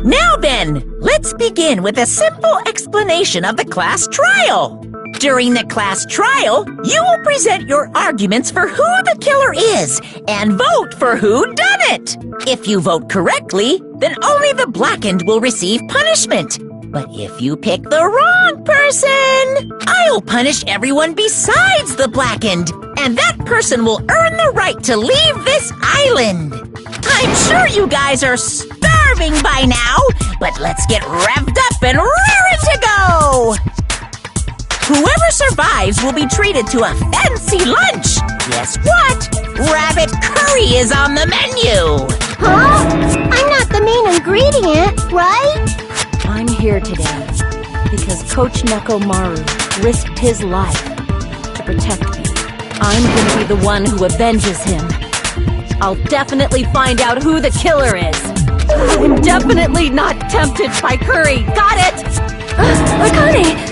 Now then, let's begin with a simple explanation of the class trial. During the class trial, you will present your arguments for who the killer is and vote for who done it. If you vote correctly, then only the blackened will receive punishment. But if you pick the wrong person, I'll punish everyone besides the blackened, and that person will earn the right to leave this island. I'm sure you guys are starving by now, but let's get revved up and raring to go! Whoever survives will be treated to a fancy lunch. Guess what? Rabbit curry is on the menu. Huh? I'm not the main ingredient, right? I'm here today because Coach Nekomaru risked his life to protect me. I'm gonna be the one who avenges him. I'll definitely find out who the killer is. I'm definitely not tempted by curry. Got it? Akane!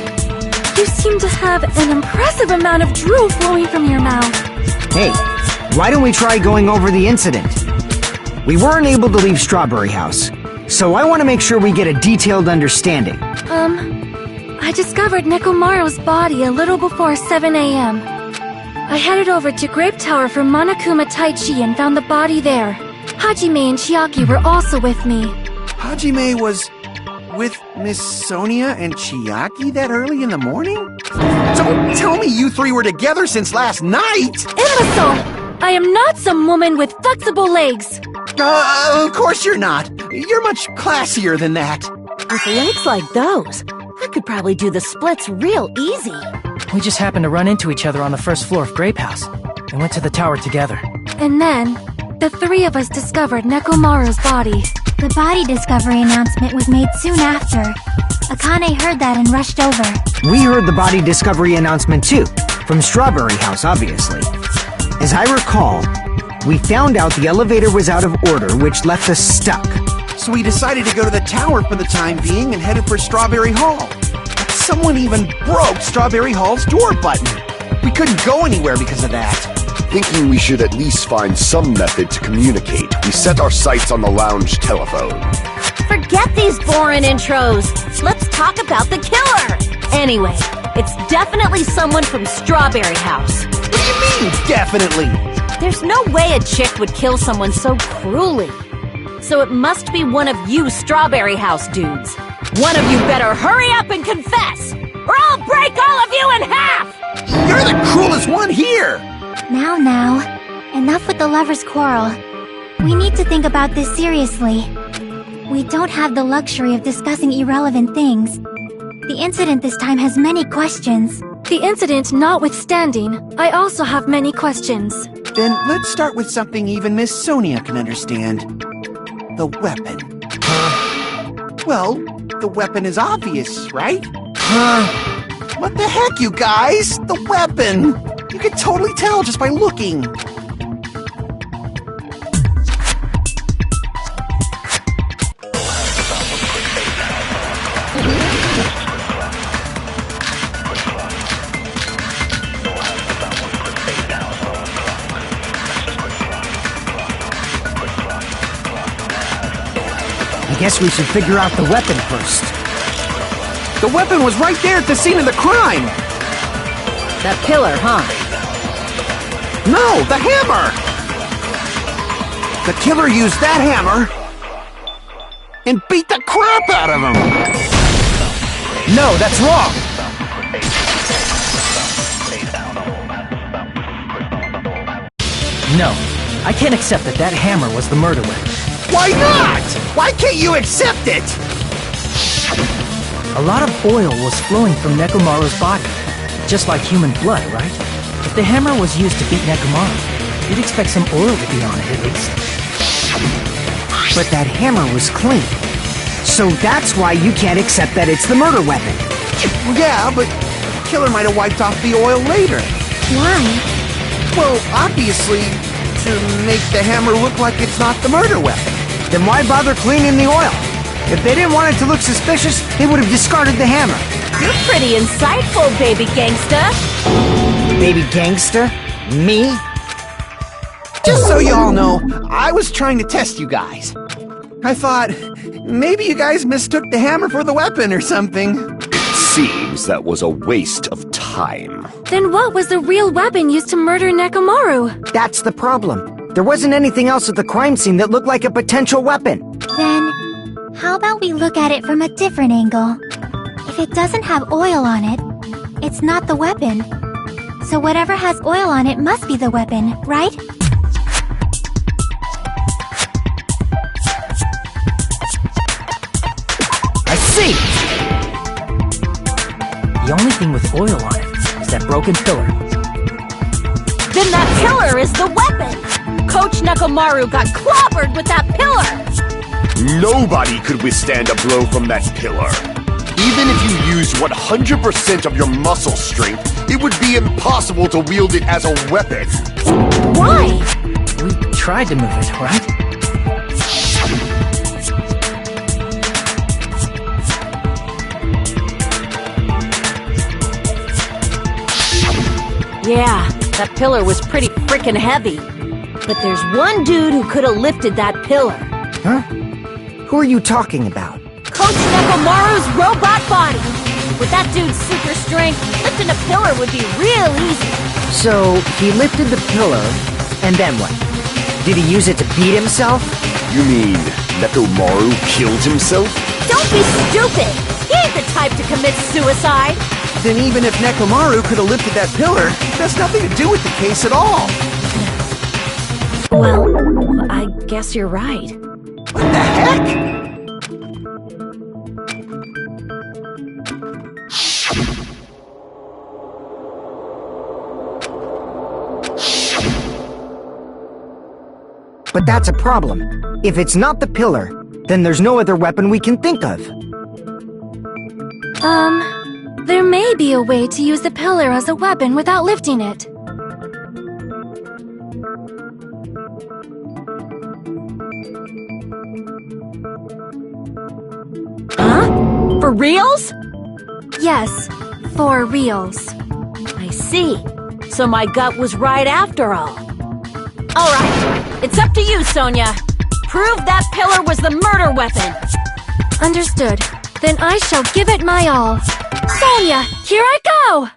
You seem to have an impressive amount of drool flowing from your mouth. Hey, why don't we try going over the incident? We weren't able to leave Strawberry House, so I want to make sure we get a detailed understanding. I discovered Nekomaru's body a little before 7 a.m. I headed over to Grape Tower for Monokuma Taichi and found the body there. Hajime and Chiaki were also with me. Hajime was with Miss Sonia and Chiaki that early in the morning? Don't tell me you three were together since last night! Imbecile! I am not some woman with flexible legs. Of course you're not. You're much classier than that. With legs like those, I could probably do the splits real easy. We just happened to run into each other on the first floor of Grape House and went to the tower together. And then, the three of us discovered Nekomaru's body. The body discovery announcement was made soon after. Akane heard that and rushed over. We heard the body discovery announcement too, from Strawberry House, obviously. As I recall, we found out the elevator was out of order, which left us stuck. So we decided to go to the tower for the time being and headed for Strawberry Hall. But someone even broke Strawberry Hall's door button. We couldn't go anywhere because of that. Thinking we should at least find some method to communicate, we set our sights on the lounge telephone. Forget these boring intros. Let's talk about the killer. Anyway, it's definitely someone from Strawberry House. What do you mean, definitely? There's no way a chick would kill someone so cruelly. So it must be one of you Strawberry House dudes. One of you better hurry up and confess, or I'll break all of you in half! You're the cruelest one here! Now, enough with the lovers' quarrel. We need to think about this seriously. We don't have the luxury of discussing irrelevant things. The incident this time has many questions. The incident notwithstanding, I also have many questions. Then let's start with something even Miss Sonia can understand. The weapon. Well, the weapon is obvious, right? What the heck, you guys? The weapon! You can totally tell just by looking. I guess we should figure out the weapon first. The weapon was right there at the scene of the crime! The killer, huh? No, the hammer! The killer used that hammer and beat the crap out of him! No, that's wrong! No, I can't accept that that hammer was the murder weapon. Why not? Why can't you accept it? A lot of oil was flowing from Nekomaru's body, just like human blood, right? If the hammer was used to beat Nekomaru, you'd expect some oil to be on it at least. But that hammer was clean. So that's why you can't accept that it's the murder weapon. Yeah, but the killer might have wiped off the oil later. Why? Well, obviously, to make the hammer look like it's not the murder weapon. Then why bother cleaning the oil? If they didn't want it to look suspicious, they would have discarded the hammer. You're pretty insightful, baby gangsta. Baby gangster? Me? Just so you all know, I was trying to test you guys. I thought maybe you guys mistook the hammer for the weapon or something. It seems that was a waste of time. Then what was the real weapon used to murder Nekomaru? That's the problem. There wasn't anything else at the crime scene that looked like a potential weapon. Then, how about we look at it from a different angle? If it doesn't have oil on it, it's not the weapon. So whatever has oil on it must be the weapon, right? I see! The only thing with oil on it is that broken pillar. Then that pillar is the weapon! Coach Nekomaru got clobbered with that pillar! Nobody could withstand a blow from that pillar. Even if you used 100% of your muscle strength, it would be impossible to wield it as a weapon. Why? We tried to move it, right? Yeah, that pillar was pretty frickin' heavy. But there's one dude who could have lifted that pillar. Huh? Who are you talking about? Coach Nekomaru's robot body! With that dude's super strength, lifting a pillar would be real easy. So, he lifted the pillar, and then what? Did he use it to beat himself? You mean Nekomaru killed himself? Don't be stupid! He ain't the type to commit suicide! Then even if Nekomaru could have lifted that pillar, that's nothing to do with the case at all. Well, I guess you're right. What the heck? But that's a problem. If it's not the pillar, then there's no other weapon we can think of. There may be a way to use the pillar as a weapon without lifting it. Huh? For reals? Yes, for reals. I see. So my gut was right after all. Alright, it's up to you, Sonia. Prove that pillar was the murder weapon. Understood. Then I shall give it my all. Sonia, here I go!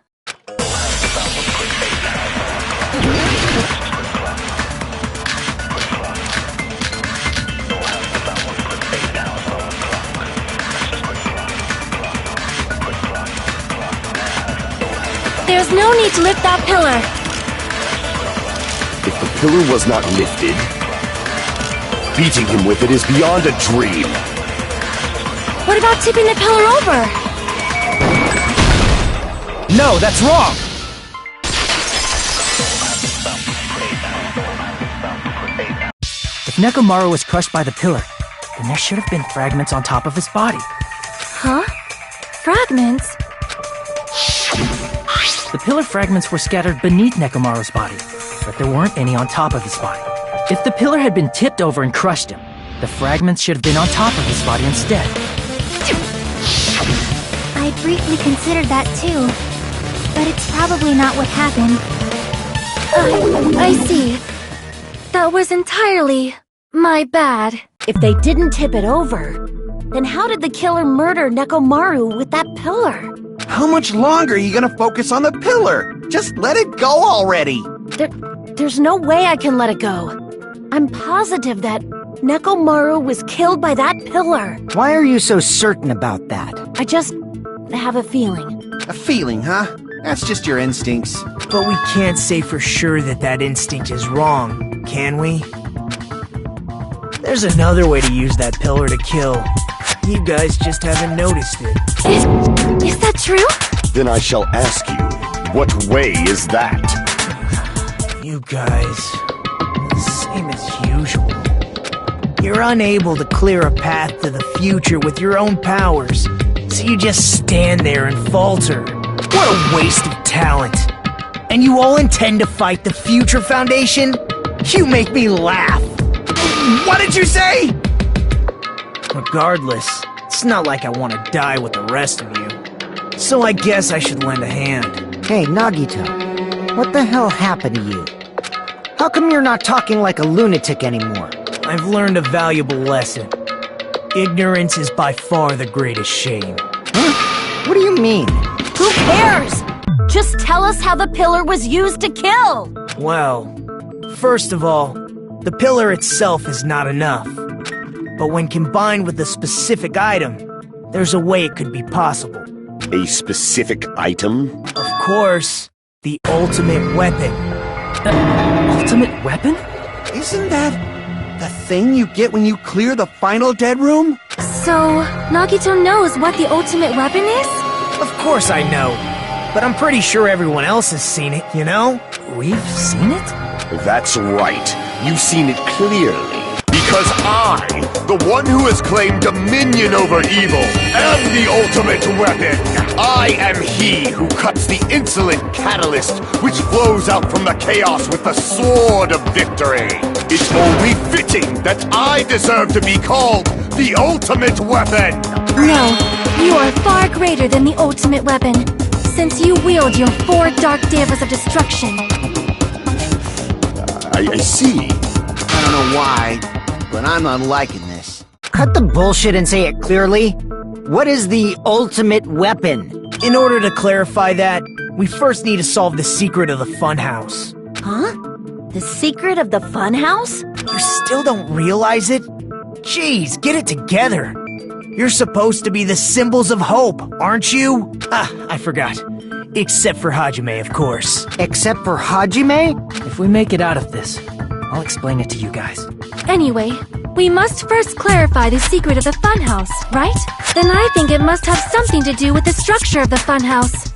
There's no need to lift that pillar. If the pillar was not lifted, beating him with it is beyond a dream. What about tipping the pillar over? No, that's wrong! If Nekomaru was crushed by the pillar, then there should have been fragments on top of his body. Huh? Fragments? The pillar fragments were scattered beneath Nekomaru's body, but there weren't any on top of his body. If the pillar had been tipped over and crushed him, the fragments should have been on top of his body instead. I briefly considered that too, but it's probably not what happened. I see. That was entirely my bad. If they didn't tip it over, then how did the killer murder Nekomaru with that pillar? How much longer are you gonna focus on the pillar? Just let it go already! There's no way I can let it go. I'm positive that Nekomaru was killed by that pillar. Why are you so certain about that? I just have a feeling. A feeling, huh? That's just your instincts. But we can't say for sure that that instinct is wrong, can we? There's another way to use that pillar to kill. You guys just haven't noticed it. Is that true? Then I shall ask you, what way is that? You guys, same as usual. You're unable to clear a path to the future with your own powers, so you just stand there and falter. What a waste of talent. And you all intend to fight the Future Foundation? You make me laugh. What did you say? Regardless, it's not like I want to die with the rest of you. So I guess I should lend a hand. Hey, Nagito, what the hell happened to you? How come you're not talking like a lunatic anymore? I've learned a valuable lesson. Ignorance is by far the greatest shame. Huh? What do you mean? Who cares? Just tell us how the pillar was used to kill! Well, first of all, the pillar itself is not enough. But when combined with a specific item, there's a way it could be possible. A specific item? Of course, the ultimate weapon. Ultimate weapon? Isn't that the thing you get when you clear the final dead room? So, Nagito knows what the ultimate weapon is? Of course I know. But I'm pretty sure everyone else has seen it, you know? We've seen it? That's right. You've seen it clearly. Because I, the one who has claimed dominion over evil, am the ultimate weapon. I am he who cuts the insolent catalyst which flows out from the chaos with the sword of victory. It's only fitting that I deserve to be called the ultimate weapon. No, you are far greater than the ultimate weapon, since you wield your 4 dark devas of destruction. I see. I don't know why, but I'm not liking this. Cut the bullshit and say it clearly. What is the ultimate weapon? In order to clarify that, we first need to solve the secret of the funhouse. Huh? The secret of the funhouse? You still don't realize it? Jeez, get it together. You're supposed to be the symbols of hope, aren't you? Ah, I forgot. Except for Hajime, of course. Except for Hajime? If we make it out of this, I'll explain it to you guys. Anyway, we must first clarify the secret of the funhouse, right? Then I think it must have something to do with the structure of the funhouse.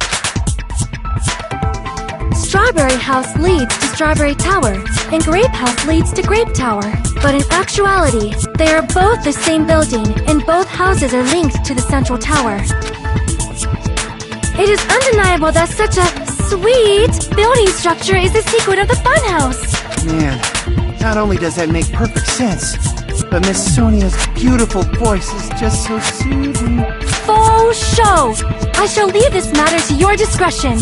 Strawberry House leads to Strawberry Tower, and Grape House leads to Grape Tower. But in actuality, they are both the same building, and both houses are linked to the central tower. It is undeniable that such a sweet building structure is the secret of the funhouse. Man, not only does that make perfect sense, but Miss Sonia's beautiful voice is just so soothing. Faux show! I shall leave this matter to your discretion.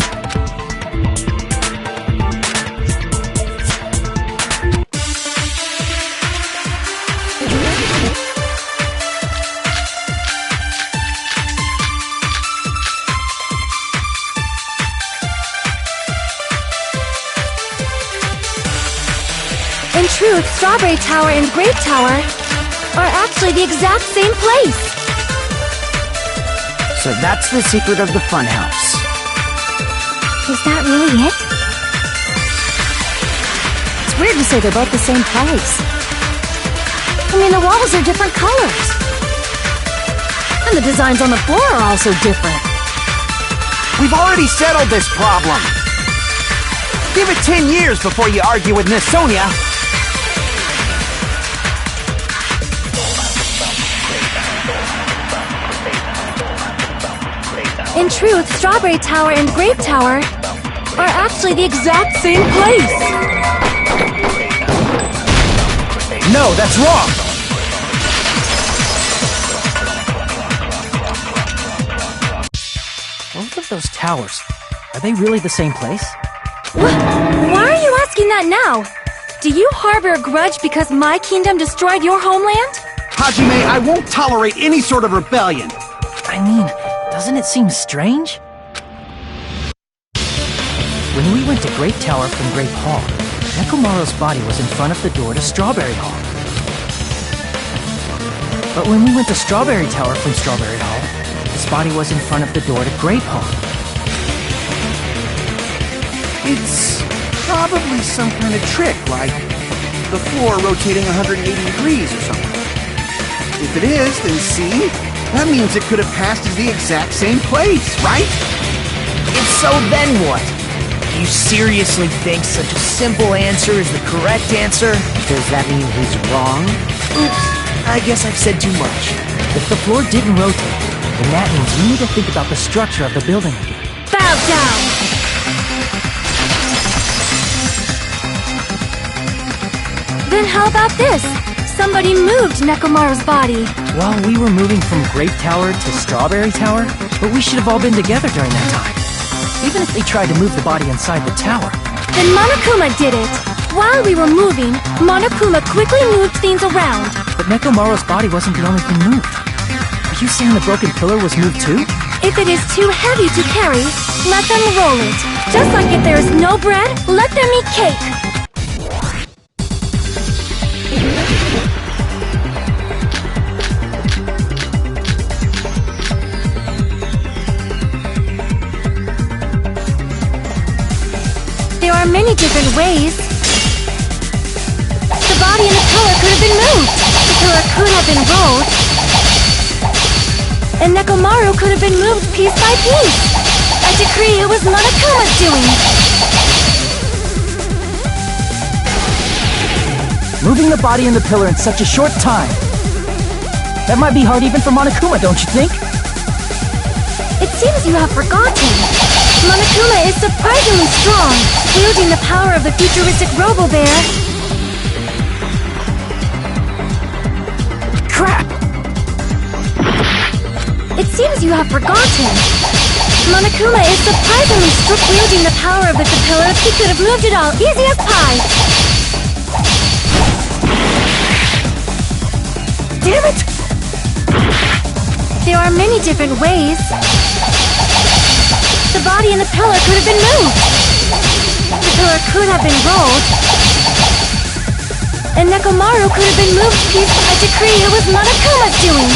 In truth, Strawberry Tower and Grape Tower are actually the exact same place. So that's the secret of the funhouse. Is that really it? It's weird to say they're both the same place. I mean, the walls are different colors. And the designs on the floor are also different. We've already settled this problem. Give it 10 years before you argue with Miss Sonia. In truth, Strawberry Tower and Grape Tower are actually the exact same place. No, that's wrong! Both of those towers, are they really the same place? Why are you asking that now? Do you harbor a grudge because my kingdom destroyed your homeland? Hajime, I won't tolerate any sort of rebellion. I mean, doesn't it seem strange? When we went to Grape Tower from Grape Hall, Nekomaru's body was in front of the door to Strawberry Hall. But when we went to Strawberry Tower from Strawberry Hall, his body was in front of the door to Grape Hall. It's probably some kind of trick, like the floor rotating 180 degrees or something. If it is, then see? That means it could have passed as the exact same place, right? If so, then what? Do you seriously think such a simple answer is the correct answer? Does that mean he's wrong? Oops, I guess I've said too much. If the floor didn't rotate, then that means we need to think about the structure of the building again. Bow down! Then how about this? Somebody moved Nekomaru's body. Well, we were moving from Grape Tower to Strawberry Tower, but we should have all been together during that time. Even if they tried to move the body inside the tower. Then Monokuma did it. while we were moving, Monokuma quickly moved things around. But Nekomaru's body wasn't the only thing moved. Are you saying the broken pillar was moved too? If it is too heavy to carry, let them roll it. Just like if there is no bread, let them eat cake. There are many different ways. The body and the pillar could have been moved. The pillar could have been rolled. And Nekomaru could have been moved piece by piece. I decree it was Monokuma's doing. Moving the body and the pillar in such a short time. That might be hard even for Monokuma, don't you think? It seems you have forgotten. Monokuma is surprisingly strong, wielding the power of the futuristic Robo-Bear. Crap! It seems you have forgotten. Monokuma is surprisingly strong, wielding the power of the capilla. He could have moved it all, easy as pie. Damn it! There are many different ways. The body and the pillar could have been moved. The pillar could have been rolled. And Nekomaru could have been moved piece. I decree it was Monokuma's doing.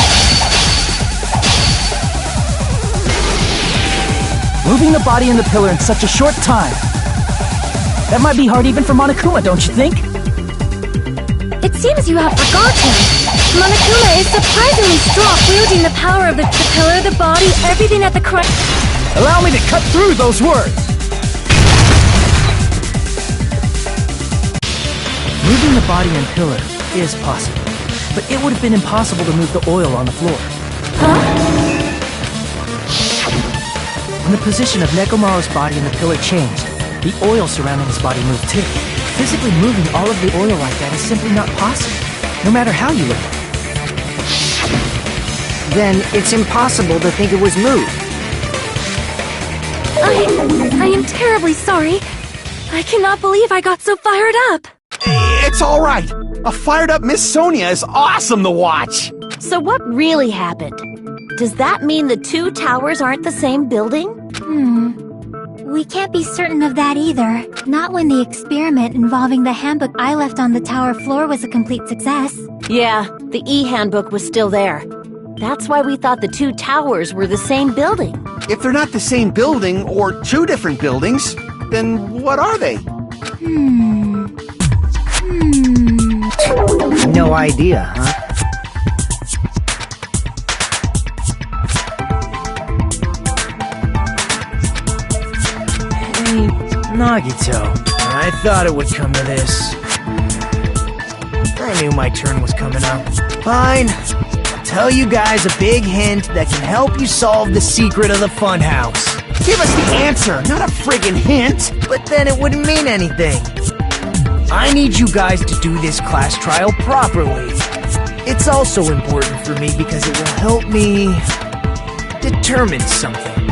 Moving the body and the pillar in such a short time. That might be hard even for Monokuma, don't you think? It seems you have forgotten. Monokuma is surprisingly strong, wielding the power of the pillar, the body, everything at the correct... Allow me to cut through those words! Moving the body and pillar is possible, but it would have been impossible to move the oil on the floor. When the position of Nekomaru's body and the pillar changed, the oil surrounding his body moved too. Physically moving all of the oil like that is simply not possible, no matter how you look at it. Then it's impossible to think it was moved. I am terribly sorry. I cannot believe I got so fired up. It's all right. A fired-up Miss Sonia is awesome to watch. So what really happened? Does that mean the two towers aren't the same building? We can't be certain of that either. Not when the experiment involving the handbook I left on the tower floor was a complete success. Yeah, the e-handbook was still there. That's why we thought the two towers were the same building. If they're not the same building or two different buildings, then what are they? No idea, huh? Hey, Nagito, I thought it would come to this. I knew my turn was coming up. Fine. I'll tell you guys a big hint that can help you solve the secret of the funhouse. Give us the answer, not a friggin' hint. But then it wouldn't mean anything. I need you guys to do this class trial properly. It's also important for me because it will help me determine something.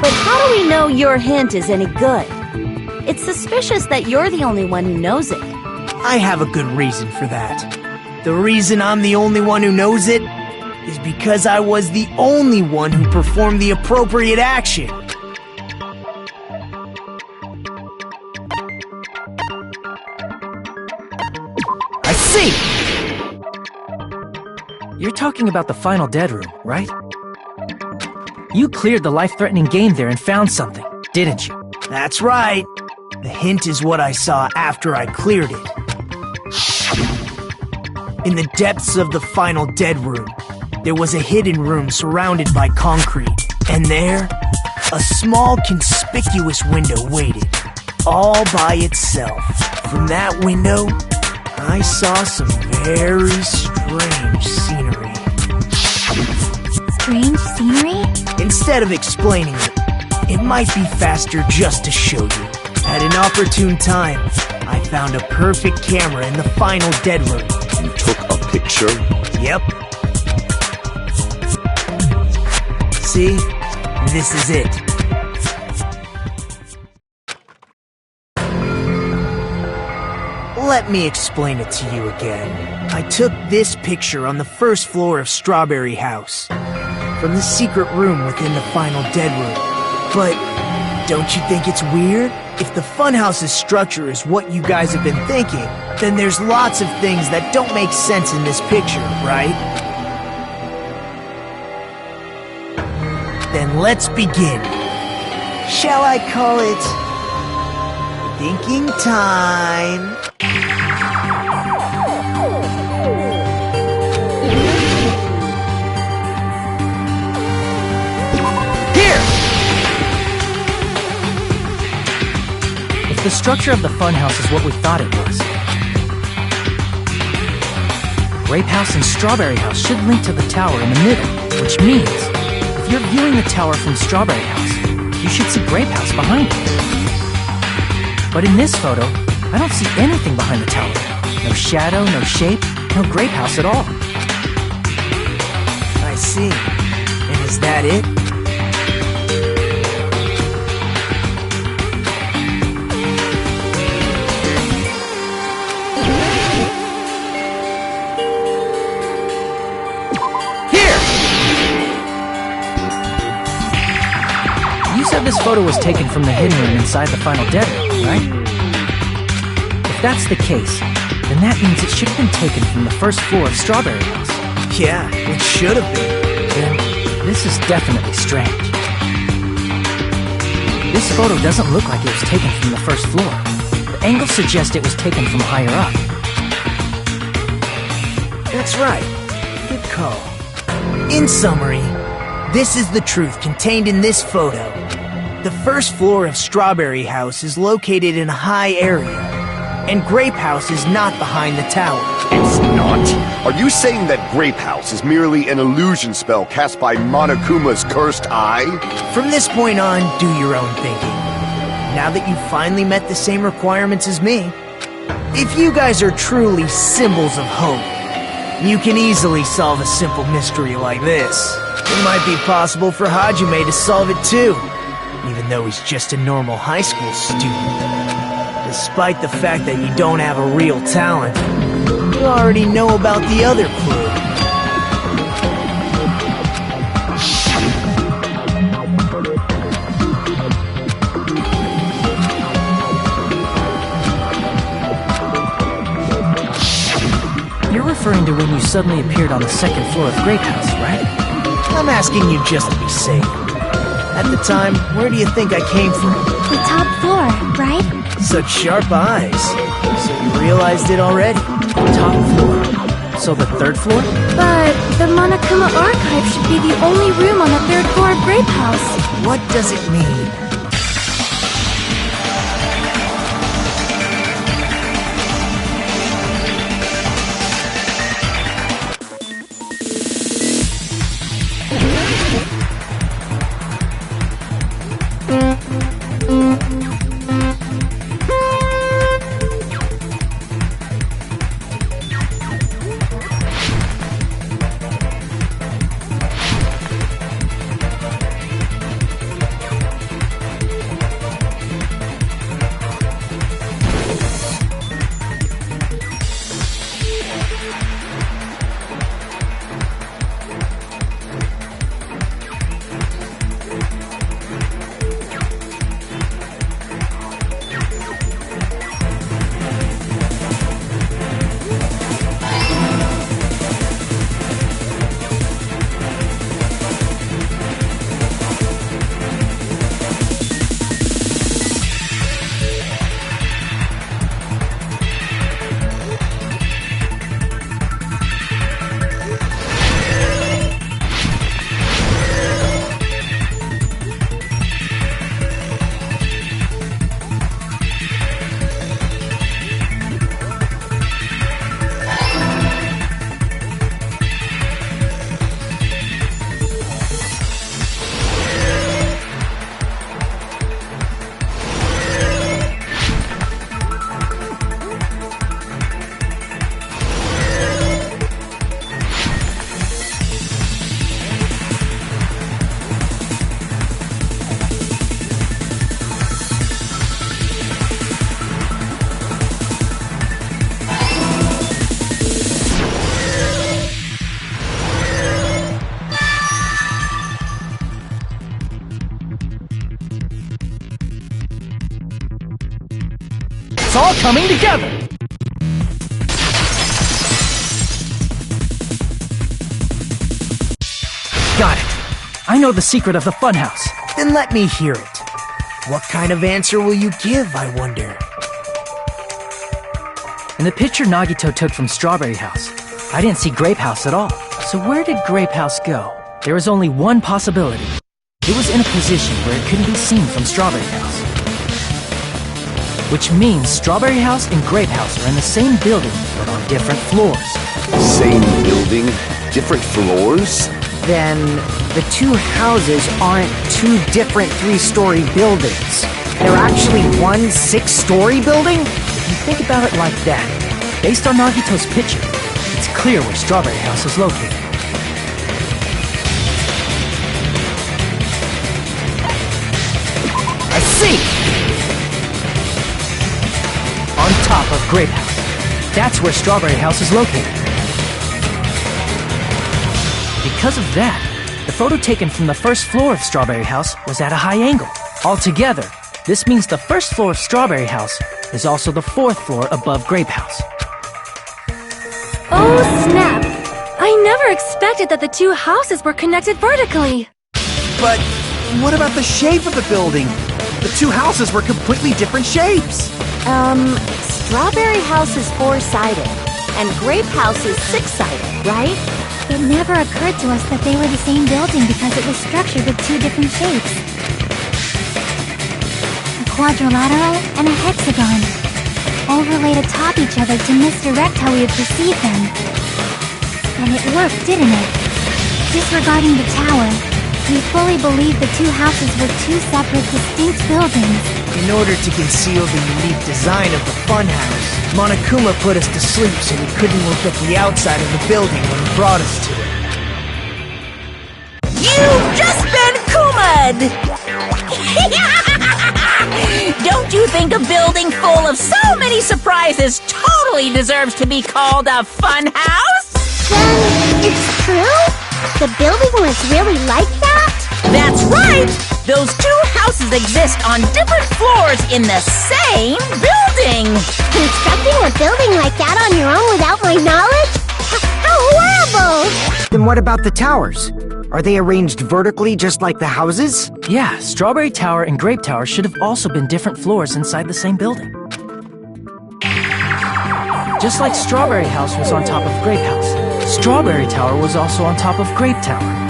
But how do we know your hint is any good? It's suspicious that you're the only one who knows it. I have a good reason for that. The reason I'm the only one who knows it is because I was the only one who performed the appropriate action. I see! You're talking about the final dead room, right? You cleared the life-threatening game there and found something, didn't you? That's right. The hint is what I saw after I cleared it. In the depths of the final dead room, there was a hidden room surrounded by concrete. And there, a small conspicuous window waited, all by itself. From that window, I saw some very strange scenery. Strange scenery? Instead of explaining it, it might be faster just to show you. At an opportune time, I found a perfect camera in the final dead room. You took a picture? Yep. See? this is it. Let me explain it to you again. I took this picture on the first floor of Strawberry House, from the secret room within the final dead room. But don't you think it's weird? If the funhouse's structure is what you guys have been thinking, then there's lots of things that don't make sense in this picture, right? Then let's begin. Shall I call it thinking time? The structure of the funhouse is what we thought it was. Grape House and Strawberry House should link to the tower in the middle, which means if you're viewing the tower from Strawberry House, you should see Grape House behind it. But in this photo, I don't see anything behind the tower. No shadow, no shape, no Grape House at all. I see. And is that it? This photo was taken from the hidden room inside the final dead room, right? If that's the case, then that means it should have been taken from the first floor of Strawberry House. Yeah, it should have been. Then this is definitely strange. This photo doesn't look like it was taken from the first floor. The angles suggest it was taken from higher up. That's right. Good call. In summary, this is the truth contained in this photo. The first floor of Strawberry House is located in a high area, and Grape House is not behind the tower. It's not? Are you saying that Grape House is merely an illusion spell cast by Monokuma's cursed eye? From this point on, do your own thinking. Now that you've finally met the same requirements as me, if you guys are truly symbols of hope, you can easily solve a simple mystery like this. It might be possible for Hajime to solve it too, even though he's just a normal high school student. Despite the fact that you don't have a real talent, you already know about the other clue. You're referring to when you suddenly appeared on the second floor of Grape House, right? I'm asking you just to be safe. At the time, where do you think I came from? The top floor, right? Such sharp eyes. So you realized it already. Top floor. So the third floor? But the Monokuma archive should be the only room on the third floor of Grape House. What does it mean? it's all coming together! Got it. I know the secret of the funhouse. Then let me hear it. What kind of answer will you give, I wonder? In the picture Nagito took from Strawberry House, I didn't see Grape House at all. So where did Grape House go? There was only one possibility. It was in a position where it couldn't be seen from Strawberry House. Which means Strawberry House and Grape House are in the same building, but on different floors. Same building, different floors? Then the two houses aren't two different 3-story buildings. They're actually one 6-story building? If you think about it like that, based on Nagito's picture, it's clear where Strawberry House is located. I see! On top of Grape House. That's where Strawberry House is located. Because of that, the photo taken from the first floor of Strawberry House was at a high angle. Altogether, this means the first floor of Strawberry House is also the 4th floor above Grape House. Oh, snap! I never expected that the two houses were connected vertically. But what about the shape of the building? The two houses were completely different shapes. Strawberry House is 4-sided, and Grape House is 6-sided, right? It never occurred to us that they were the same building because it was structured with two different shapes. A quadrilateral and a hexagon, overlaid atop each other to misdirect how we would perceive them. And it worked, didn't it? Disregarding the tower, we fully believed the two houses were two separate, distinct buildings. In order to conceal the unique design of the funhouse, Monokuma put us to sleep so we couldn't look at the outside of the building when he brought us to it. You've just been Kuma'd! Don't you think a building full of so many surprises totally deserves to be called a fun house? Then, it's true? The building was really like that? That's right! Those two houses exist on different floors in the same building! Constructing a building like that on your own without my knowledge? How horrible! Then what about the towers? Are they arranged vertically just like the houses? Yeah, Strawberry Tower and Grape Tower should have also been different floors inside the same building. Just like Strawberry House was on top of Grape House, Strawberry Tower was also on top of Grape Tower.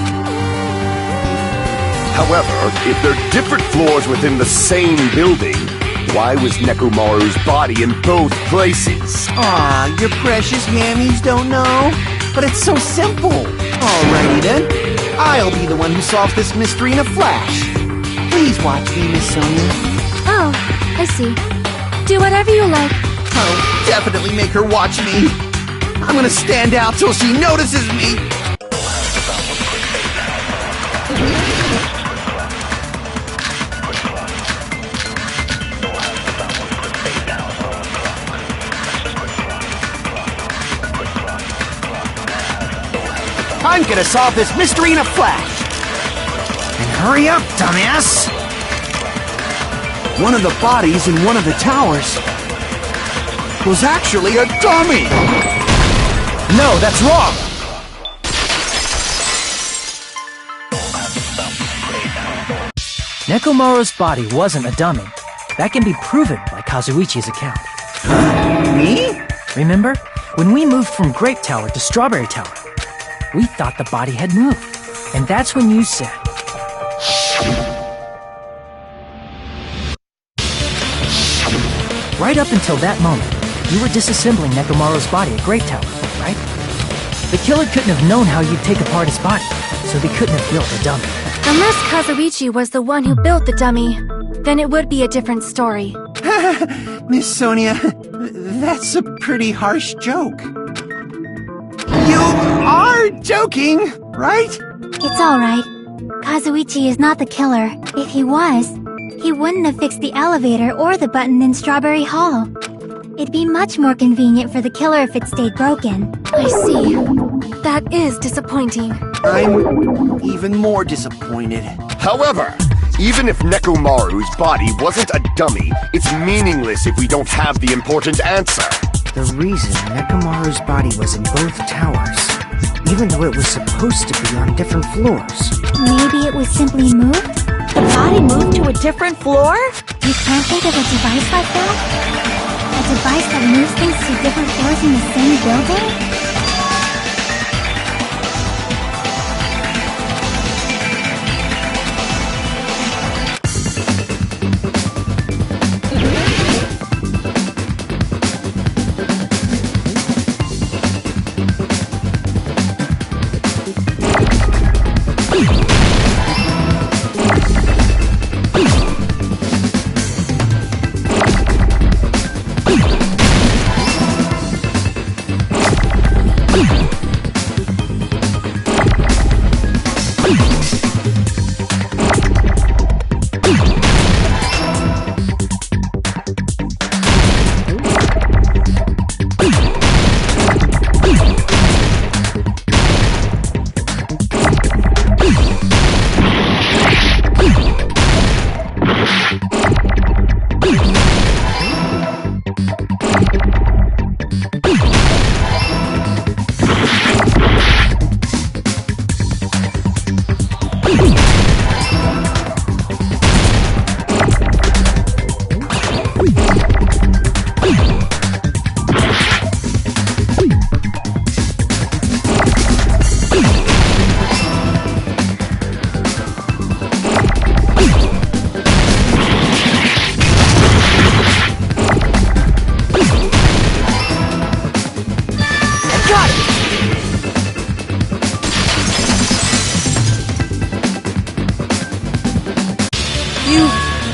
However, if they're different floors within the same building, why was Nekomaru's body in both places? Aw, your precious hammies don't know? But it's so simple. Alrighty then. I'll be the one who solves this mystery in a flash. Please watch me, Miss Sonia. Oh, I see. Do whatever you like. I'll definitely make her watch me. I'm gonna stand out till she notices me. I'm gonna solve this mystery in a flash. And hurry up, dumbass! One of the bodies in one of the towers was actually a dummy! No, that's wrong! Nekomaru's body wasn't a dummy. That can be proven by Kazuichi's account. Me? Remember? When we moved from Grape Tower to Strawberry Tower, we thought the body had moved. And that's when you said... Right up until that moment, you were disassembling Nekomaru's body at Grape Tower, right? The killer couldn't have known how you'd take apart his body, so they couldn't have built a dummy. Unless Kazuichi was the one who built the dummy, then it would be a different story. Miss Sonia, that's a pretty harsh joke. You are joking, right? It's alright. Kazuichi is not the killer. If he was, he wouldn't have fixed the elevator or the button in Strawberry Hall. It'd be much more convenient for the killer if it stayed broken. I see. That is disappointing. I'm even more disappointed. However, Even if Nekomaru's body wasn't a dummy, it's meaningless if we don't have the important answer. The reason Nekomaru's body was in both towers, even though it was supposed to be on different floors. Maybe it was simply moved? The body moved to a different floor? You can't think of a device like that? A device that moves things to different floors in the same building?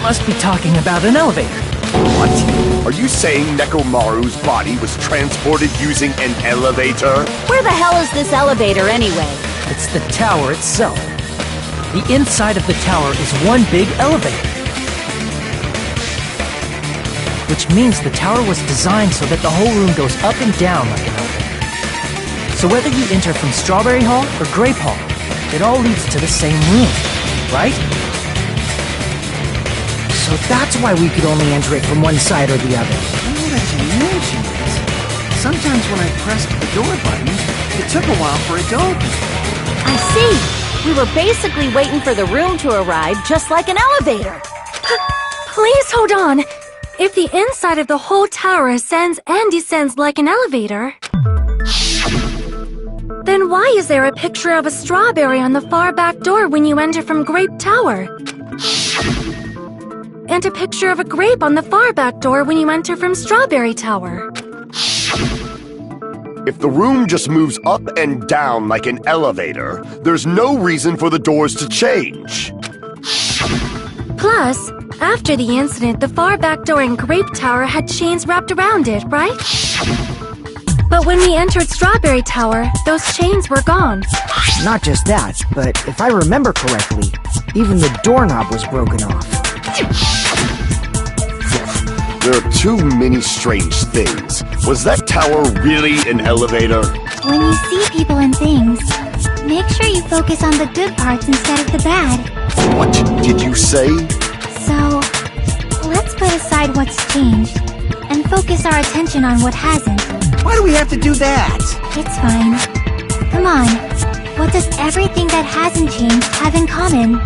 Must be talking about an elevator. What? Are you saying Nekomaru's body was transported using an elevator? Where the hell is this elevator anyway? It's the tower itself. The inside of the tower is one big elevator. Which means the tower was designed so that the whole room goes up and down like an elevator. So whether you enter from Strawberry Hall or Grape Hall, it all leads to the same room, right? So that's why we could only enter it from one side or the other. Now that you mention it, sometimes when I pressed the door button, it took a while for it to open. I see. We were basically waiting for the room to arrive, just like an elevator. Please hold on. If the inside of the whole tower ascends and descends like an elevator, then why is there a picture of a strawberry on the far back door when you enter from Grape Tower? And a picture of a grape on the far back door when you enter from Strawberry Tower. If the room just moves up and down like an elevator, there's no reason for the doors to change. Plus, after the incident, the far back door in Grape Tower had chains wrapped around it, right? But when we entered Strawberry Tower, those chains were gone. Not just that, but if I remember correctly, even the doorknob was broken off. There are too many strange things. Was that tower really an elevator? When you see people and things, make sure you focus on the good parts instead of the bad. What did you say? So, let's put aside what's changed and focus our attention on what hasn't. Why do we have to do that? It's fine. Come on. What does everything that hasn't changed have in common?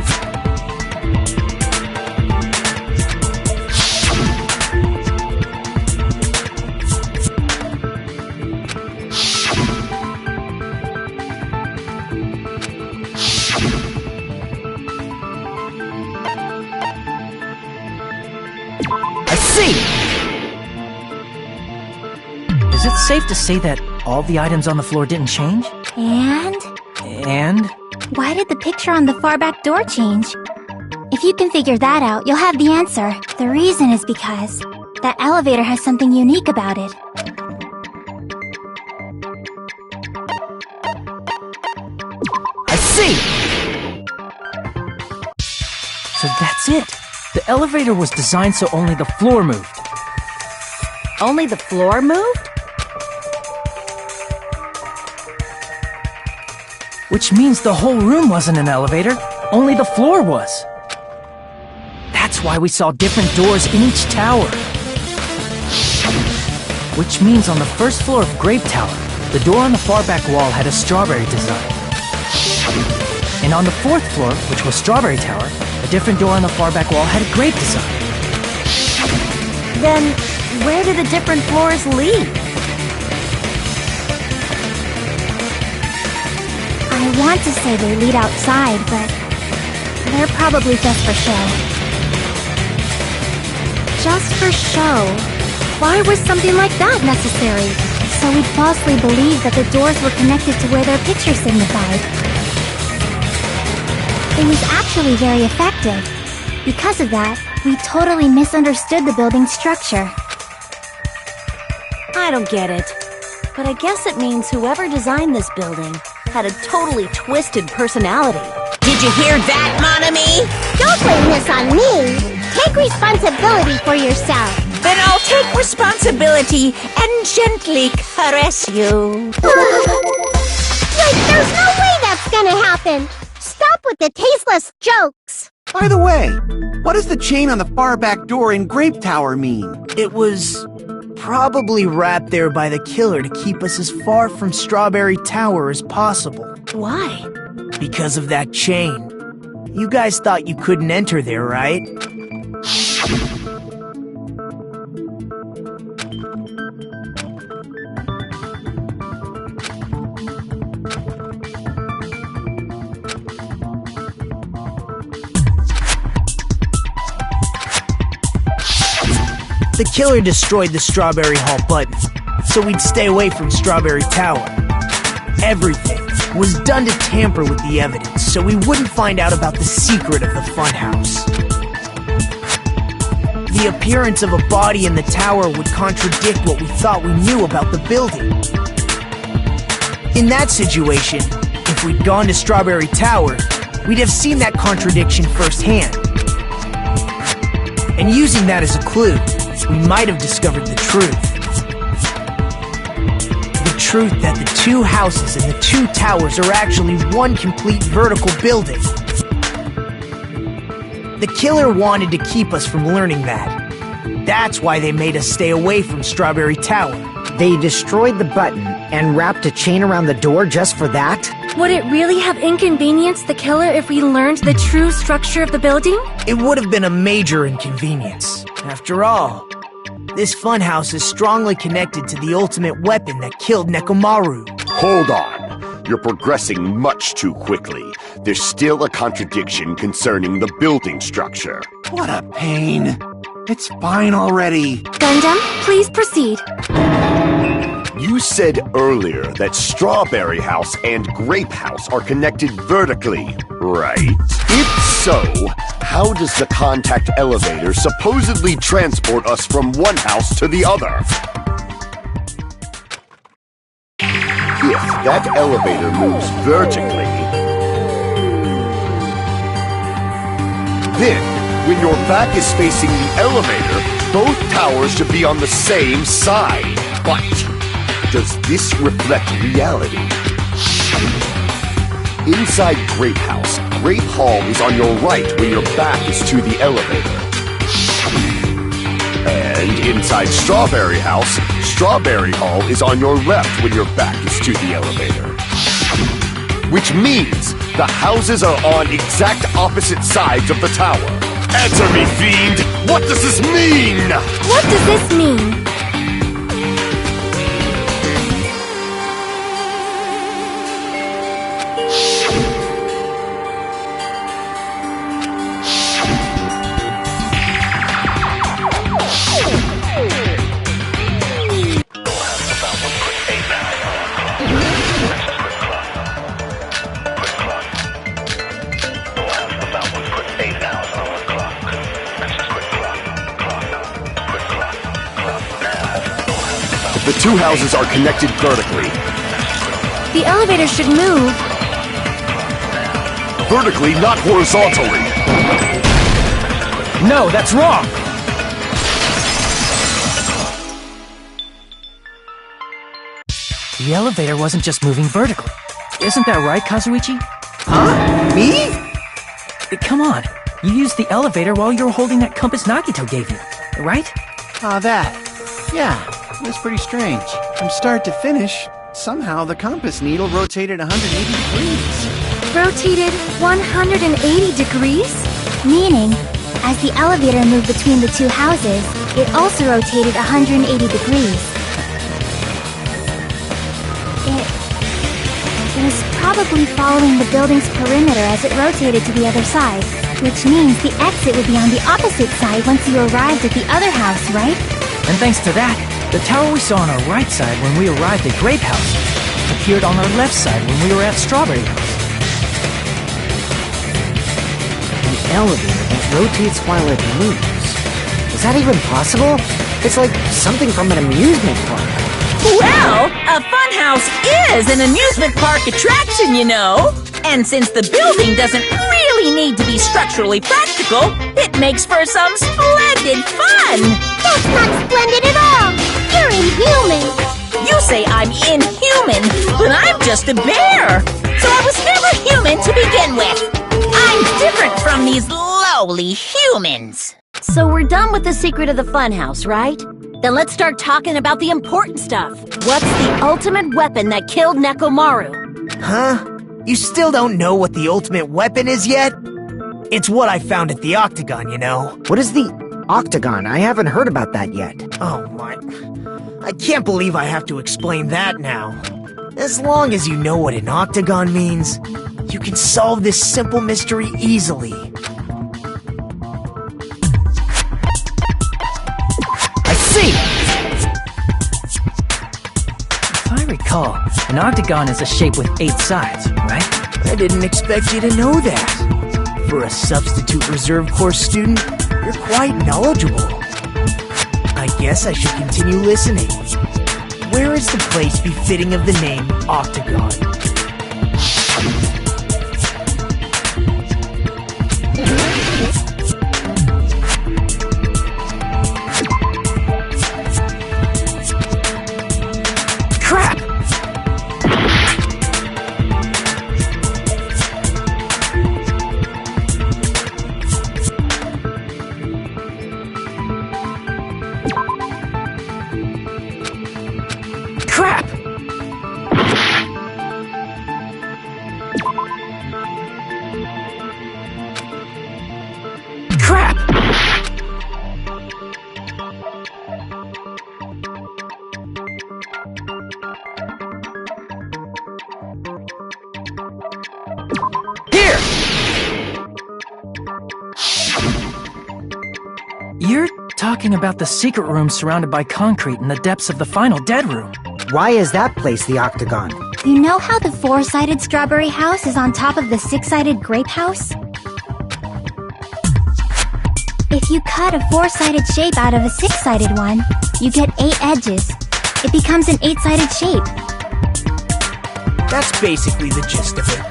Is it safe to say that all the items on the floor didn't change? And? And? Why did the picture on the far back door change? If you can figure that out, you'll have the answer. The reason is because that elevator has something unique about it. I see! So that's it. The elevator was designed so only the floor moved. Only the floor moved? Which means the whole room wasn't an elevator, only the floor was. why we saw different doors in each tower. Which means on the first floor of Grape Tower, the door on the far back wall had a strawberry design. And on the fourth floor, which was Strawberry Tower, a different door on the far back wall had a grape design. Then, where do the different floors lead? I want to say they lead outside, but they're probably just for show. Just for show? Why was something like that necessary? So we'd falsely believe that the doors were connected to where their picture signified. It was actually very effective. Because of that, we totally misunderstood the building's structure. I don't get it. But I guess it means whoever designed this building had a totally twisted personality. Did you hear that, mon ami? Don't blame this on me. Take responsibility for yourself. Then I'll take responsibility and gently caress you. Wait, there's no way that's gonna happen. Stop with the tasteless jokes. By the way, what does the chain on the far back door in Grape Tower mean? It was probably wrapped there by the killer to keep us as far from Strawberry Tower as possible. Why? Because of that chain. You guys thought you couldn't enter there, right? The killer destroyed the Strawberry Hall button, so we'd stay away from Strawberry Tower. Everything was done to tamper with the evidence, so we wouldn't find out about the secret of the funhouse. The appearance of a body in the tower would contradict what we thought we knew about the building. In that situation, if we'd gone to Strawberry Tower, we'd have seen that contradiction firsthand. And using that as a clue, we might have discovered the truth. The truth that the two houses and the two towers are actually one complete vertical building. The killer wanted to keep us from learning that. That's why they made us stay away from Strawberry Tower. They destroyed the button and wrapped a chain around the door just for that? Would it really have inconvenienced the killer if we learned the true structure of the building? It would have been a major inconvenience. After all, this funhouse is strongly connected to the ultimate weapon that killed Nekomaru. Hold on. You're progressing much too quickly. There's still a contradiction concerning the building structure. What a pain. It's fine already. Gundam, please proceed. You said earlier that Strawberry House and Grape House are connected vertically, right? If so, how does the contact elevator supposedly transport us from one house to the other? If that elevator moves vertically, then when your back is facing the elevator, both towers should be on the same side. But does this reflect reality? Inside Grape House, Grape Hall is on your right when your back is to the elevator. And inside Strawberry House, Strawberry Hall is on your left when your back is to the elevator. Which means the houses are on exact opposite sides of the tower. Answer me, fiend! What does this mean? What does this mean? The two houses are connected vertically. The elevator should move. Vertically, not horizontally. No, that's wrong! The elevator wasn't just moving vertically. Isn't that right, Kazuichi? Huh? Me? Come on. You used the elevator while you were holding that compass Nagito gave you, right? Ah, that. Yeah, it was pretty strange. From start to finish, somehow the compass needle rotated 180 degrees. Rotated 180 degrees? Meaning, as the elevator moved between the two houses, it also rotated 180 degrees. It was probably following the building's perimeter as it rotated to the other side, which means the exit would be on the opposite side once you arrived at the other house, right? And thanks to that, the tower we saw on our right side when we arrived at Grape House appeared on our left side when we were at Strawberry House. An elevator that rotates while it moves. Is that even possible? It's like something from an amusement park. Well, a funhouse is an amusement park attraction, you know. And since the building doesn't really need to be structurally practical, it makes for some splendid fun. That's not splendid at all! You're inhuman! You say I'm inhuman, but I'm just a bear. So I was never human to begin with. I'm different from these lowly humans. So we're done with the secret of the funhouse, right? Then let's start talking about the important stuff. What's the ultimate weapon that killed Nekomaru? Huh? You still don't know what the ultimate weapon is yet? It's what I found at the Octagon, you know. What is the Octagon? I haven't heard about that yet. Oh my... I can't believe I have to explain that now. As long as you know what an Octagon means, you can solve this simple mystery easily. I see! If I recall, an octagon is a shape with 8 sides, right? I didn't expect you to know that. For a substitute reserve course student, you're quite knowledgeable. I guess I should continue listening. Where is the place befitting of the name Octagon? Crap! Crap! Crap! Here! You're talking about the secret room surrounded by concrete in the depths of the final dead room. Why is that place the Octagon? You know how the 4-sided strawberry house is on top of the 6-sided grape house? If you cut a 4-sided shape out of a 6-sided one, you get 8 edges. It becomes an 8-sided shape. That's basically the gist of it.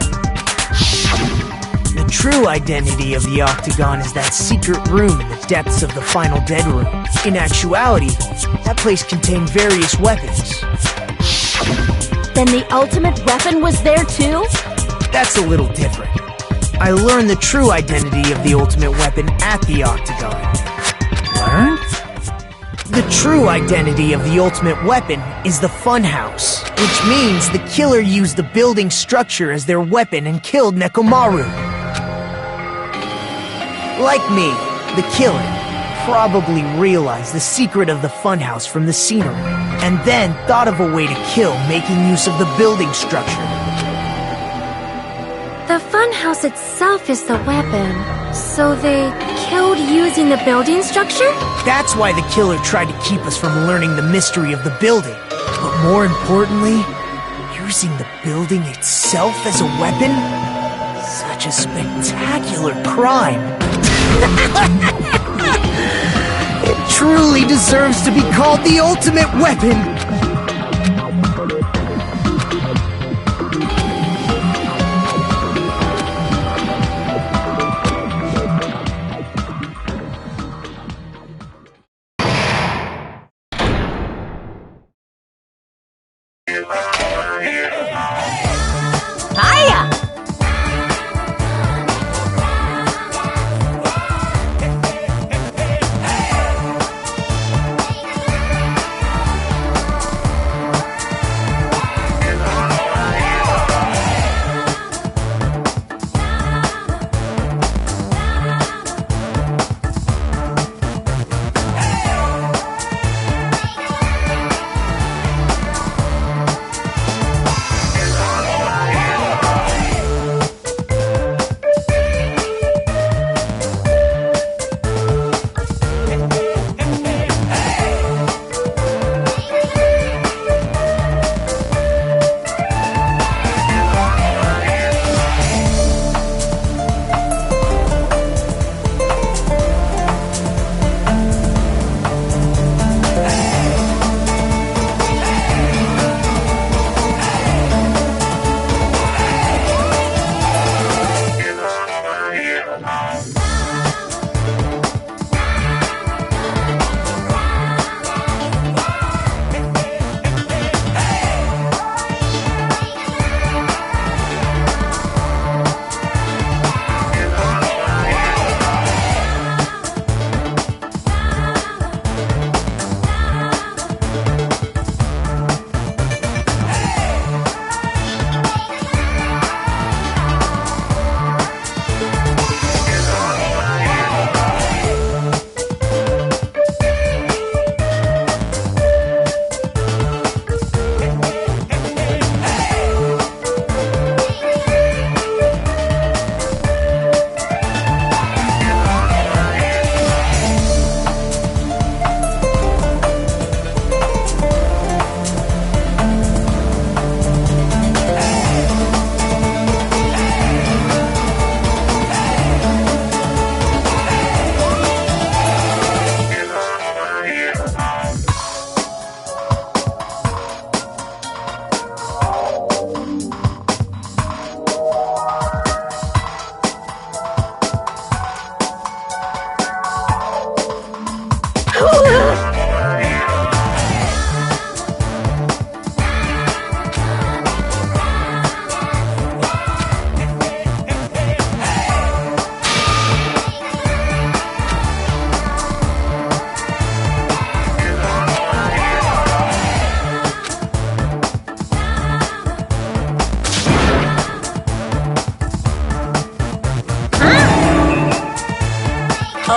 The true identity of the Octagon is that secret room in the depths of the final dead room. In actuality, that place contained various weapons. Then the ultimate weapon was there too? That's a little different. I learned the true identity of the ultimate weapon at the Octagon. Learned? The true identity of the ultimate weapon is the funhouse, which means the killer used the building structure as their weapon and killed Nekomaru. Like me, the killer probably realized the secret of the funhouse from the scenery, and then thought of a way to kill making use of the building structure. The funhouse itself is the weapon, so they killed using the building structure? That's why the killer tried to keep us from learning the mystery of the building. But more importantly, using the building itself as a weapon? Such a spectacular crime. It truly deserves to be called the ultimate weapon. Hiya!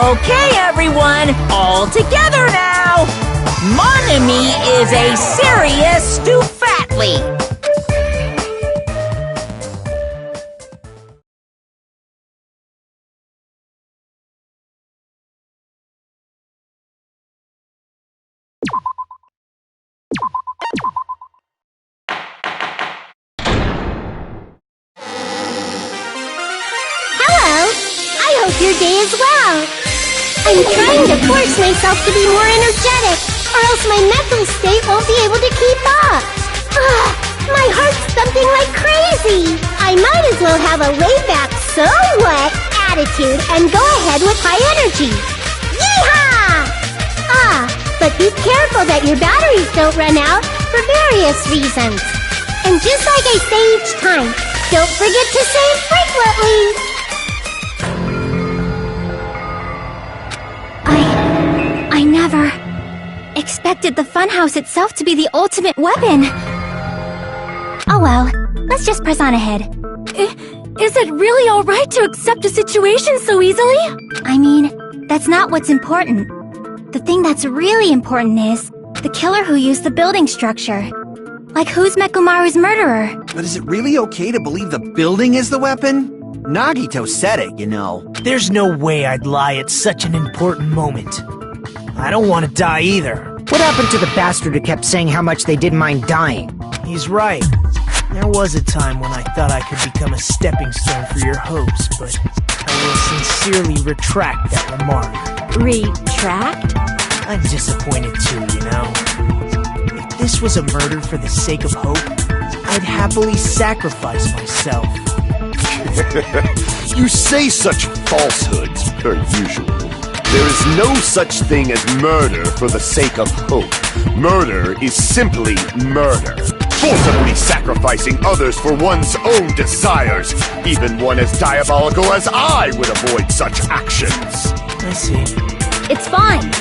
Okay, everyone, all together now. Mon ami is a serious stupfatly. Hello! I hope your day is well. I'm trying to force myself to be more energetic, or else my mental state won't be able to keep up. Ugh, my heart's thumping like crazy. I might as well have a laid-back, so what attitude and go ahead with high energy. Yeehaw! But be careful that your batteries don't run out for various reasons. And just like I say each time, don't forget to save frequently. I never expected the funhouse itself to be the ultimate weapon. Oh well, let's just press on ahead. Is it really alright to accept a situation so easily? I mean, that's not what's important. The thing that's really important is the killer who used the building structure. Like, who's Mekomaru's murderer? But is it really okay to believe the building is the weapon? Nagito said it, you know. There's no way I'd lie at such an important moment. I don't want to die either. What happened to the bastard who kept saying how much they didn't mind dying? He's right. There was a time when I thought I could become a stepping stone for your hopes, but I will sincerely retract that remark. Retract? I'm disappointed too, you know. If this was a murder for the sake of hope, I'd happily sacrifice myself. You say such falsehoods, per usual. There is no such thing as murder for the sake of hope. Murder is simply murder. Forcibly sacrificing others for one's own desires. Even one as diabolical as I would avoid such actions. I see. It's fine.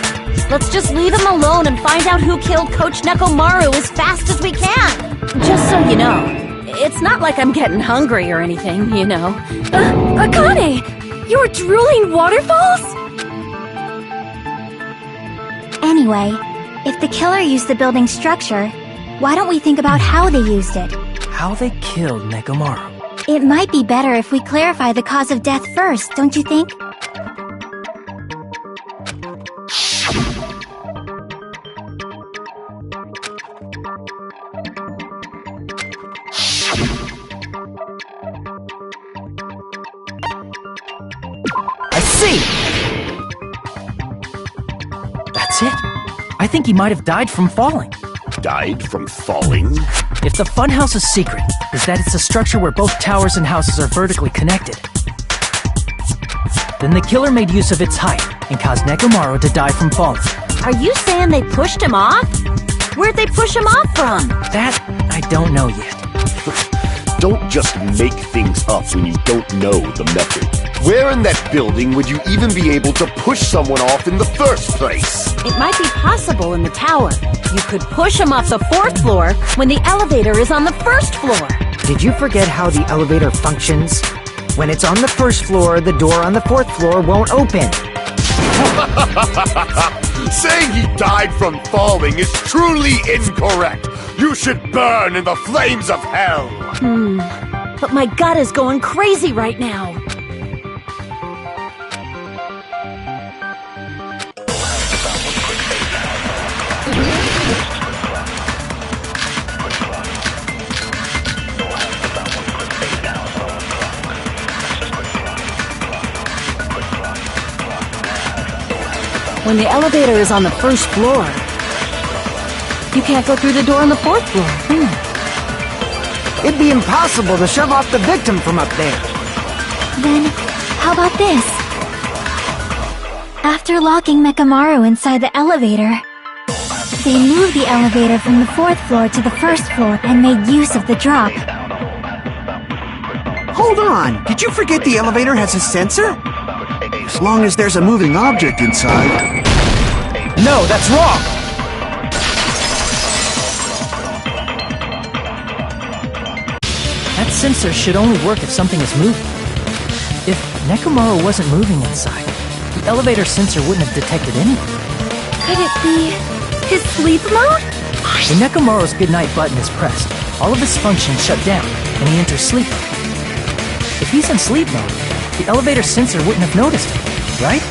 Let's just leave him alone and find out who killed Coach Nekomaru as fast as we can. Just so you know, it's not like I'm getting hungry or anything, you know. Akane! You're drooling waterfalls? Anyway, if the killer used the building structure, why don't we think about how they used it? How they killed Nekomaru. It might be better if we clarify the cause of death first, don't you think? I see! That's it. I think he might have died from falling. Died from falling? If the funhouse's secret is that it's a structure where both towers and houses are vertically connected, then the killer made use of its height and caused Nekomaru to die from falling. Are you saying they pushed him off? Where'd they push him off from? That, I don't know yet. Don't just make things up when you don't know the method. Where in that building would you even be able to push someone off in the first place? It might be possible in the tower. You could push him off the 4th floor when the elevator is on the 1st floor. Did you forget how the elevator functions? When it's on the 1st floor, the door on the 4th floor won't open. Saying he died from falling is truly incorrect. You should burn in the flames of hell. But my gut is going crazy right now. When the elevator is on the 1st floor, you can't go through the door on the 4th floor. It'd be impossible to shove off the victim from up there. Then, how about this? After locking Mekomaru inside the elevator, they moved the elevator from the 4th floor to the 1st floor and made use of the drop. Hold on! Did you forget the elevator has a sensor? As long as there's a moving object inside. No, that's wrong! That sensor should only work if something is moving. If Nekomaru wasn't moving inside, elevator sensor wouldn't have detected anything. Could it be his sleep mode? When Nekomaru's goodnight button is pressed, all of his functions shut down, and he enters sleep mode. If he's in sleep mode, the elevator sensor wouldn't have noticed him, right?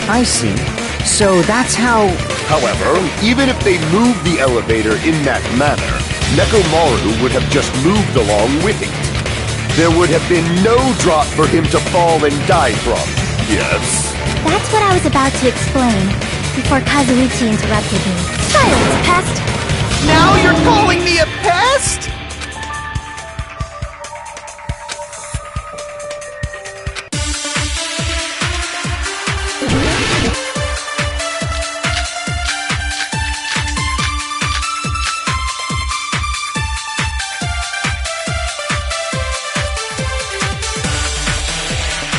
I see. So that's how... However, even if they moved the elevator in that manner, Nekomaru would have just moved along with it. There would have been no drop for him to fall and die from. Yes? That's what I was about to explain, before Kazuichi interrupted me. Silence, pest! Now you're calling me a pest?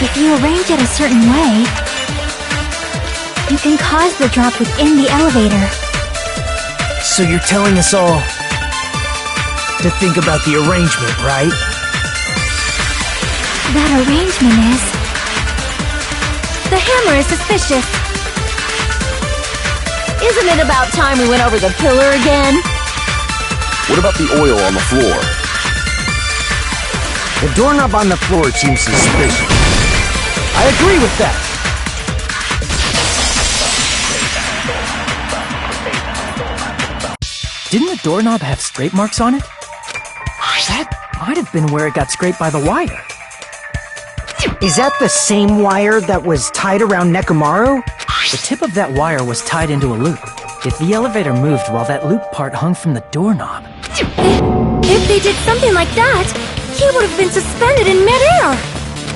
If you arrange it a certain way, you can cause the drop within the elevator. So you're telling us all to think about the arrangement, right? That arrangement is... The hammer is suspicious. Isn't it about time we went over the pillar again? What about the oil on the floor? The doorknob on the floor seems suspicious. I agree with that. Didn't the doorknob have scrape marks on it? That might have been where it got scraped by the wire. Is that the same wire that was tied around Nekomaru? The tip of that wire was tied into a loop. If the elevator moved while that loop part hung from the doorknob... If they did something like that, he would have been suspended in midair!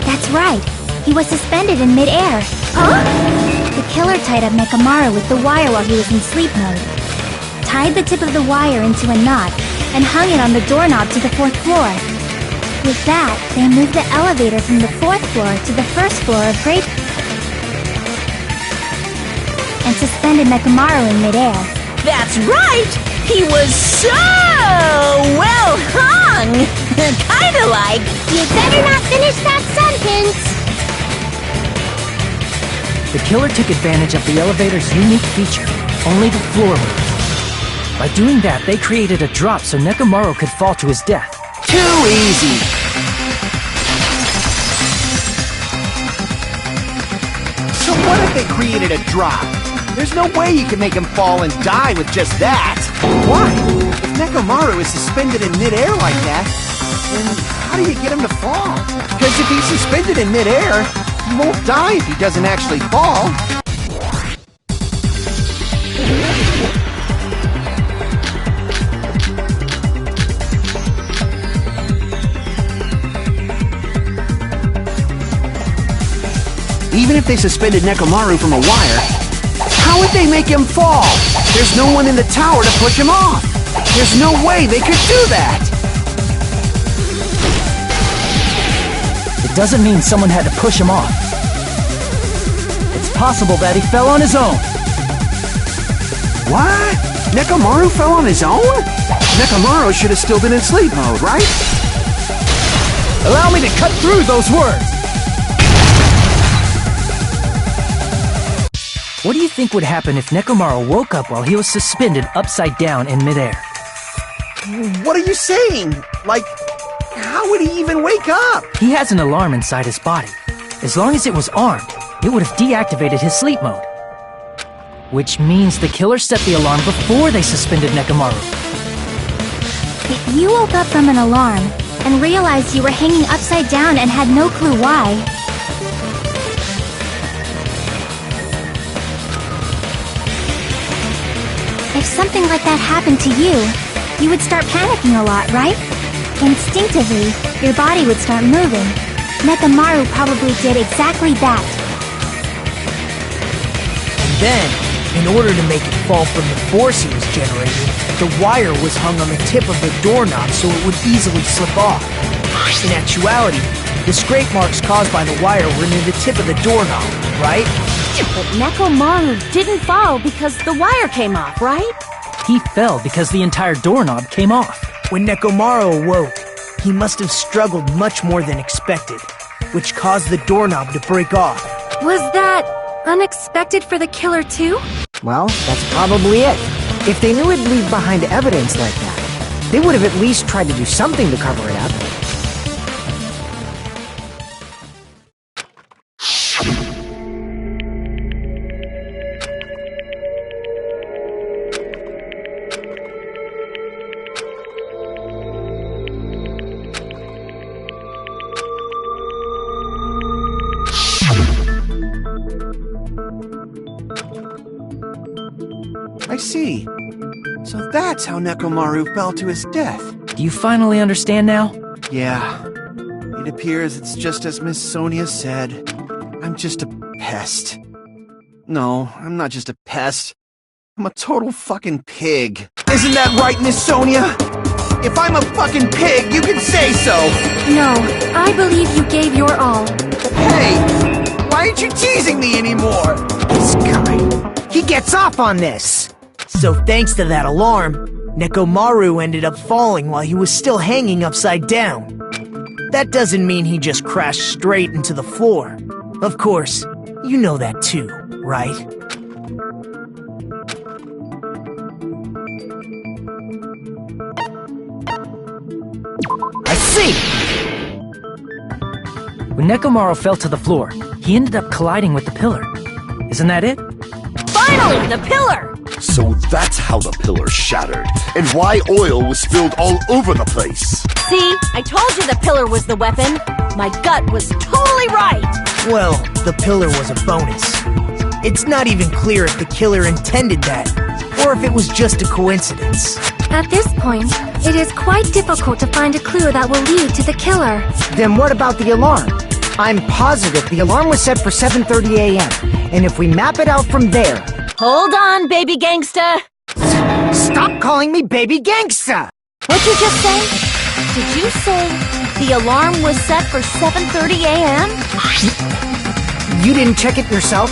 That's right. He was suspended in midair. Huh? The killer tied up Nekomaru with the wire while he was in sleep mode. Tied the tip of the wire into a knot, and hung it on the doorknob to the 4th floor. With that, they moved the elevator from the 4th floor to the 1st floor of Grape... and suspended Nekomaru in midair. That's right! He was so well hung! Kinda like... You better not finish that sentence! The killer took advantage of the elevator's unique feature, only the floor moved. By doing that, they created a drop so Nekomaru could fall to his death. Too easy! So what if they created a drop? There's no way you can make him fall and die with just that! Why? If Nekomaru is suspended in midair like that, then how do you get him to fall? Because if he's suspended in midair, he won't die if he doesn't actually fall. Even if they suspended Nekomaru from a wire, how would they make him fall? There's no one in the tower to push him off. There's no way they could do that. It doesn't mean someone had to push him off. It's possible that he fell on his own. What? Nekomaru fell on his own? Nekomaru should have still been in sleep mode, right? Allow me to cut through those words! What do you think would happen if Nekomaru woke up while he was suspended upside down in midair? What are you saying? Like, how would he even wake up? He has an alarm inside his body. As long as it was armed, it would have deactivated his sleep mode. Which means the killer set the alarm before they suspended Nekomaru. If you woke up from an alarm and realized you were hanging upside down and had no clue why, if something like that happened to you, you would start panicking a lot, right? Instinctively, your body would start moving. Nekomaru probably did exactly that. And then, in order to make it fall from the force he was generating, the wire was hung on the tip of the doorknob so it would easily slip off. In actuality, the scrape marks caused by the wire were near the tip of the doorknob, right? But Nekomaru didn't fall because the wire came off, right? He fell because the entire doorknob came off. When Nekomaru awoke, he must have struggled much more than expected, which caused the doorknob to break off. Was that unexpected for the killer too? Well, that's probably it. If they knew it'd leave behind evidence like that, they would have at least tried to do something to cover it up. I see. So that's how Nekomaru fell to his death. Do you finally understand now? Yeah. It appears it's just as Miss Sonia said. I'm just a pest. No, I'm not just a pest. I'm a total fucking pig. Isn't that right, Miss Sonia? If I'm a fucking pig, you can say so! No, I believe you gave your all. Hey! Why aren't you teasing me anymore? This guy, he gets off on this! So thanks to that alarm, Nekomaru ended up falling while he was still hanging upside down. That doesn't mean he just crashed straight into the floor. Of course, you know that too, right? I see! When Nekomaru fell to the floor, he ended up colliding with the pillar. Isn't that it? Finally, the pillar! So that's how the pillar shattered, and why oil was spilled all over the place. See, I told you the pillar was the weapon. My gut was totally right. Well, the pillar was a bonus. It's not even clear if the killer intended that, or if it was just a coincidence. At this point, it is quite difficult to find a clue that will lead to the killer. Then what about the alarm? I'm positive the alarm was set for 7:30 a.m., and if we map it out from there... Hold on, baby gangsta. Stop calling me baby gangsta! What'd you just say? Did you say the alarm was set for 7:30 a.m.? You didn't check it yourself?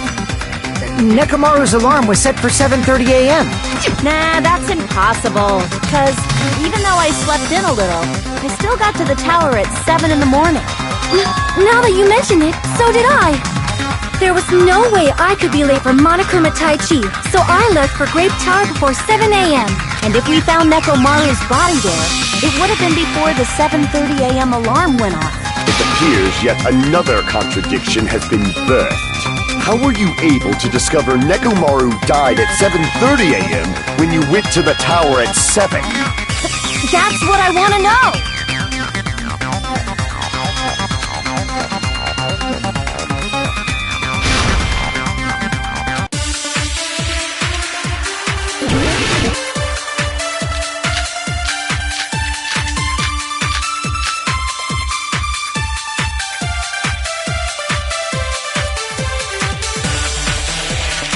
Nekomaru's alarm was set for 7:30 a.m. Nah, that's impossible. Because even though I slept in a little, I still got to the tower at 7 in the morning. Now that you mention it, so did I. There was no way I could be late for Monokuma Tai Chi, so I left for Grape Tower before 7 a.m. And if we found Nekomaru's body there, it would have been before the 7:30 a.m. alarm went off. It appears yet another contradiction has been birthed. How were you able to discover Nekomaru died at 7:30 a.m. when you went to the tower at 7? That's what I want to know!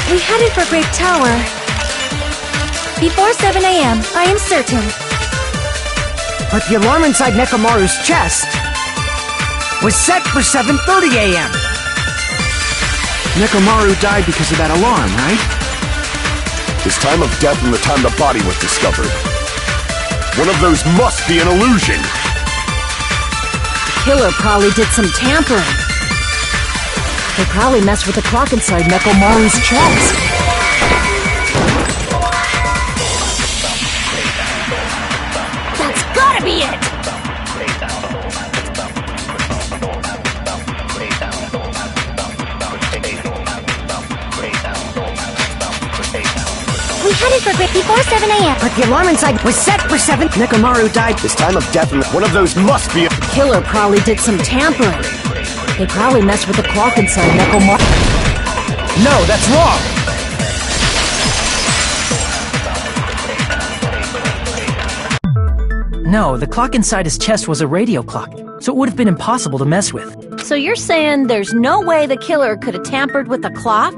We headed for Grape Tower. Before 7 a.m., I am certain. But the alarm inside Nekomaru's chest was set for 7:30 a.m. Nekomaru died because of that alarm, right? His time of death and the time the body was discovered. One of those must be an illusion. The killer probably did some tampering. They probably messed with the clock inside Nekomaru's chest. That's gotta be it! We headed for Grape before 7 a.m. But the alarm inside was set for 7... Nekomaru died. His time of death and one of those must be a... The killer probably did some tampering. They probably messed with the clock inside Nekomaru. No, that's wrong! No, the clock inside his chest was a radio clock, so it would have been impossible to mess with. So you're saying there's no way the killer could have tampered with the clock?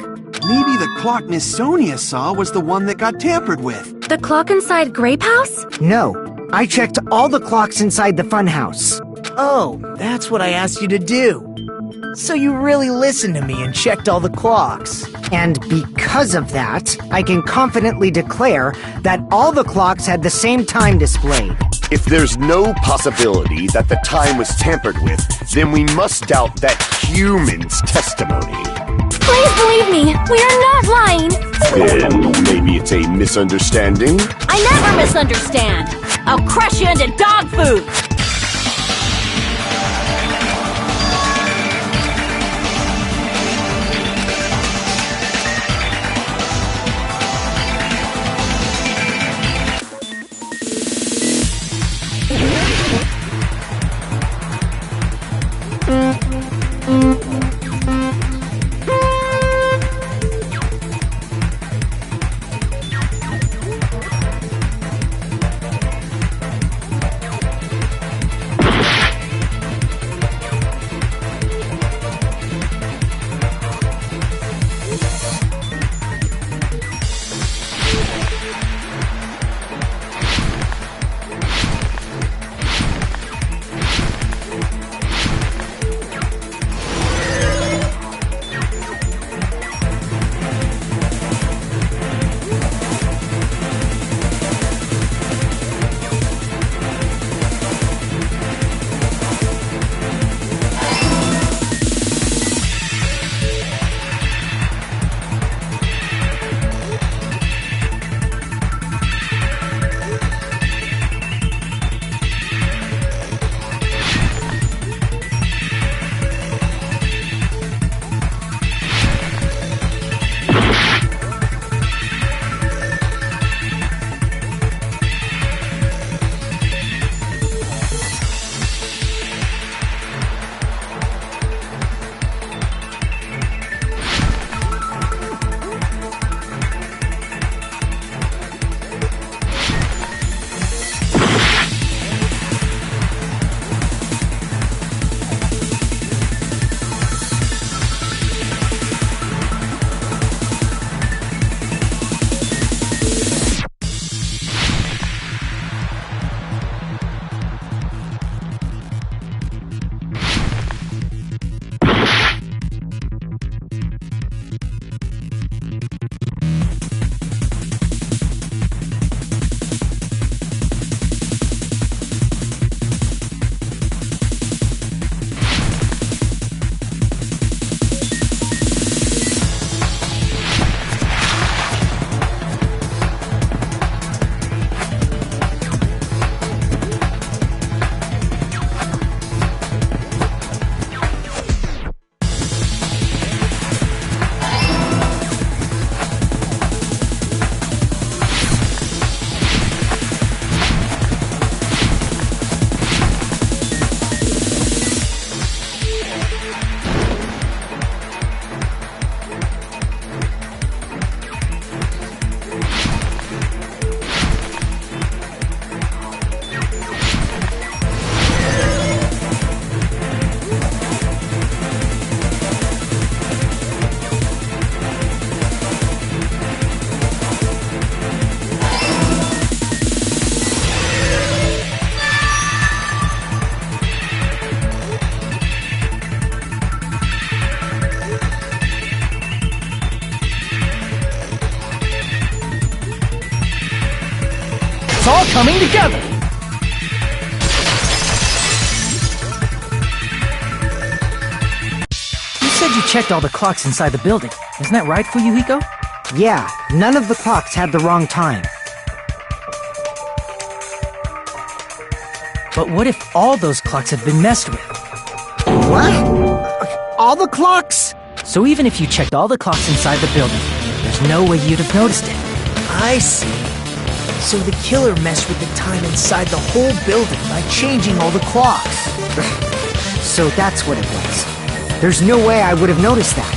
Maybe the clock Miss Sonia saw was the one that got tampered with. The clock inside Grape House? No, I checked all the clocks inside the funhouse. Oh, that's what I asked you to do. So you really listened to me and checked all the clocks. And because of that, I can confidently declare that all the clocks had the same time displayed. If there's no possibility that the time was tampered with, then we must doubt that human's testimony. Wait Please believe me, we are not lying. Then maybe it's a misunderstanding? I never misunderstand. I'll crush you into dog food. It's all coming together! You said you checked all the clocks inside the building. Isn't that right, Fuyuhiko? Yeah, none of the clocks had the wrong time. But what if all those clocks have been messed with? What? All the clocks? So even if you checked all the clocks inside the building, there's no way you'd have noticed it. I see. So the killer messed with the time inside the whole building by changing all the clocks. So that's what it was. There's no way I would have noticed that.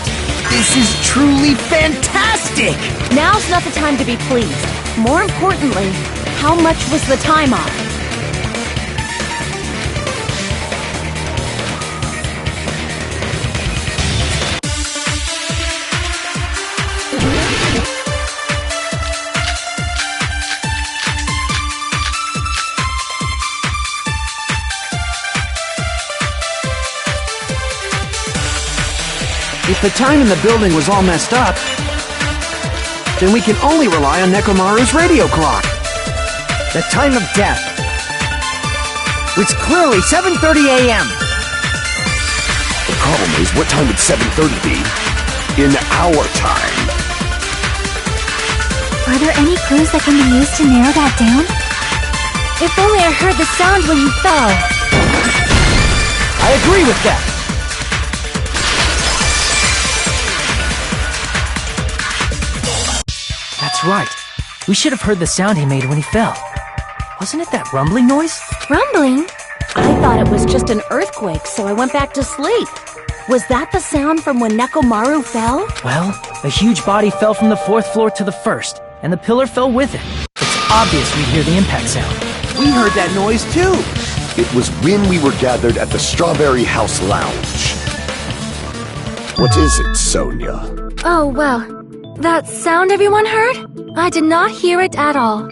This is truly fantastic! Now's not the time to be pleased. More importantly, how much was the time off? If the time in the building was all messed up, then we can only rely on Nekomaru's radio clock. The time of death was clearly 7:30 a.m. The problem is, what time would 7:30 be? in our time. Are there any clues that can be used to narrow that down? If only I heard the sound when you fell. I agree with that. That's right. We should have heard the sound he made when he fell. Wasn't it that rumbling noise? Rumbling? I thought it was just an earthquake, so I went back to sleep. Was that the sound from when Nekomaru fell? Well, a huge body fell from the 4th floor to the 1st, and the pillar fell with it. It's obvious we'd hear the impact sound. We heard that noise too. It was when we were gathered at the Strawberry House Lounge. What is it, Sonia? Oh, well. That sound everyone heard? I did not hear it at all.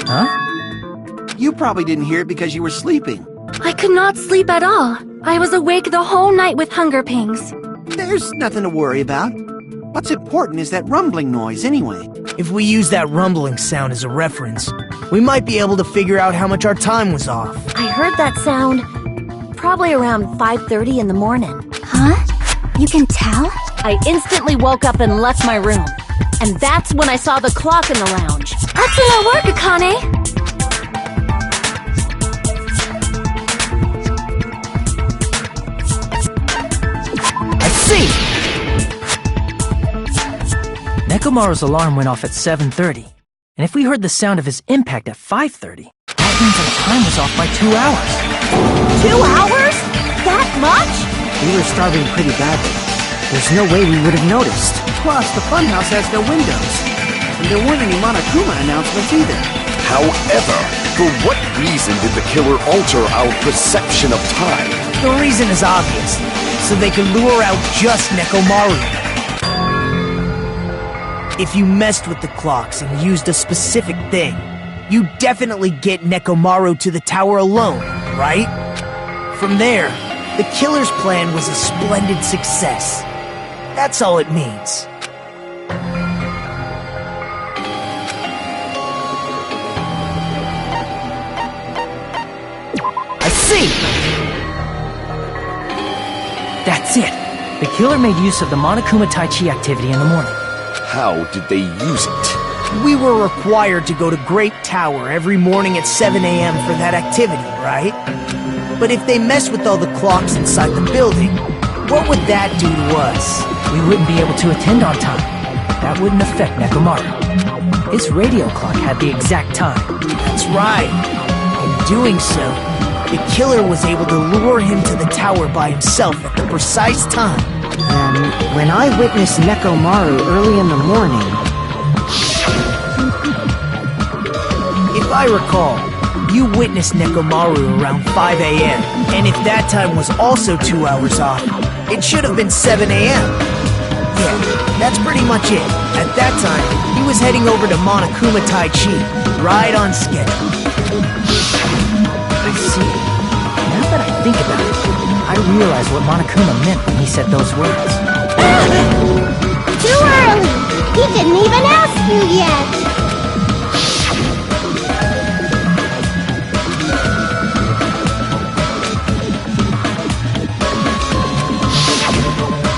Huh? You probably didn't hear it because you were sleeping. I could not sleep at all. I was awake the whole night with hunger pangs. There's nothing to worry about. What's important is that rumbling noise anyway. If we use that rumbling sound as a reference, we might be able to figure out how much our time was off. I heard that sound probably around 5:30 in the morning. Huh? You can tell? I instantly woke up and left my room. And that's when I saw the clock in the lounge. Excellent work, Akane! I see! Nekomaru's alarm went off at 7:30, and if we heard the sound of his impact at 5:30, that means our time was off by 2 hours. 2 hours? That much? We were starving pretty badly. There's no way we would have noticed. Plus, the funhouse has no windows. And there weren't any Monokuma announcements either. However, for what reason did the killer alter our perception of time? The reason is obvious. So they could lure out just Nekomaru. If you messed with the clocks and used a specific thing, you definitely get Nekomaru to the tower alone, right? From there, the killer's plan was a splendid success. That's all it means. I see! That's it! The killer made use of the Monokuma Tai Chi activity in the morning. How did they use it? We were required to go to Great Tower every morning at 7 a.m. for that activity, right? But if they mess with all the clocks inside the building, what would that do to us? We wouldn't be able to attend on time. That wouldn't affect Nekomaru. His radio clock had the exact time. That's right. In doing so, the killer was able to lure him to the tower by himself at the precise time. And when I witnessed Nekomaru early in the morning... If I recall, you witnessed Nekomaru around 5 a.m. And if that time was also 2 hours off, it should have been 7 a.m. Yeah, that's pretty much it. At that time, he was heading over to Monokuma Tai Chi, right on schedule. I see. Now that I think about it, I realize what Monokuma meant when he said those words. Too early! He didn't even ask you yet!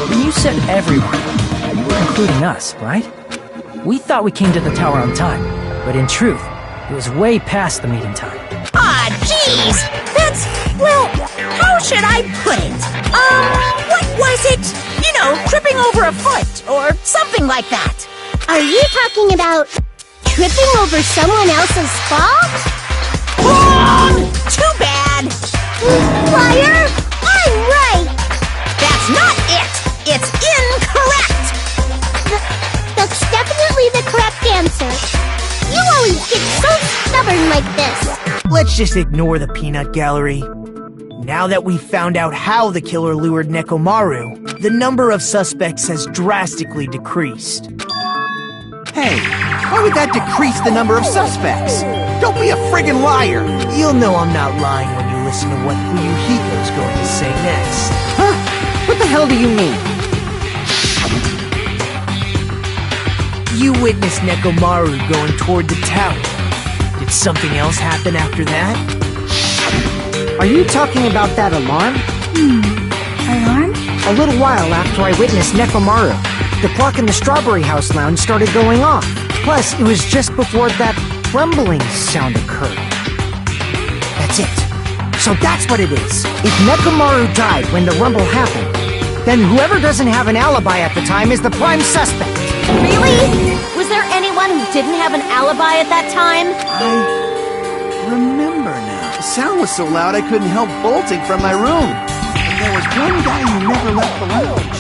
When you said everyone, you were including us, right? We thought we came to the tower on time, but in truth, it was way past the meeting time. Ah, jeez! That's, well, how should I put it? What was it? You know, tripping over a foot, or something like that. Are you talking about tripping over someone else's fault? Wrong! Too bad! Liar! I'm right! That's not it! It's incorrect! That's definitely the correct answer. You always get so stubborn like this. Let's just ignore the peanut gallery. Now that we've found out how the killer lured Nekomaru, the number of suspects has drastically decreased. Hey, why would that decrease the number of suspects? Don't be a friggin' liar! You'll know I'm not lying when you listen to what Fuyuhiko's going to say next. Huh? What the hell do you mean? You witnessed Nekomaru going toward the tower. Did something else happen after that? Are you talking about that alarm? Alarm? A little while after I witnessed Nekomaru, the clock in the Strawberry House lounge started going off. Plus, it was just before that rumbling sound occurred. That's it. So that's what it is. If Nekomaru died when the rumble happened, then whoever doesn't have an alibi at the time is the prime suspect. Really? Was there anyone who didn't have an alibi at that time? I remember now. The sound was so loud I couldn't help bolting from my room. But there was one guy who never left the lounge.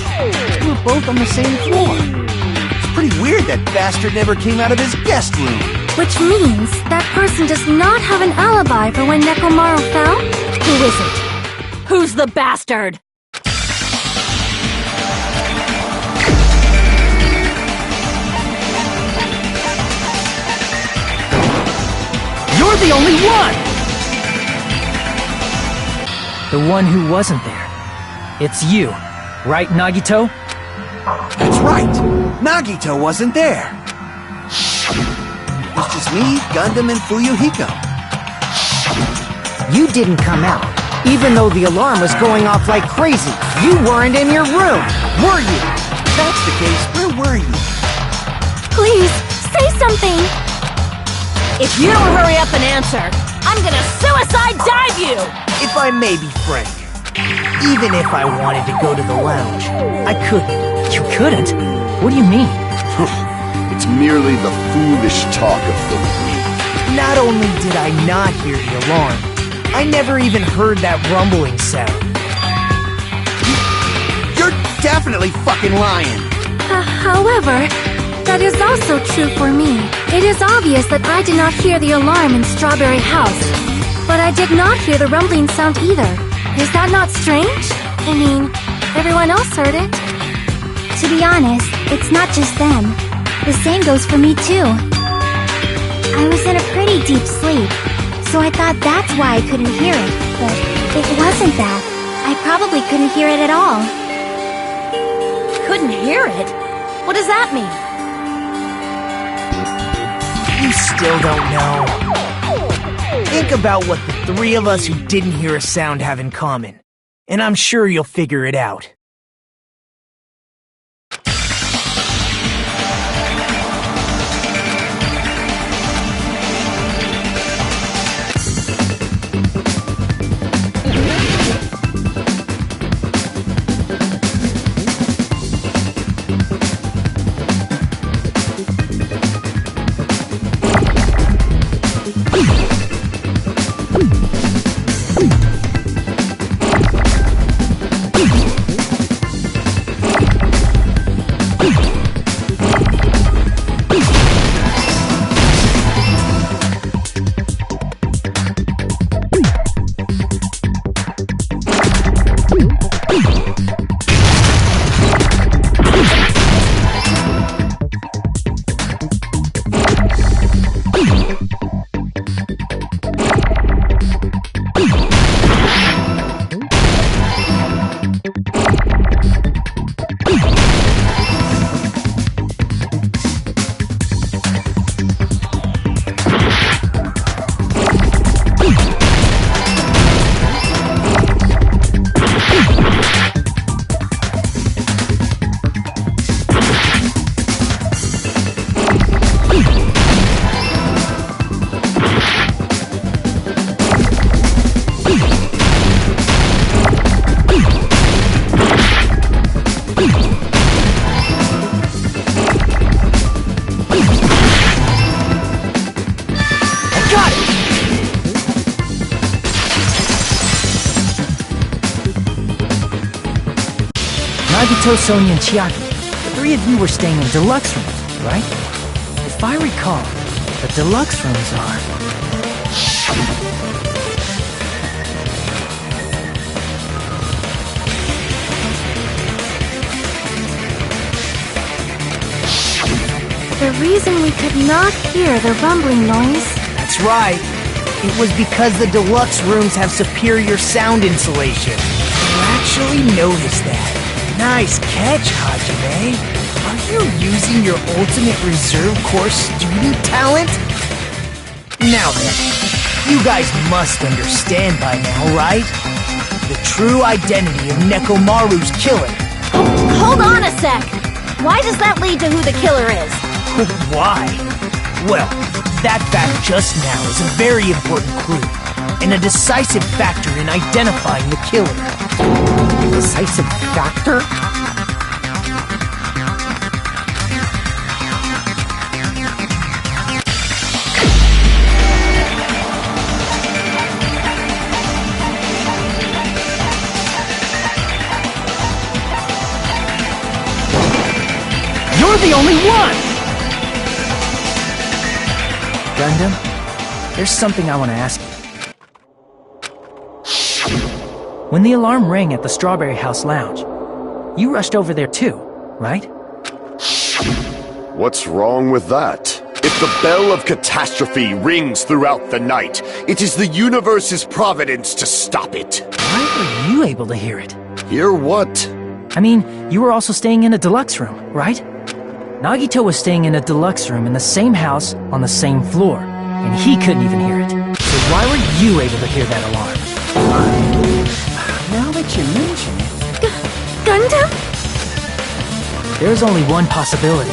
We were both on the same floor. It's pretty weird that bastard never came out of his guest room. Which means that person does not have an alibi for when Nekomaru fell? Who is it? Who's the bastard? You're the only one! The one who wasn't there. It's you, right, Nagito? That's right. Nagito wasn't there. It was just me, Gundam, and Fuyuhiko. You didn't come out, even though the alarm was going off like crazy. You weren't in your room, were you? If that's the case, where were you? Please, say something! If you don't hurry up and answer, I'm gonna suicide dive you! If I may be frank, even if I wanted to go to the lounge, I couldn't. You couldn't? What do you mean? It's merely the foolish talk of the weak. Not only did I not hear the alarm, I never even heard that rumbling sound. You're definitely fucking lying. However, that is also true for me. It is obvious that I did not hear the alarm in Strawberry House, but I did not hear the rumbling sound either. Is that not strange? I mean, everyone else heard it. To be honest, it's not just them. The same goes for me too. I was in a pretty deep sleep, so I thought that's why I couldn't hear it. But it wasn't that. I probably couldn't hear it at all. Couldn't hear it? What does that mean? You still don't know. Think about what the three of us who didn't hear a sound have in common, and I'm sure you'll figure it out. Nagito, Sonia, and Chiaki. The three of you were staying in deluxe rooms, right? If I recall, the deluxe rooms are... The reason we could not hear the rumbling noise... That's right. It was because the deluxe rooms have superior sound insulation. You actually noticed that. Nice catch, Hajime. Are you using your ultimate reserve corps student talent? Now then, you guys must understand by now, right? the true identity of Nekomaru's killer. Hold on a sec! Why does that lead to who the killer is? Why? Well, that fact just now is a very important clue, and a decisive factor in identifying the killer. Decisive factor? You're the only one! Gundam, there's something I want to ask you. When the alarm rang at the Strawberry House Lounge, you rushed over there too, right? What's wrong with that? If the bell of catastrophe rings throughout the night, it is the universe's providence to stop it. Why were you able to hear it? Hear what? I mean, you were also staying in a deluxe room, right? Nagito was staying in a deluxe room in the same house on the same floor, and he couldn't even hear it. So why were you able to hear that alarm? Now that you mention it... Gundam? There's only one possibility.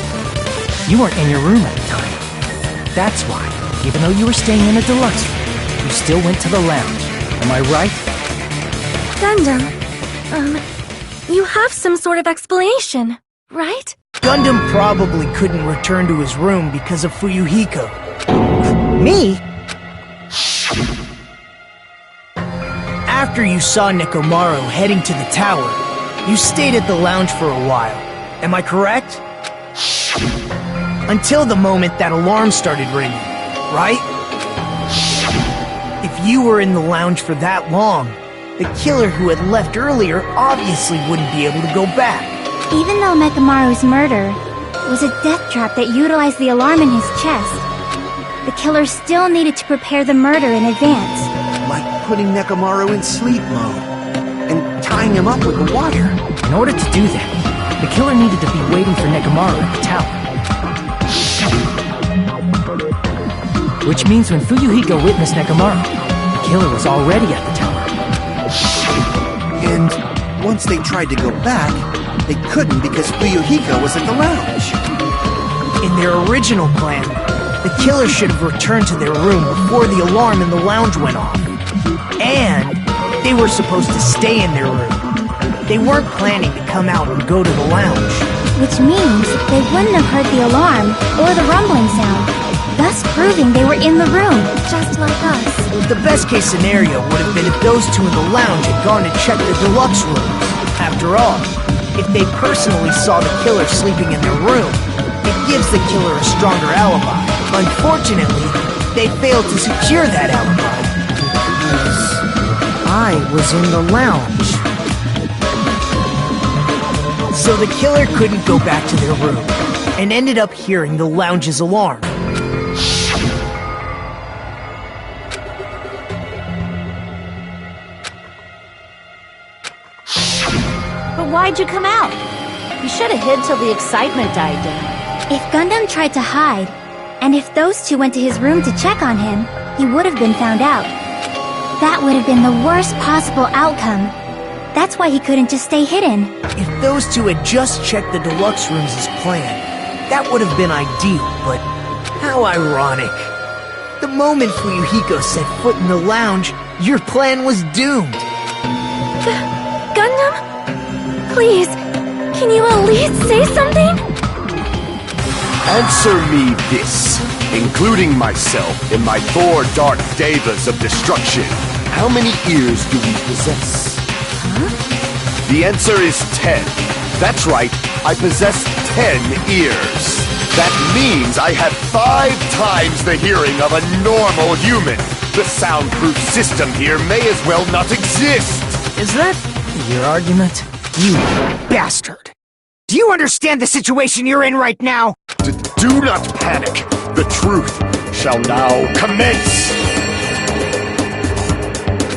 You weren't in your room at the time. That's why, even though you were staying in a deluxe room, you still went to the lounge. Am I right? Gundam, you have some sort of explanation, right? Gundam probably couldn't return to his room because of Fuyuhiko. Me? After you saw Nekomaru heading to the tower, you stayed at the lounge for a while. Am I correct? Until the moment that alarm started ringing, right? If you were in the lounge for that long, the killer who had left earlier obviously wouldn't be able to go back. Even though Nekomaru's murder was a death trap that utilized the alarm in his chest, the killer still needed to prepare the murder in advance. Like putting Nekomaru in sleep mode and tying him up with the wire. In order to do that, the killer needed to be waiting for Nekomaru at the tower. Which means when Fuyuhiko witnessed Nekomaru, the killer was already at the tower. And once they tried to go back, they couldn't because Fuyuhiko was at the lounge. In their original plan, the killer should have returned to their room before the alarm in the lounge went off. And they were supposed to stay in their room. They weren't planning to come out and go to the lounge. Which means they wouldn't have heard the alarm or the rumbling sound, thus proving they were in the room, just like us. The best case scenario would have been if those two in the lounge had gone to check the deluxe rooms. After all, if they personally saw the killer sleeping in their room, it gives the killer a stronger alibi. Unfortunately, they failed to secure that alibi. I was in the lounge. So the killer couldn't go back to their room, and ended up hearing the lounge's alarm. But why'd you come out? You should have hid till the excitement died down. If Gundam tried to hide, and if those two went to his room to check on him, he would have been found out. That would have been the worst possible outcome. That's why he couldn't just stay hidden. If those two had just checked the deluxe rooms as planned, that would have been ideal, but how ironic. The moment Fuyuhiko set foot in the lounge, your plan was doomed. Gundam? Please, can you at least say something? Answer me this, including myself in my four dark devas of destruction. How many ears do we possess? The answer is 10. That's right, I possess 10 ears. That means I have 5 times the hearing of a normal human. The soundproof system here may as well not exist. Is that your argument? You bastard! Do you understand the situation you're in right now? Do not panic. The truth shall now commence.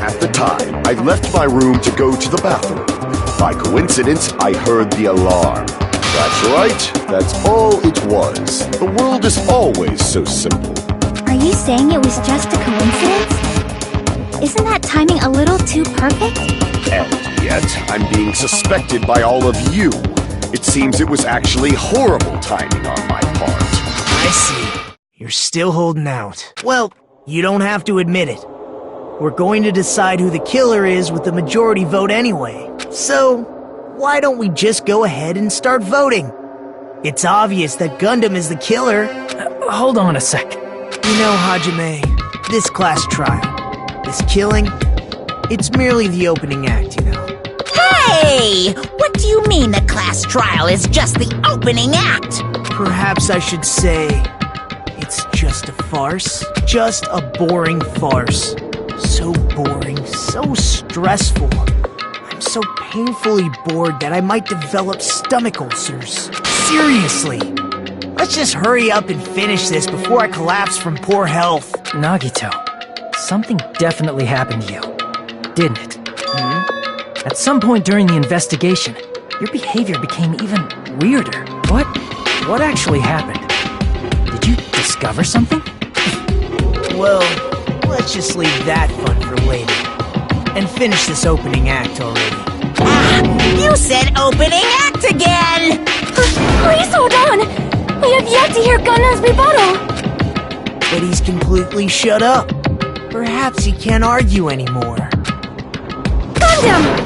At the time, I left my room to go to the bathroom. By coincidence, I heard the alarm. That's right, that's all it was. The world is always so simple. Are you saying it was just a coincidence? Isn't that timing a little too perfect? And yet, I'm being suspected by all of you. It seems it was actually horrible timing on my part. I see. You're still holding out. Well, you don't have to admit it. We're going to decide who the killer is with the majority vote anyway. So, why don't we just go ahead and start voting? It's obvious that Gundam is the killer. Hold on a sec. You know, Hajime, this class trial, this killing, it's merely the opening act, you know. Hey! What do you mean the class trial is just the opening act? Perhaps I should say, it's just a farce. Just a boring farce. So boring, so stressful. I'm so painfully bored that I might develop stomach ulcers. Seriously. Let's just hurry up and finish this before I collapse from poor health. Nagito, something definitely happened to you, didn't it? At some point during the investigation, your behavior became even weirder. What actually happened? Did you discover something? Well, let's just leave that fun for later. And finish this opening act already. You said opening act again! Please hold on! We have yet to hear Gundam's rebuttal! But he's completely shut up. Perhaps he can't argue anymore. Gundam!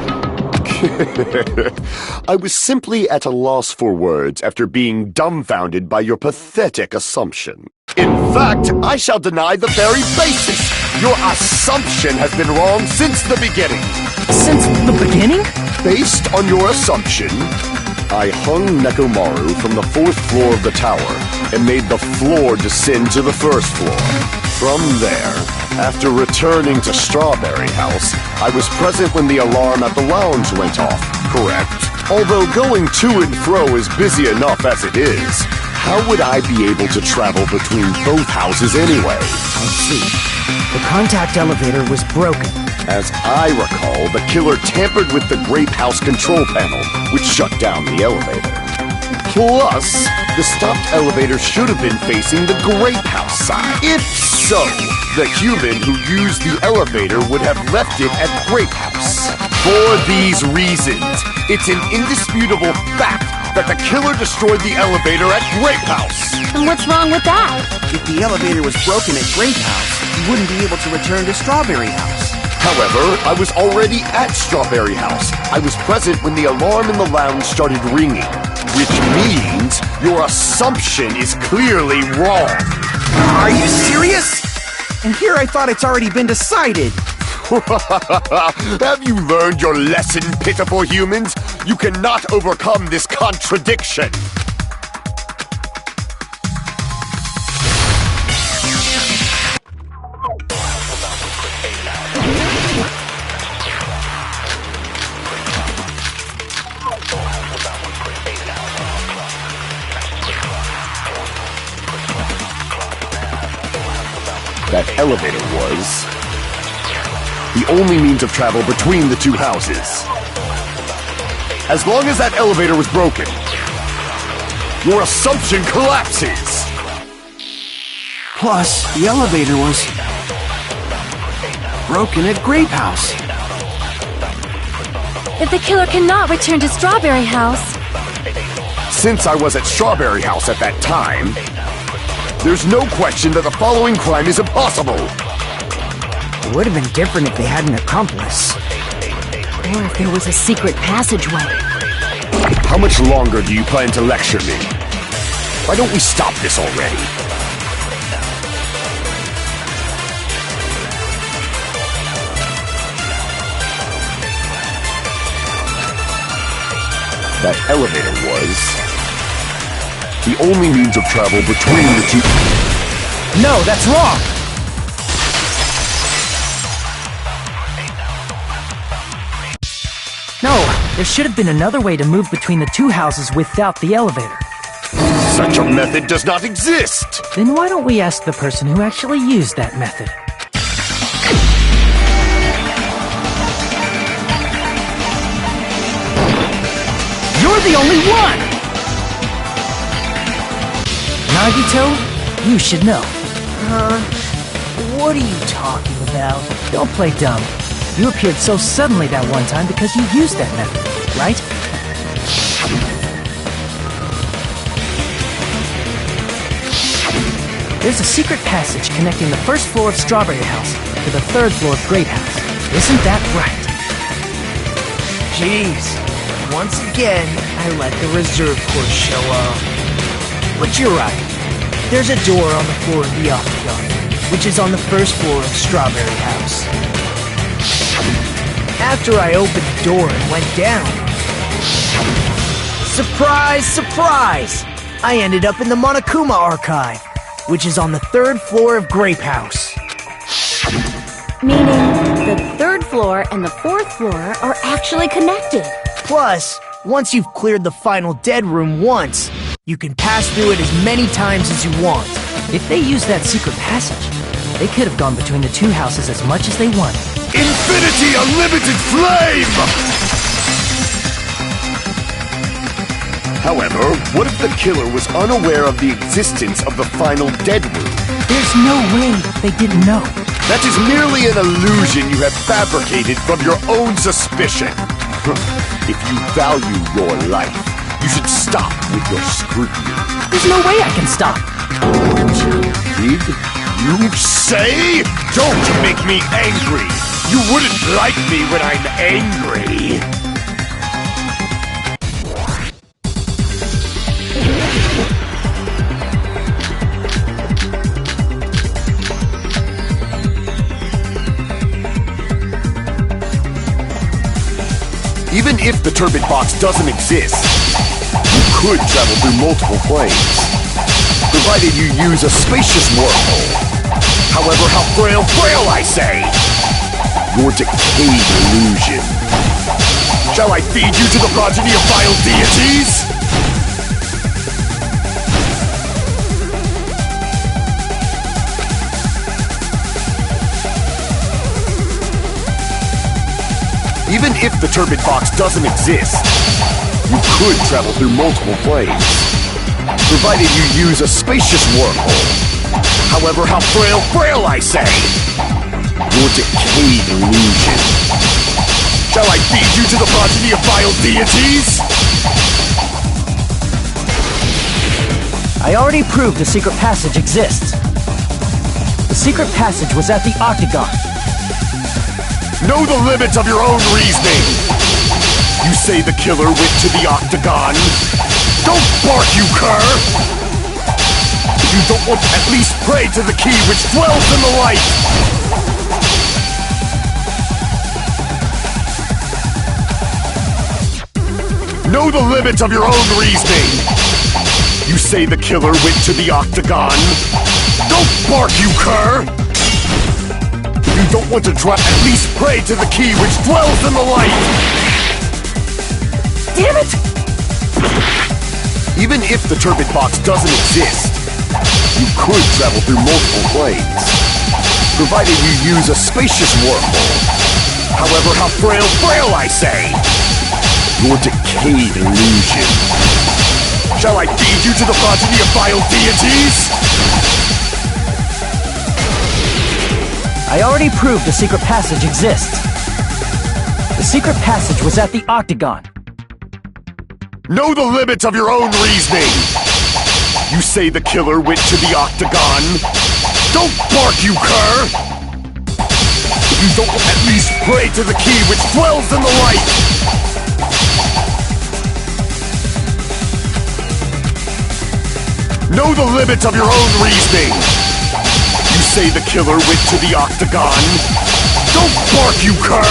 I was simply at a loss for words after being dumbfounded by your pathetic assumption. In fact, I shall deny the very basis. Your assumption has been wrong since the beginning. Since the beginning? Based on your assumption, I hung Nekomaru from the 4th floor of the tower and made the floor descend to the 1st floor. From there, after returning to Strawberry House, I was present when the alarm at the lounge went off, correct? Although going to and fro is busy enough as it is, how would I be able to travel between both houses anyway? I see. The contact elevator was broken. As I recall, the killer tampered with the Grape House control panel, which shut down the elevator. Plus, the stopped elevator should have been facing the Grape House side. If so, the human who used the elevator would have left it at Grape House. For these reasons, it's an indisputable fact that the killer destroyed the elevator at Grape House. And what's wrong with that? If the elevator was broken at Grape House, you wouldn't be able to return to Strawberry House. However, I was already at Strawberry House. I was present when the alarm in the lounge started ringing, which means your assumption is clearly wrong. Are you serious? And here I thought it's already been decided. Have you learned your lesson, pitiful humans? You cannot overcome this contradiction. That elevator was the only means of travel between the two houses. As long as that elevator was broken, your assumption collapses. Plus, the elevator was broken at Grape House. If the killer cannot return to Strawberry House... Since I was at Strawberry House at that time, there's no question that the following crime is impossible. It would have been different if they had an accomplice. Or if there was a secret passageway. How much longer do you plan to lecture me? Why don't we stop this already? That elevator was the only means of travel between the two... No, that's wrong! No, there should have been another way to move between the two houses without the elevator. Such a method does not exist! Then why don't we ask the person who actually used that method? You're the only one! Nagito, you should know. What are you talking about? Don't play dumb. You appeared so suddenly that one time because you used that method, right? There's a secret passage connecting the first floor of Strawberry House to the third floor of Grape House. Isn't that right? Jeez, once again, I let the reserve course show up. But you're right. There's a door on the floor of the Octagon, which is on the first floor of Strawberry House. After I opened the door and went down, surprise, surprise! I ended up in the Monokuma Archive, which is on the third floor of Grape House. Meaning, the third floor and the fourth floor are actually connected. Plus, once you've cleared the final dead room once, you can pass through it as many times as you want. If they used that secret passage, they could have gone between the two houses as much as they wanted. Infinity Unlimited Flame! However, what if the killer was unaware of the existence of the final dead room? There's no way they didn't know. That is merely an illusion you have fabricated from your own suspicion. If you value your life, you should stop with your scrutiny. There's no way I can stop. Did you say? Don't make me angry! You wouldn't like me when I'm angry! Even if the turbid box doesn't exist, you could travel through multiple planes, provided you use a spacious wormhole. However, how frail I say! Your decayed illusion. Shall I feed you to the progeny of vile deities? Even if the turbid box doesn't exist, you could travel through multiple planes, provided you use a spacious wormhole. However, how frail I say! Your decayed illusion. Shall I feed you to the progeny of vile deities? I already proved the secret passage exists. The secret passage was at the Octagon. Know the limits of your own reasoning! You say the killer went to the Octagon? Don't bark, you cur! If you don't want to at least pray to the key which dwells in the light! Know the limits of your own reasoning! You say the killer went to the Octagon? Don't bark, you cur! You don't want to try, at least pray to the key which dwells in the light! Damn it! Even if the turbid box doesn't exist, you could travel through multiple planes, provided you use a spacious wormhole. However, how frail I say! Your decayed illusion. Shall I feed you to the progeny of vile deities? I already proved the secret passage exists. The secret passage was at the Octagon. Know the limits of your own reasoning! You say the killer went to the Octagon? Don't bark, you cur! If you don't at least pray to the key which dwells in the light! Know the limits of your own reasoning! You say the killer went to the Octagon? Don't bark, you cur!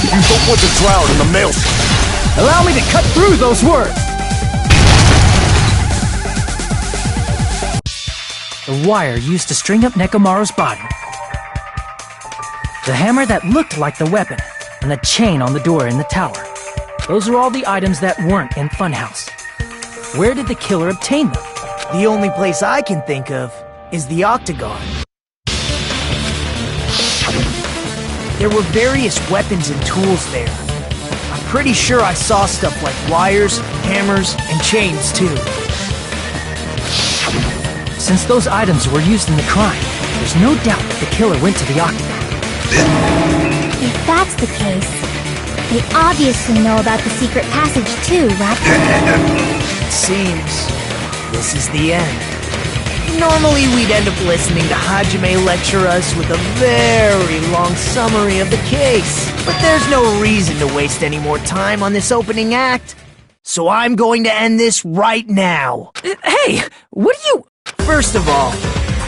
If you don't want to drown in the maelstrom, Allow me to cut through those words! The wire used to string up Nekomaru's body. The hammer that looked like the weapon, and the chain on the door in the tower. Those are all the items that weren't in Funhouse. Where did the killer obtain them? The only place I can think of is the Octagon. There were various weapons and tools there. I'm pretty sure I saw stuff like wires, hammers, and chains too. Since those items were used in the crime, there's no doubt that the killer went to the Octagon. If that's the case, they obviously know about the secret passage too, right? It seems this is the end. Normally we'd end up listening to Hajime lecture us with a very long summary of the case, but there's no reason to waste any more time on this opening act, so I'm going to end this right now. Hey, what are you... First of all,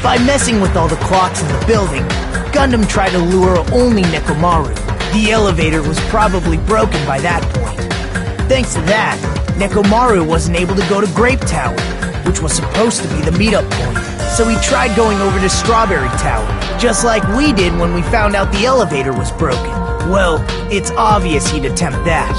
by messing with all the clocks in the building, Gundam tried to lure only Nekomaru. The elevator was probably broken by that point. Thanks to that, Nekomaru wasn't able to go to Grape Tower, which was supposed to be the meetup point. So he tried going over to Strawberry Tower, just like we did when we found out the elevator was broken. Well, it's obvious he'd attempt that.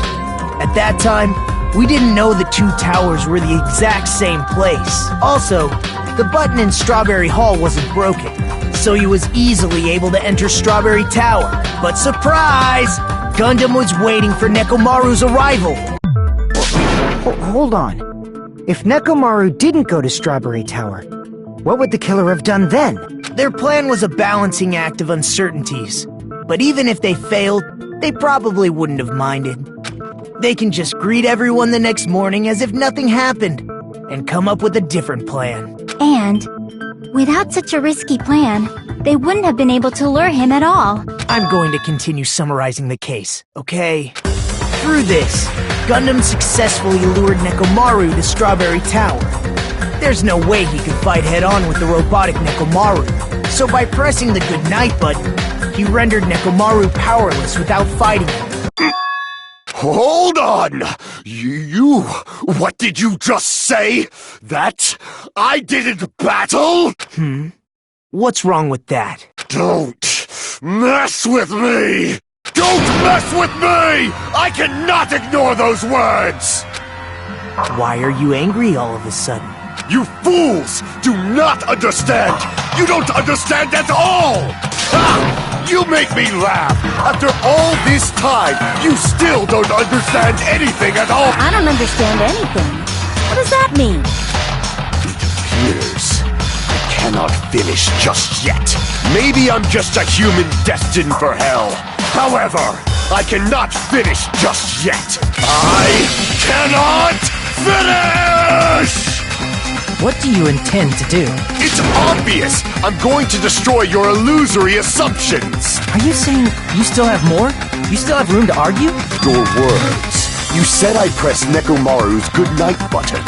At that time, we didn't know the two towers were the exact same place. Also, the button in Strawberry Hall wasn't broken, so he was easily able to enter Strawberry Tower. But surprise! Gundam was waiting for Nekomaru's arrival. Hold on. If Nekomaru didn't go to Strawberry Tower, what would the killer have done then? Their plan was a balancing act of uncertainties. But even if they failed, they probably wouldn't have minded. They can just greet everyone the next morning as if nothing happened, and come up with a different plan. And, without such a risky plan, they wouldn't have been able to lure him at all. I'm going to continue summarizing the case, okay? Through this, Gundam successfully lured Nekomaru to Strawberry Tower. There's no way he could fight head-on with the robotic Nekomaru, so by pressing the goodnight button, he rendered Nekomaru powerless without fighting him. Hold on! What did you just say? That I didn't battle? What's wrong with that? Don't mess with me! Don't mess with me! I cannot ignore those words! Why are you angry all of a sudden? You fools do not understand! You don't understand at all! Ha! You make me laugh! After all this time, you still don't understand anything at all! I don't understand anything. What does that mean? It appears I cannot finish just yet. Maybe I'm just a human destined for hell. However, I cannot finish just yet. I cannot finish! What do you intend to do? It's obvious! I'm going to destroy your illusory assumptions! Are you saying you still have more? You still have room to argue? Your words. You said I pressed Nekomaru's goodnight button.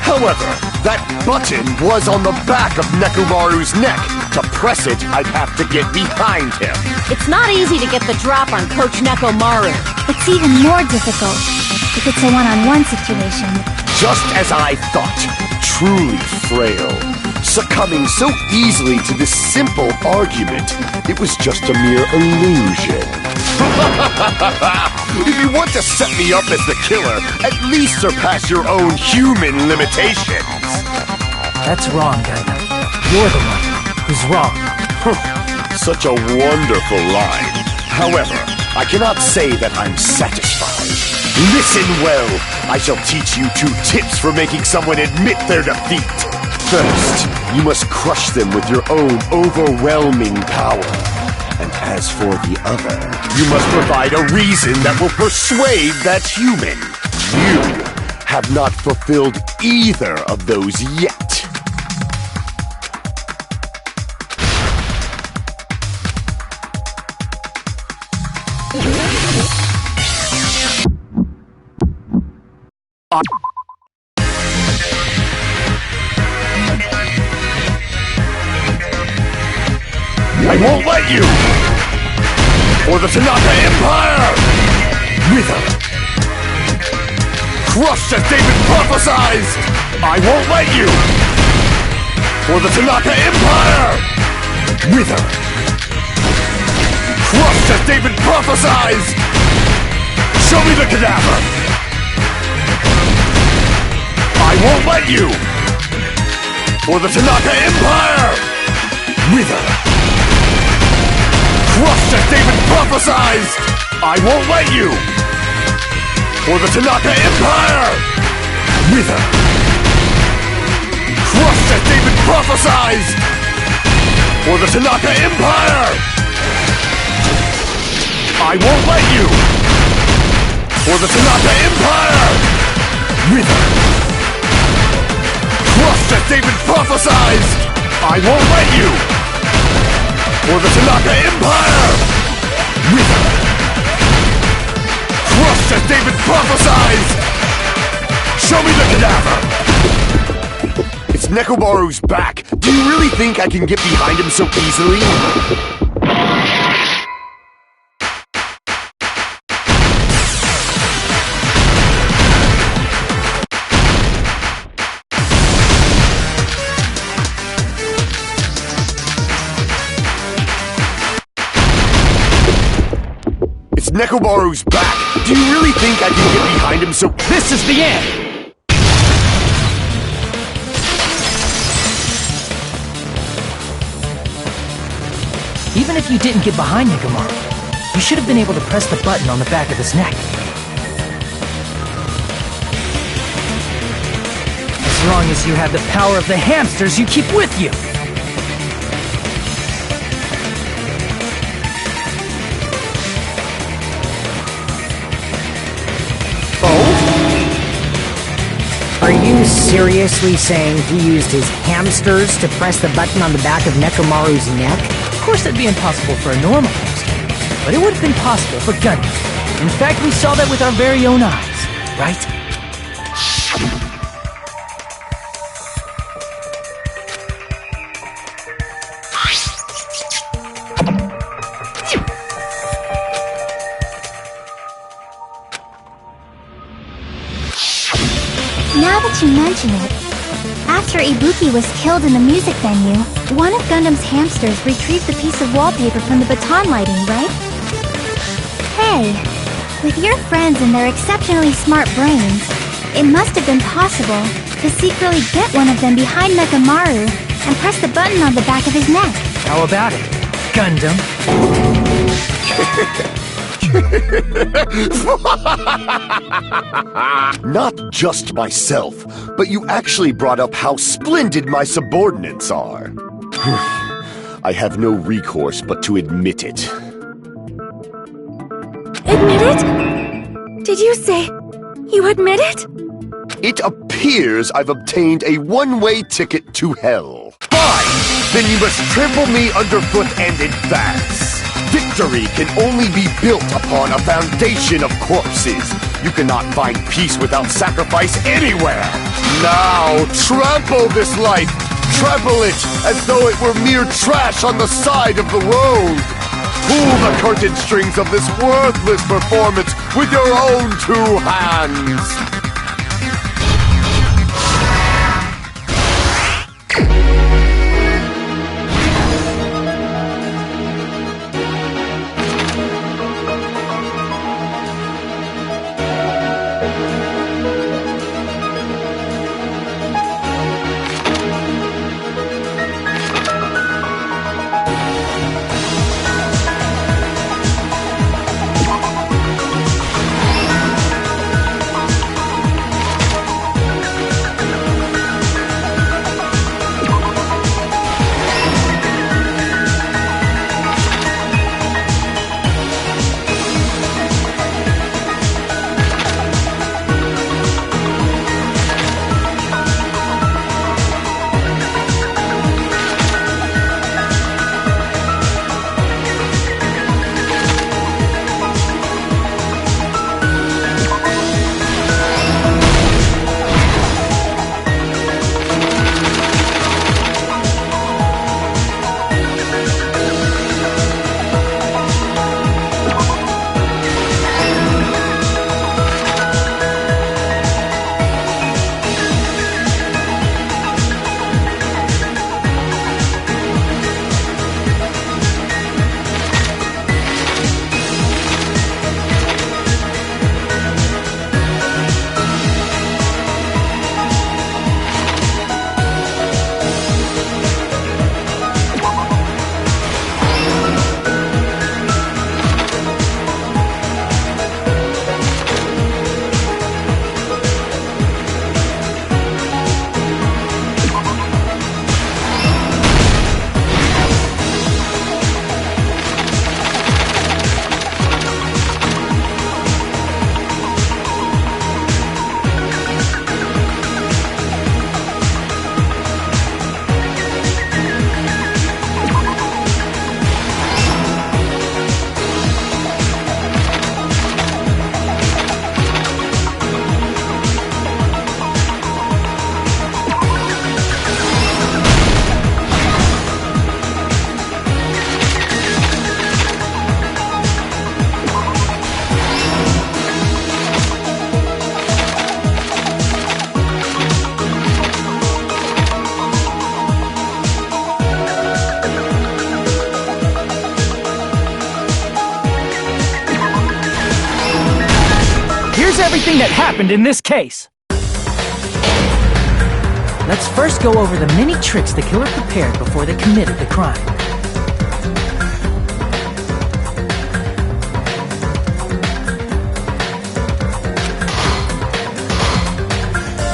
However, that button was on the back of Nekomaru's neck. To press it, I'd have to get behind him. It's not easy to get the drop on Coach Nekomaru. It's even more difficult if it's a one-on-one situation. Just as I thought. Truly frail. Succumbing so easily to this simple argument. It was just a mere illusion. If you want to set me up as the killer, at least surpass your own human limitations. That's wrong, Gundam. You're the one who's wrong. Such a wonderful line. However, I cannot say that I'm satisfied. Listen well. I shall teach you 2 tips for making someone admit their defeat. First, you must crush them with your own overwhelming power. And as for the other, you must provide a reason that will persuade that human. You have not fulfilled either of those yet. I won't let you! For the Tanaka Empire! Wither! Crushed as David prophesied! I won't let you! For the Tanaka Empire! Wither! Crushed as David prophesied! Show me the cadaver! I won't let you! For the Tanaka Empire! Wither! Crushed as David prophesied! I won't let you! For the Tanaka Empire! Wither! Crushed as David prophesied! For the Tanaka Empire! I won't let you! For the Tanaka Empire! Wither! Crushed as David prophesied! I won't let you! For the Tanaka Empire! Wither! Crushed as David prophesied! Show me the cadaver! It's Nekomaru's back! Do you really think I can get behind him so easily? It's Nekomaru's back! Do you really think I can get behind him so— This is the end! Even if you didn't get behind Nekomaru, you should have been able to press the button on the back of his neck. As long as you have the power of the hamsters you keep with you! Are you seriously saying he used his hamsters to press the button on the back of Nekomaru's neck? Of course that'd be impossible for a normal hamster, but it would have been possible for Gundam. In fact, we saw that with our very own eyes, right? Now that you mention it, after Ibuki was killed in the music venue, one of Gundam's hamsters retrieved the piece of wallpaper from the baton lighting, right? Hey, with your friends and their exceptionally smart brains, it must have been possible to secretly get one of them behind Nekomaru and press the button on the back of his neck. How about it, Gundam? Not just myself, but you actually brought up how splendid my subordinates are. I have no recourse but to admit it. Admit it? Did you say you admit it? It appears I've obtained a one-way ticket to hell. Fine! Then you must trample me underfoot and advance. Victory can only be built upon a foundation of corpses. You cannot find peace without sacrifice anywhere. Now, trample this life. Trample it as though it were mere trash on the side of the road. Pull the curtain strings of this worthless performance with your own two hands. everything that happened in this case. Let's first go over the many tricks the killer prepared before they committed the crime.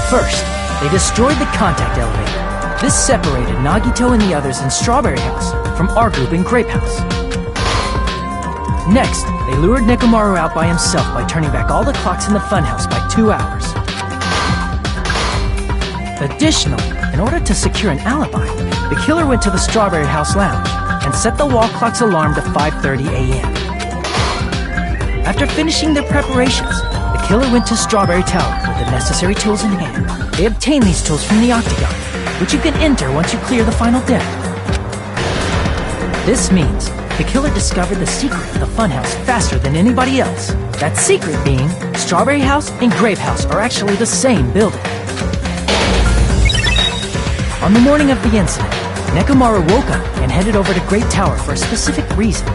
First, they destroyed the contact elevator. This separated Nagito and the others in Strawberry House from our group in Grape House. Next, they lured Nekomaru out by himself by turning back all the clocks in the funhouse by 2 hours. Additionally, in order to secure an alibi, the killer went to the Strawberry House lounge and set the wall clock's alarm to 5:30 a.m. After finishing their preparations, the killer went to Strawberry Tower with the necessary tools in hand. They obtained these tools from the Octagon, which you can enter once you clear the final deck. This means the killer discovered the secret of the funhouse faster than anybody else. That secret being, Strawberry House and Grape House are actually the same building. On the morning of the incident, Nekomaru woke up and headed over to Great Tower for a specific reason.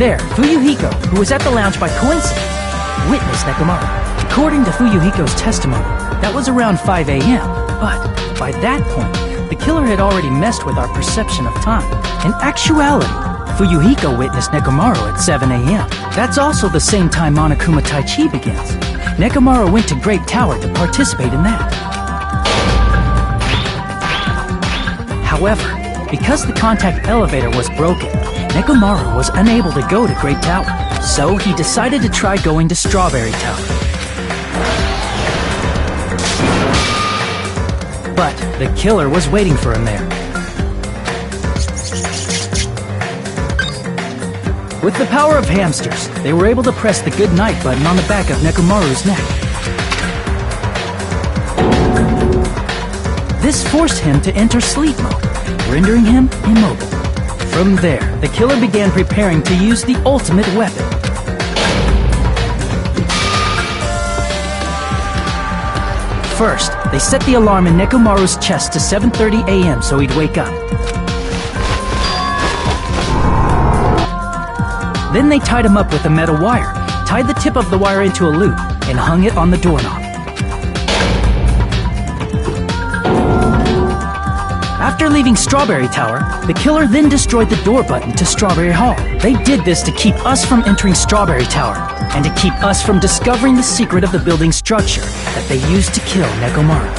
There, Fuyuhiko, who was at the lounge by coincidence, witnessed Nekomaru. According to Fuyuhiko's testimony, that was around 5 a.m., but by that point, the killer had already messed with our perception of time. In actuality, Fuyuhiko witnessed Nekomaru at 7 a.m. That's also the same time Monokuma Taichi begins. Nekomaru went to Great Tower to participate in that. However, because the contact elevator was broken, Nekomaru was unable to go to Great Tower, so he decided to try going to Strawberry Tower. But the killer was waiting for him there. With the power of hamsters, they were able to press the good night button on the back of Nekomaru's neck. This forced him to enter sleep mode, rendering him immobile. From there, the killer began preparing to use the ultimate weapon. First, they set the alarm in Nekomaru's chest to 7:30 a.m. so he'd wake up. Then they tied him up with a metal wire, tied the tip of the wire into a loop, and hung it on the doorknob. After leaving Strawberry Tower, the killer then destroyed the door button to Strawberry Hall. They did this to keep us from entering Strawberry Tower, and to keep us from discovering the secret of the building's structure that they used to kill Nekomaru.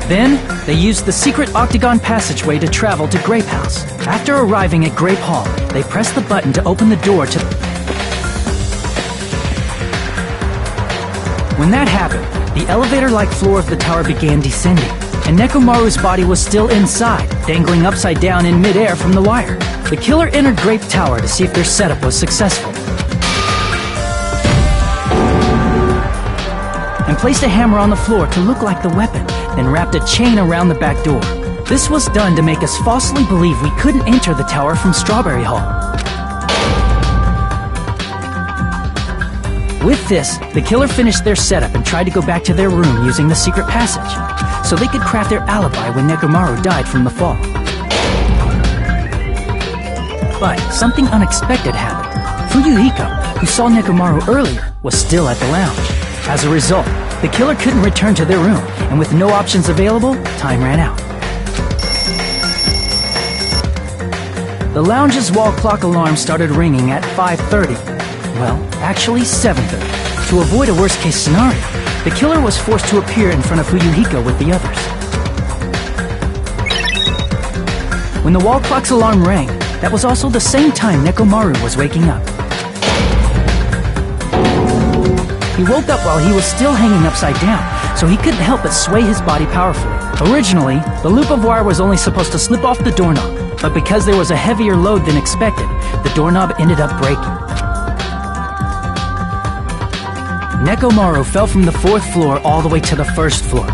Then, they used the secret octagon passageway to travel to Grape House. After arriving at Grape Hall, they pressed the button to open the door to... When that happened, the elevator-like floor of the tower began descending, and Nekomaru's body was still inside, dangling upside down in midair from the wire. The killer entered Grape Tower to see if their setup was successful, and placed a hammer on the floor to look like the weapon, then wrapped a chain around the back door. This was done to make us falsely believe we couldn't enter the tower from Strawberry Hall. With this, the killer finished their setup and tried to go back to their room using the secret passage, so they could craft their alibi when Nekomaru died from the fall. But something unexpected happened. Fuyuhiko, who saw Nekomaru earlier, was still at the lounge. As a result, the killer couldn't return to their room, and with no options available, time ran out. The lounge's wall clock alarm started ringing at 5:30. Well, actually 7:30. To avoid a worst-case scenario, the killer was forced to appear in front of Fuyuhiko with the others. When the wall clock's alarm rang, that was also the same time Nekomaru was waking up. He woke up while he was still hanging upside down, so he couldn't help but sway his body powerfully. Originally, the loop of wire was only supposed to slip off the doorknob, but because there was a heavier load than expected, the doorknob ended up breaking. Nekomaru fell from the 4th floor all the way to the 1st floor.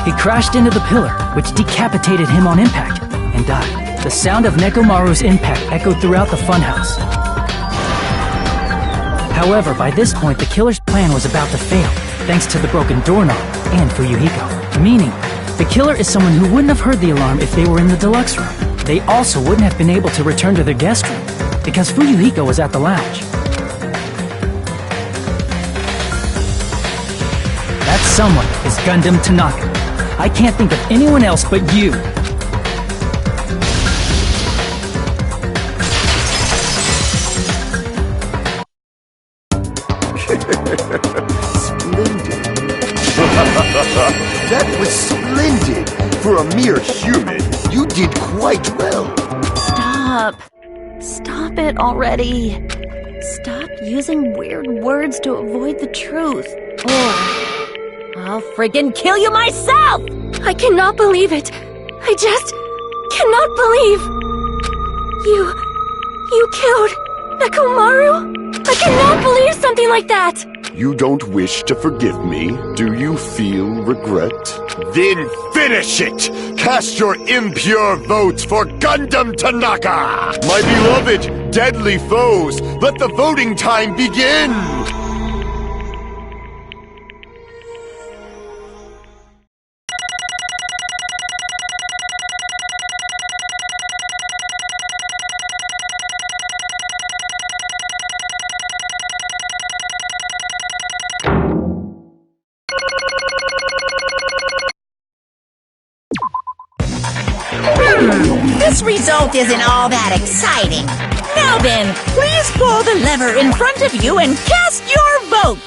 He crashed into the pillar, which decapitated him on impact, and died. The sound of Nekomaru's impact echoed throughout the funhouse. However, by this point, the killer's plan was about to fail, thanks to the broken doorknob and Fuyuhiko. Meaning, the killer is someone who wouldn't have heard the alarm if they were in the deluxe room. They also wouldn't have been able to return to their guest room, because Fuyuhiko was at the lounge. That someone is Gundam Tanaka. I can't think of anyone else but you. Splendid. That was splendid! For a mere human, you did quite well. Stop. Stop it already. Stop using weird words to avoid the truth. Or I'll friggin' kill you myself! I cannot believe it. I just cannot believe. You killed Nekomaru? I cannot believe something like that! You don't wish to forgive me? Do you feel regret? Then finish it! Cast your impure votes for Gundam Tanaka! My beloved, deadly foes, let the voting time begin! This result isn't all that exciting. Now then, please pull the lever in front of you and cast your vote.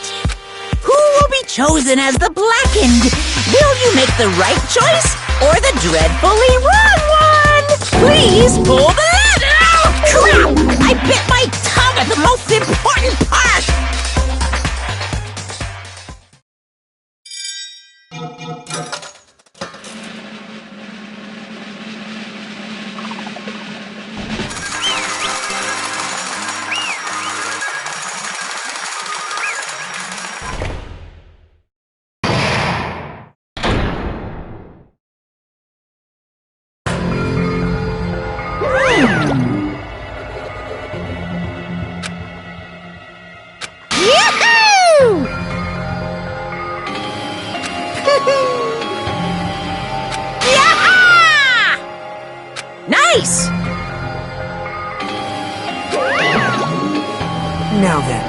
Who will be chosen as the blackened? Will you make the right choice or the dreadfully wrong one? Please pull the lever! Oh, crap! I bit my tongue at the most important part! Nice! Now then.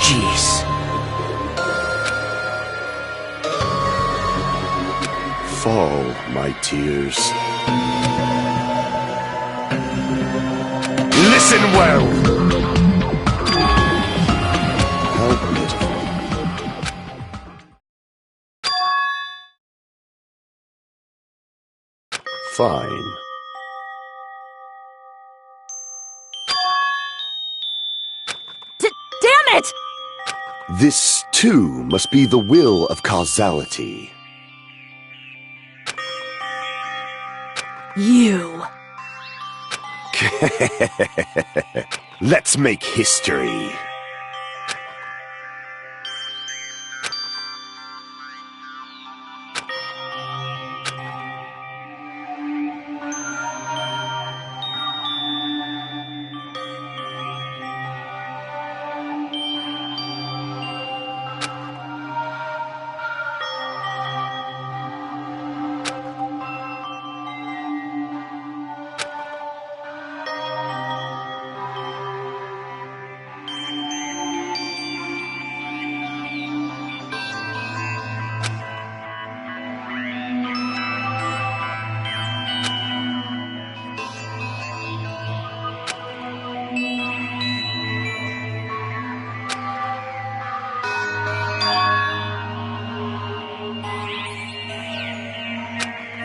Jeez. Fall, my tears. Listen well! How beautiful. Fine. Damn it! This, too, must be the will of causality. You. Let's make history.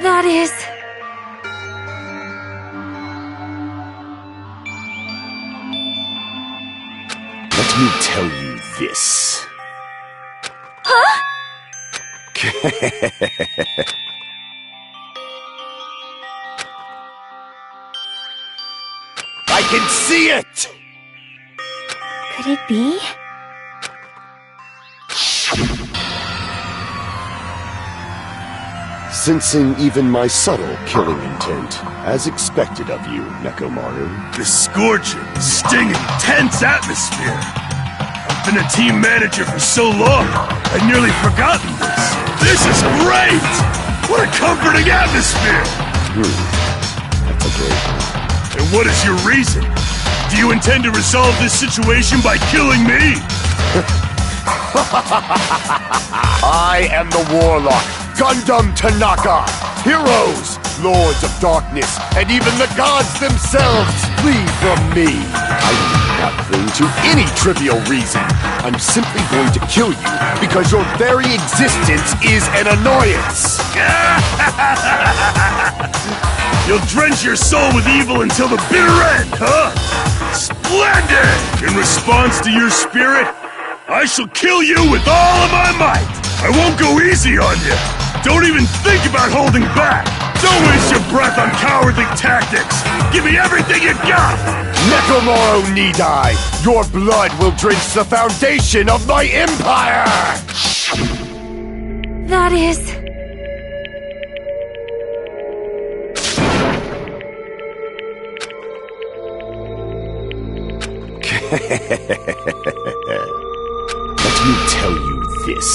That is... Let me tell you this. Huh? I can see it! Could it be? sensing even my subtle killing intent, as expected of you, Nekomaru. The scorching, stinging, tense atmosphere. I've been a team manager for so long, I'd nearly forgotten this. This is great! What a comforting atmosphere! That's a great one. And what is your reason? Do you intend to resolve this situation by killing me? I am the Warlock, Gundam Tanaka. Heroes, Lords of Darkness, and even the gods themselves flee from me. I do not cling to any trivial reason. I'm simply going to kill you because your very existence is an annoyance. You'll drench your soul with evil until the bitter end, huh? Splendid! In response to your spirit, I shall kill you with all of my might! I won't go easy on you! Don't even think about holding back! Don't waste your breath on cowardly tactics! Give me everything you got! Nekomaru need I! Your blood will drench the foundation of my empire! That is... Let me tell you this.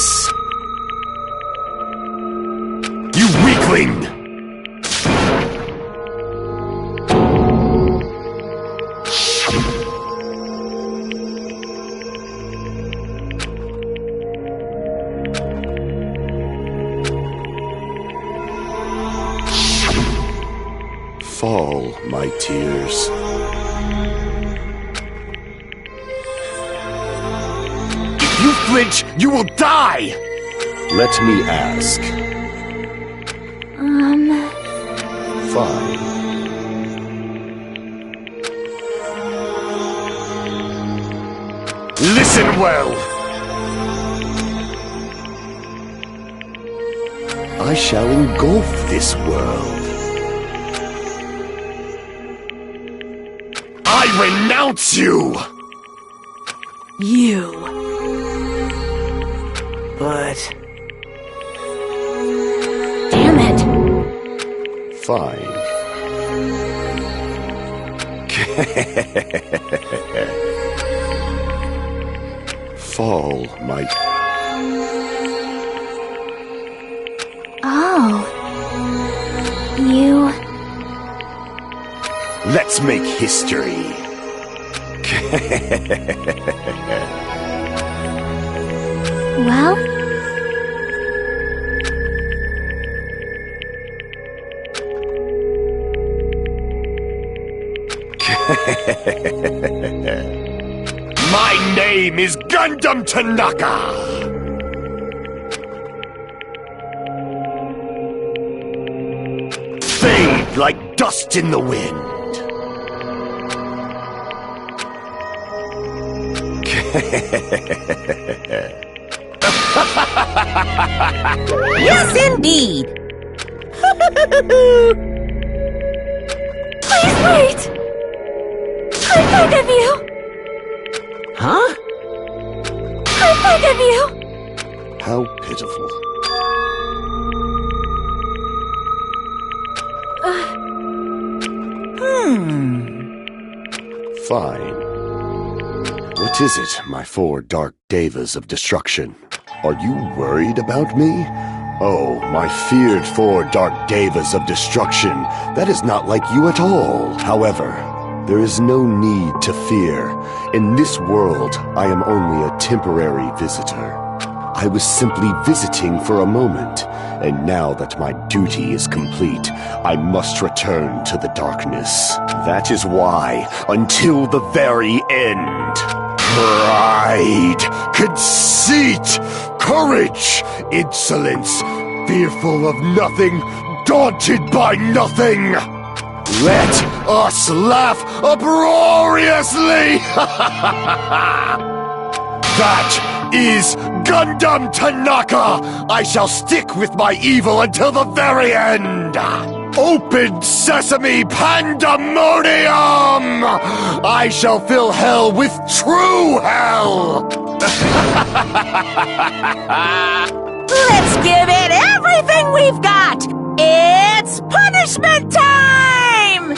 You weakling! Fall, my tears. If you flinch, you will die! Let me ask. Fine. Listen well! I shall engulf this world. I renounce you! You. But... Damn it. Fine. Fall, my... Oh. You... Let's make history. Well... My name is Gundam Tanaka! Fade like dust in the wind. Yes, indeed. Please wait! I beg of you! Huh? I beg of you! How pitiful. Fine. What is it, my four dark devas of destruction? Are you worried about me? Oh, my feared four dark devas of destruction. That is not like you at all. However, there is no need to fear. In this world, I am only a temporary visitor. I was simply visiting for a moment, and now that my duty is complete, I must return to the darkness. That is why, until the very end, pride, conceit, courage, insolence, fearful of nothing, daunted by nothing. Let us laugh uproariously! That is Gundam Tanaka! I shall stick with my evil until the very end! Open sesame pandemonium! I shall fill hell with true hell! Let's give it everything we've got! It's punishment time!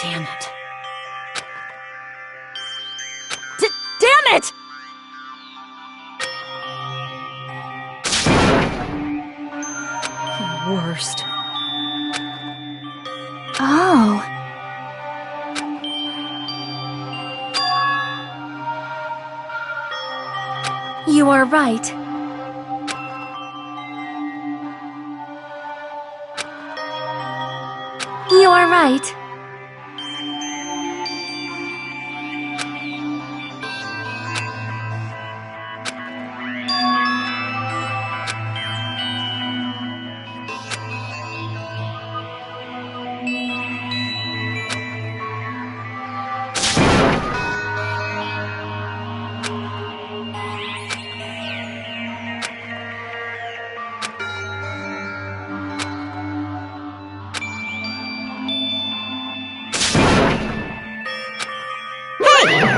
Damn it. Damn it! The worst. Oh. You are right. You are right.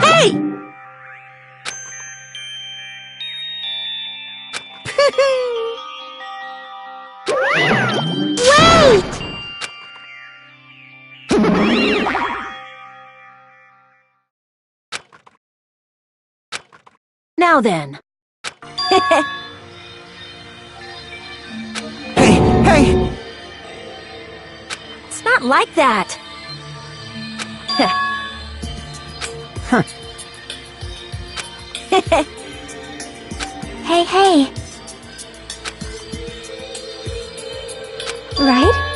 Hey! Wait! Now then. Hey! It's not like that. Hey. Right?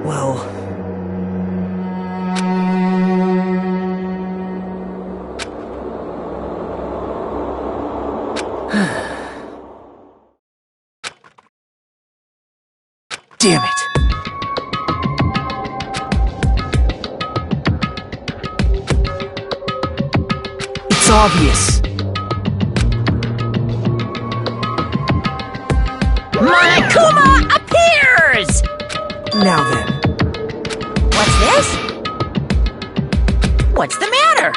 Well... Damn it! It's obvious. Monokuma appears! Now then. What's this? What's the matter?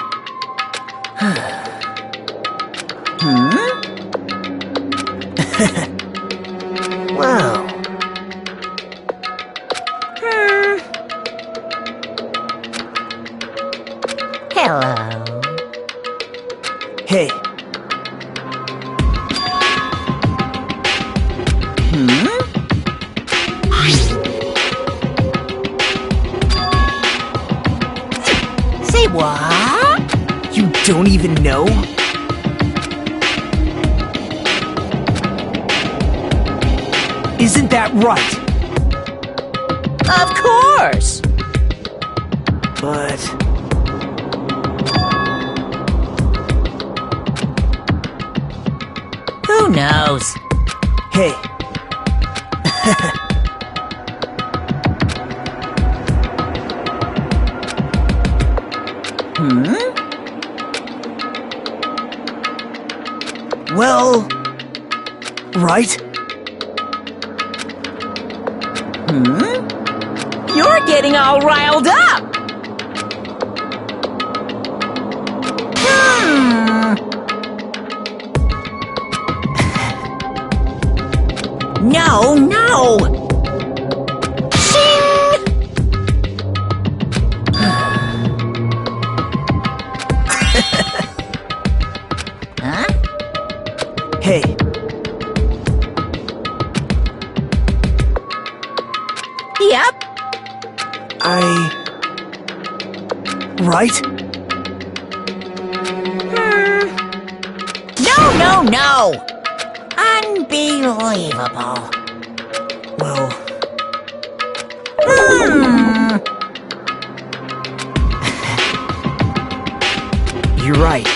Wow. Hello. Hey, Say what? you don't even know? Isn't that right? Of course. But Who knows? hey, well, right? You're getting all riled up. No, no. Shing! Huh? Hey, Yep. right? No, no, no. Unbelievable. Well, you're right.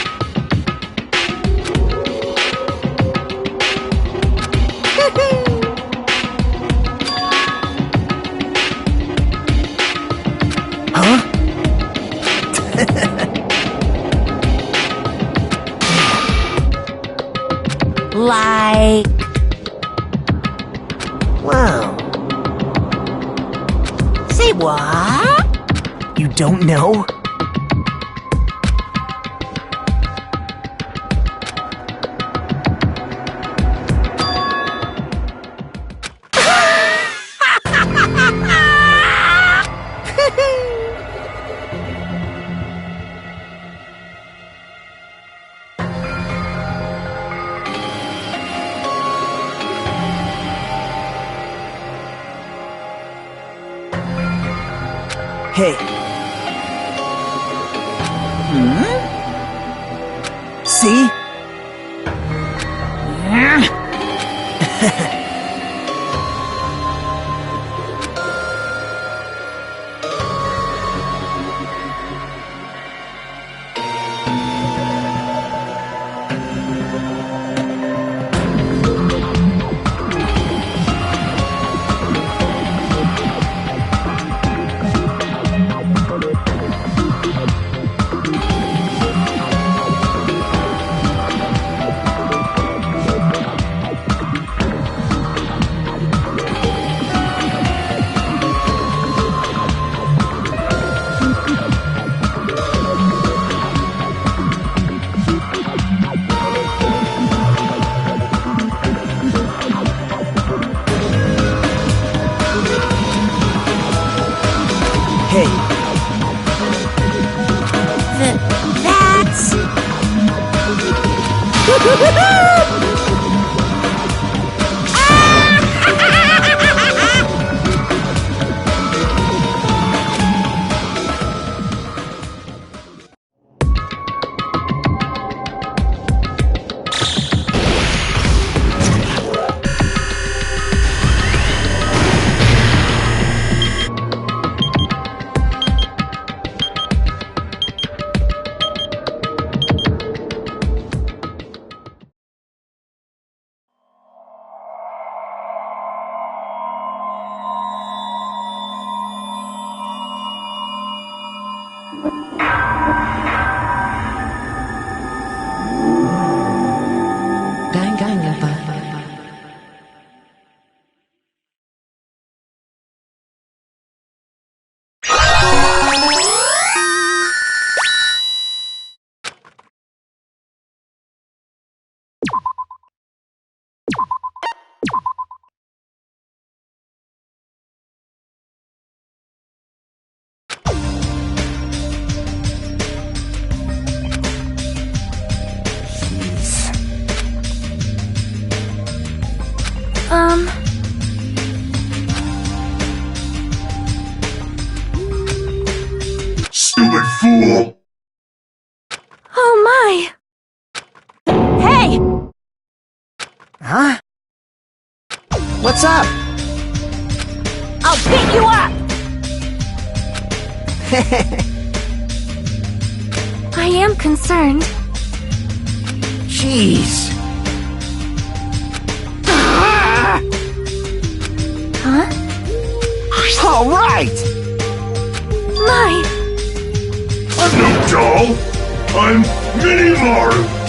Huh? Like, Wow. say what? You don't know? Hey. See? Hey. That's... Huh? What's up? I'll beat you up! I am concerned. Jeez. Huh? All right! My! I'm no doll. I'm Mini Maru.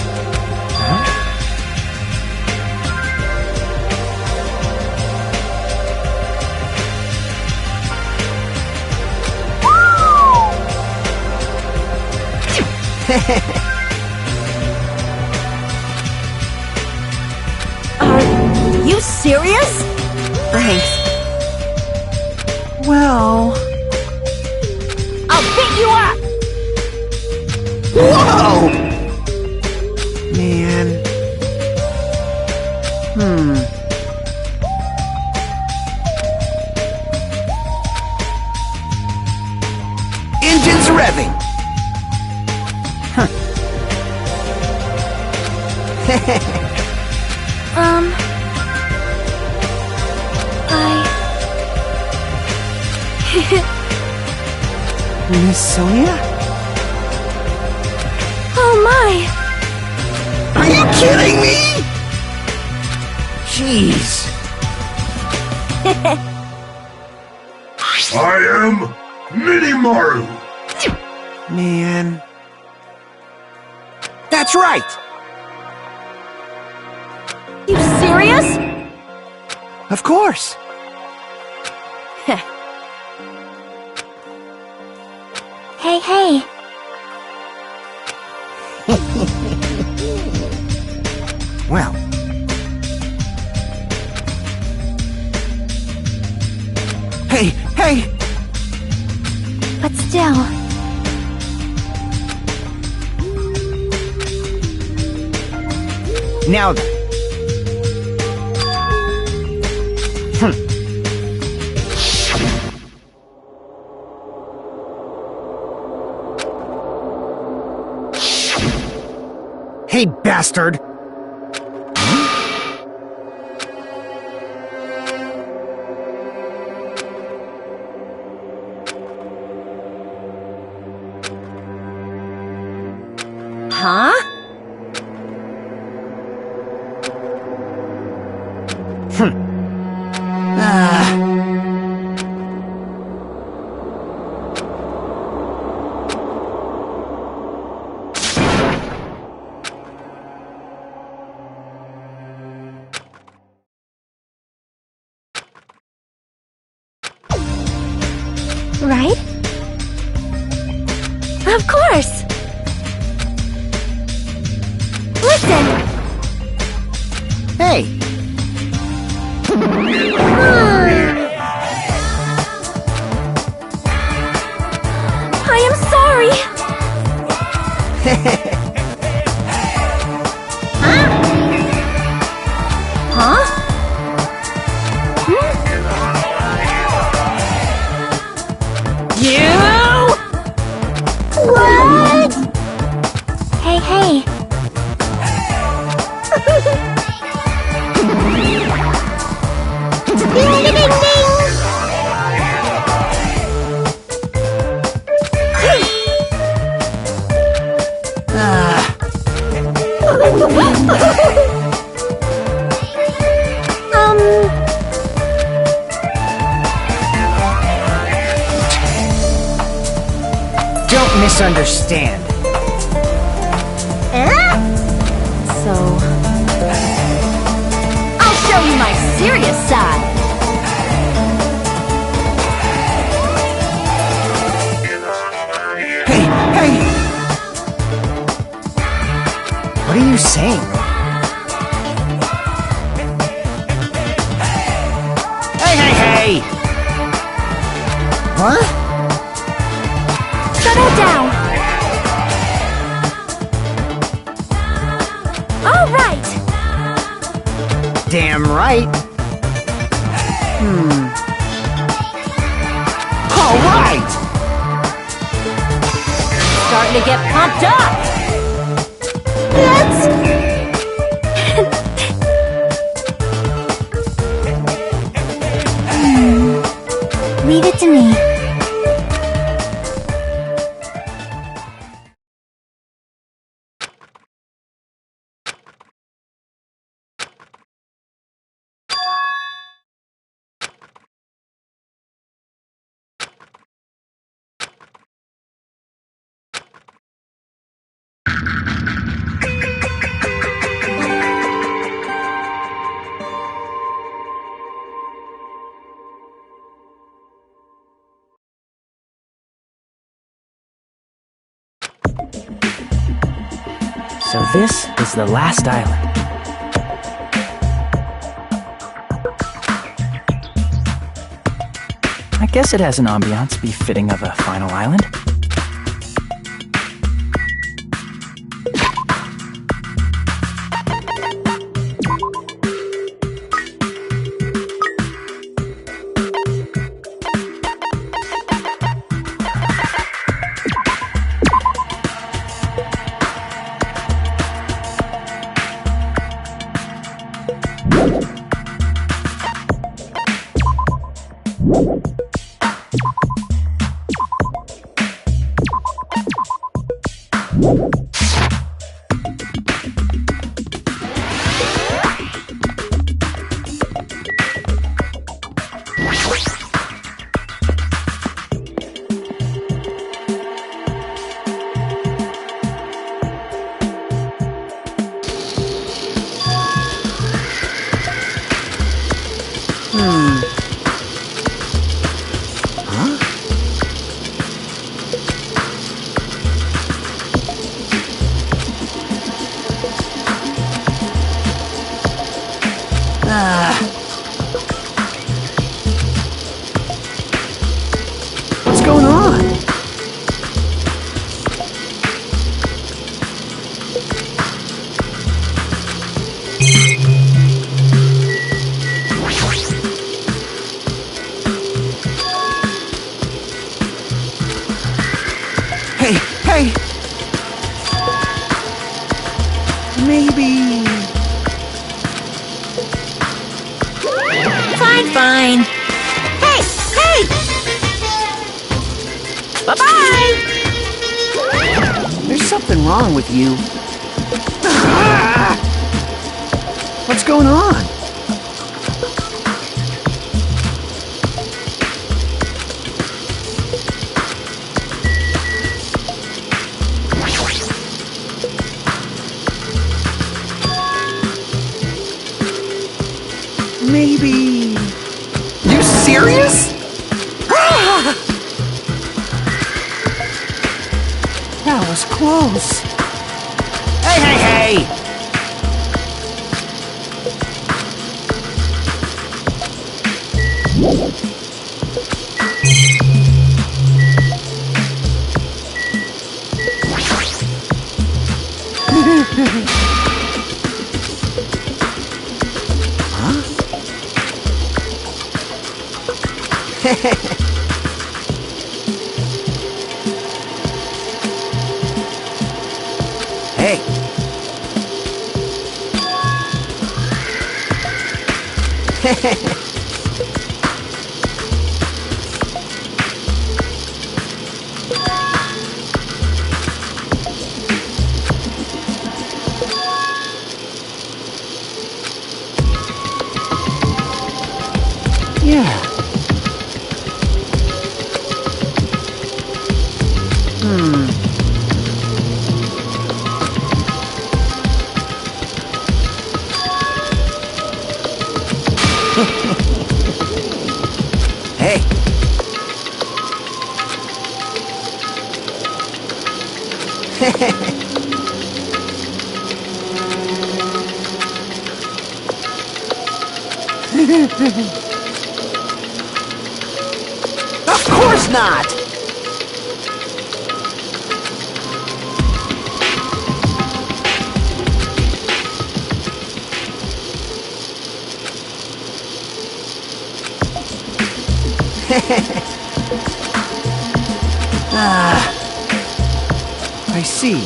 Are you serious? Thanks. Well... I'll beat you up! Whoa! Man. Engines revving! Miss Sonia? Oh my! Are you kidding me? Jeez. I am Mini Maru. Man. That's right! You serious? Of course! Hey, hey. Well, Hey, hey! But still, now then. Hey, bastard! Huh? Right? Of course! Listen! Hey! I am sorry! Huh? You? What? hey, hey. Ding, ding, ding, ding! Don't misunderstand. So... I'll show you my serious side! Hey, hey! What are you saying? Hey, hey, hey! What? Settle down! All right! Damn right. All right! Starting to get pumped up! So this is the last island. I guess it has an ambiance befitting of a final island. What's going on? Hey, hey! Maybe... Fine. Hey! Bye-bye! There's something wrong with you. What's going on? Maybe... You serious? That was close. Hey! Hey. Yeah. Hey. Of course not! I see.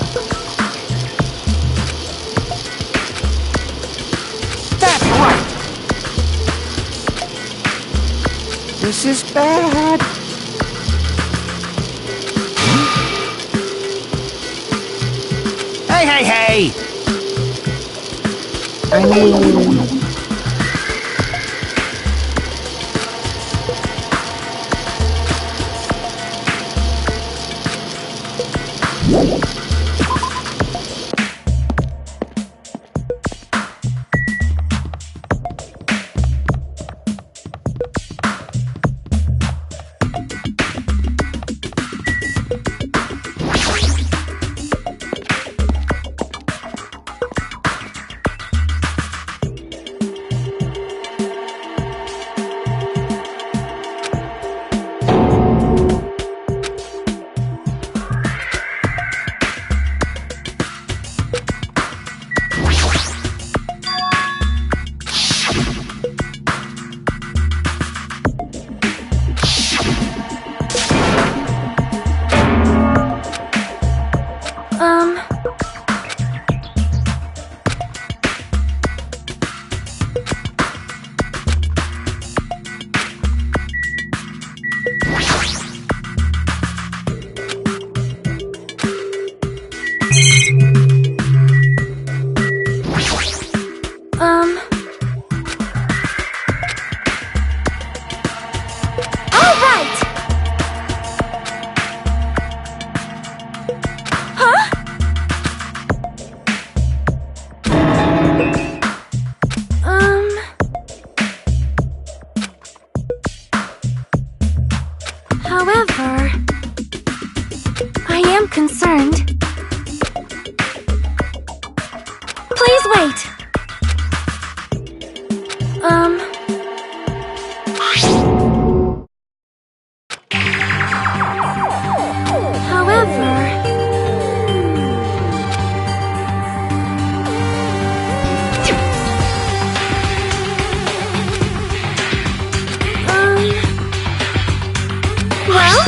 That's right! This is bad. Hey! I mean... right. However... Well?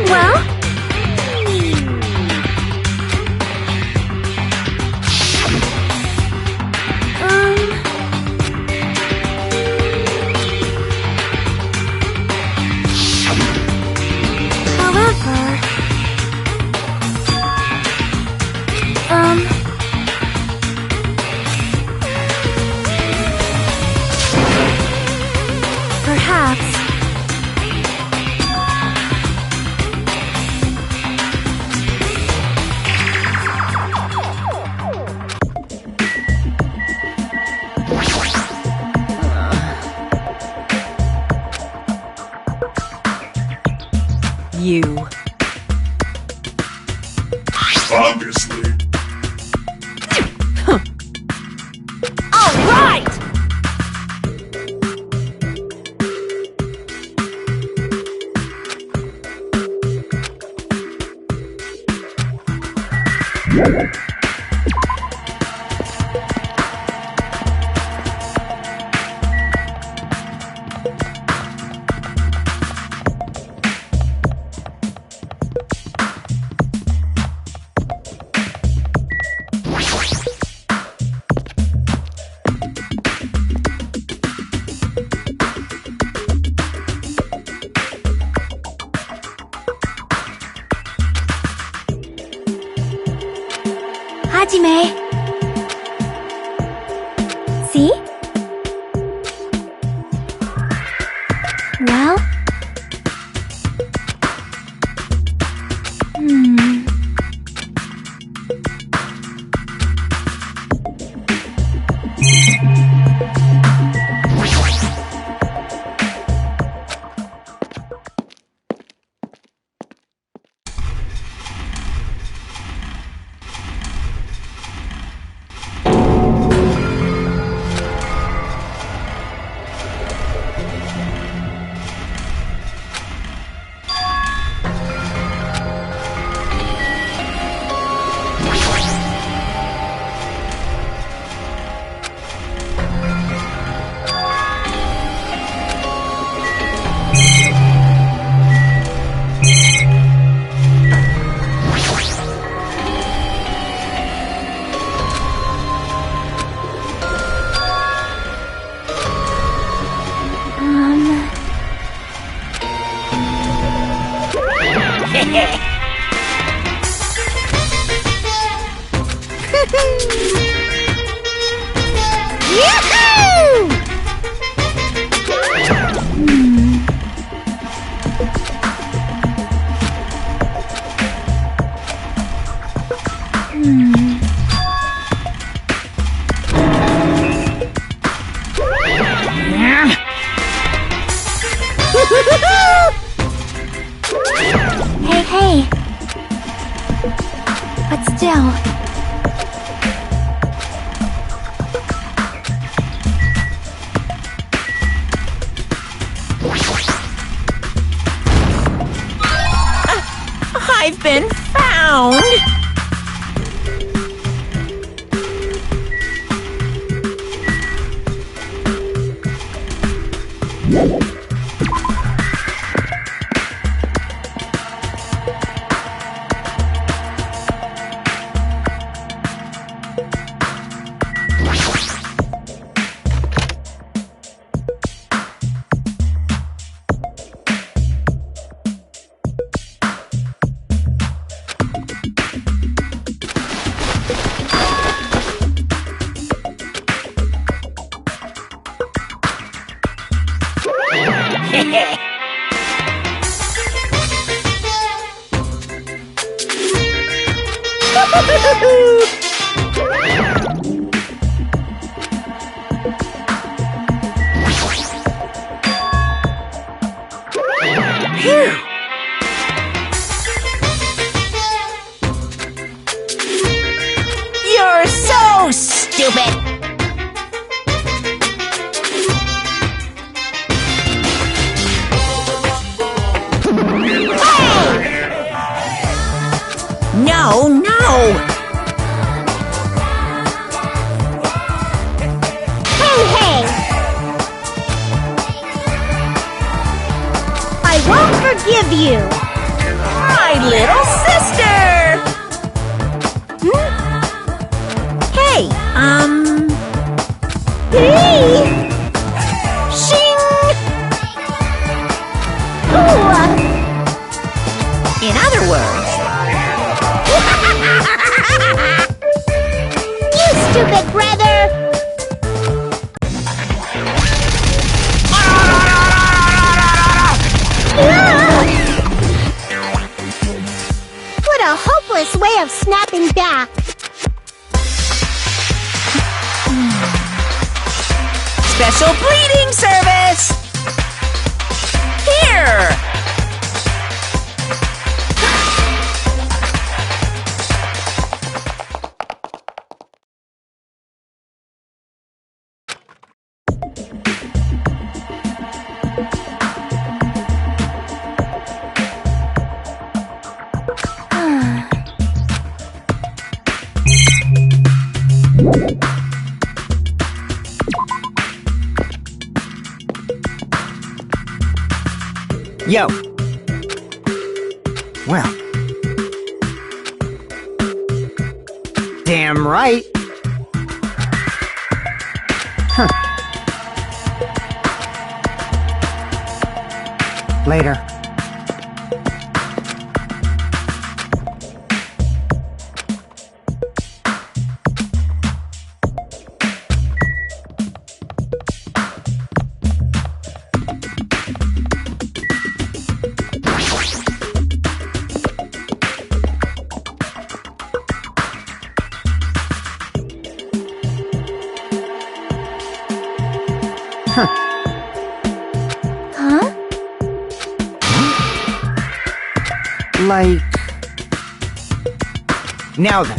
Well? However... Perhaps... You. Obviously. All right! Hajime. See? Well? Hey. But still... I've been found! Phew! You're so stupid! No, no! Hey, hey! I won't forgive you! My little sister! Hey, Hey! shing! Ooh, In other words, you stupid brother! What a hopeless way of snapping back! special bleeding service! Here! Yo. Well. Damn right. Huh. Later. Huh? Like... Now then.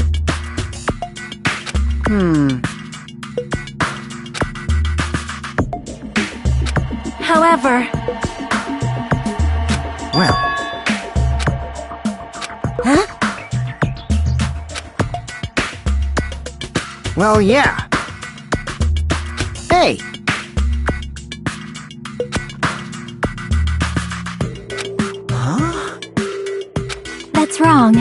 However, Well. Huh? Well, yeah. Hey! That's wrong.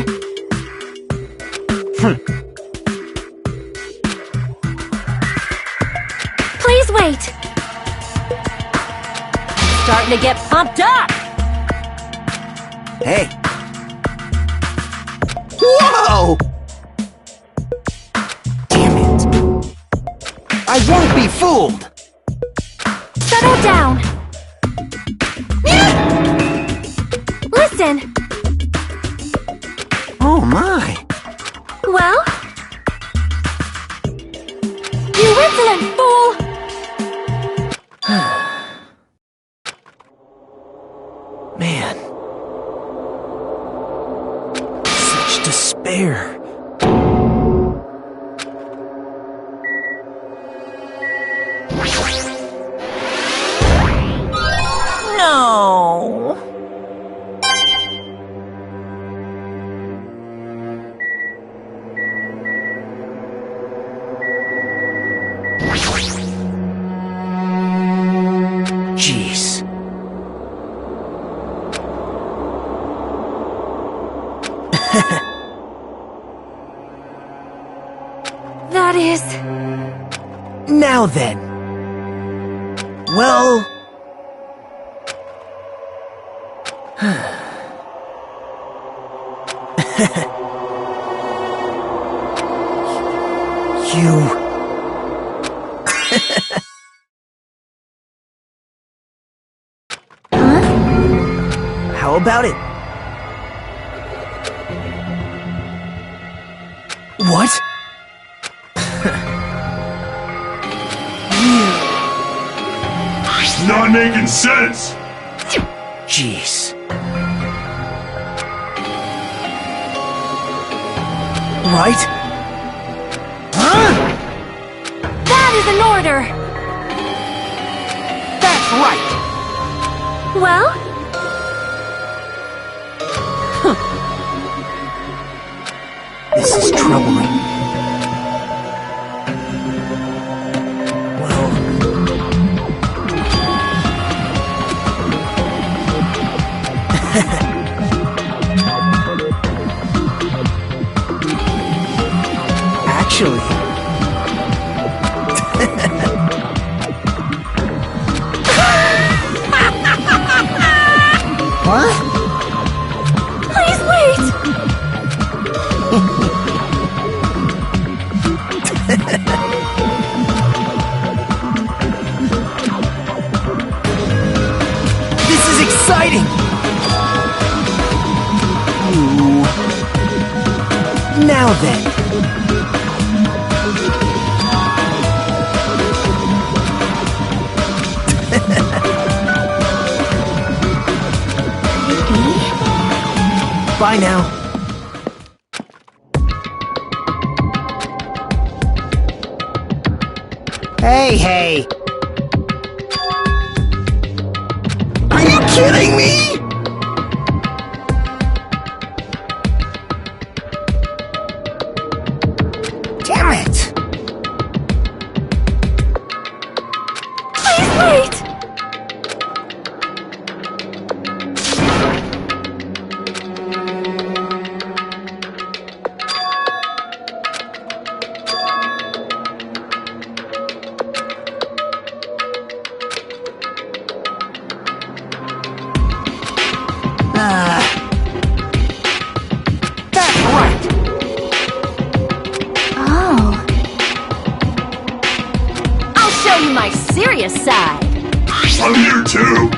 please wait. Starting to get pumped up! Hey. Whoa! Damn it. I won't be fooled! Settle down. Listen. Oh my. Well? You insolent fool! Man. Such despair. No. Jeez. That is... Now then. Well... You... How about it? What? It's not making sense! Jeez. Right? Huh? That is an order! That's right! Well? This is troubling. Well... Actually... What? Please wait! This is exciting! Ooh. Now then. Bye now. Hey! Are you kidding me? Damn it! Please wait! That's right! Oh. I'll show you my serious side. I'm here too!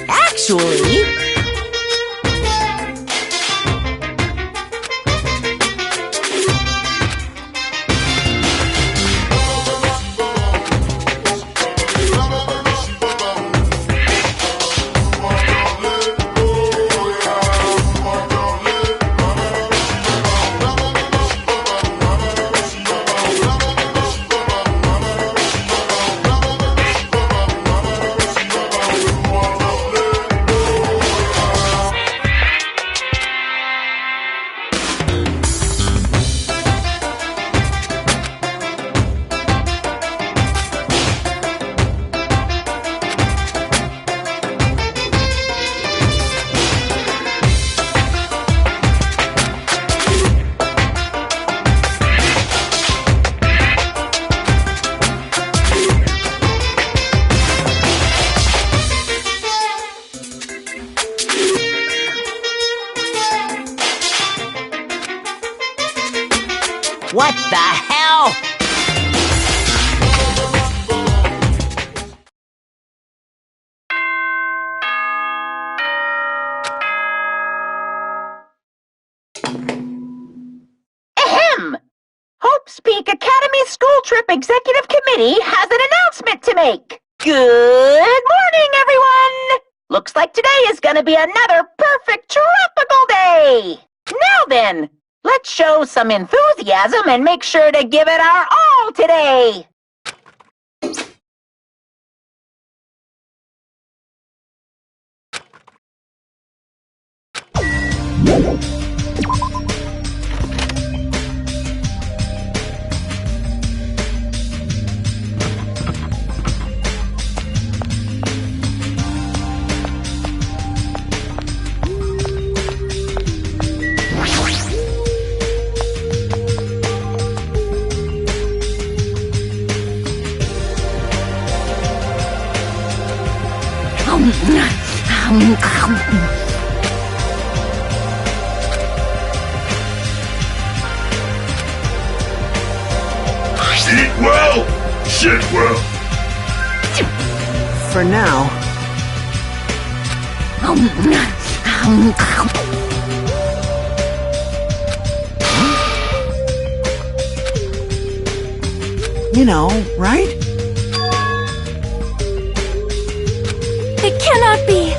Actually... What the hell? Ahem! Hope's Peak Academy School Trip Executive Committee has an announcement to make. Good morning, everyone! Look Looks like today is gonna be another perfect tropical day! Now then, let's show some enthusiasm and make sure to give it our all today! Eat well, shit well. For now. You know, right? It cannot be!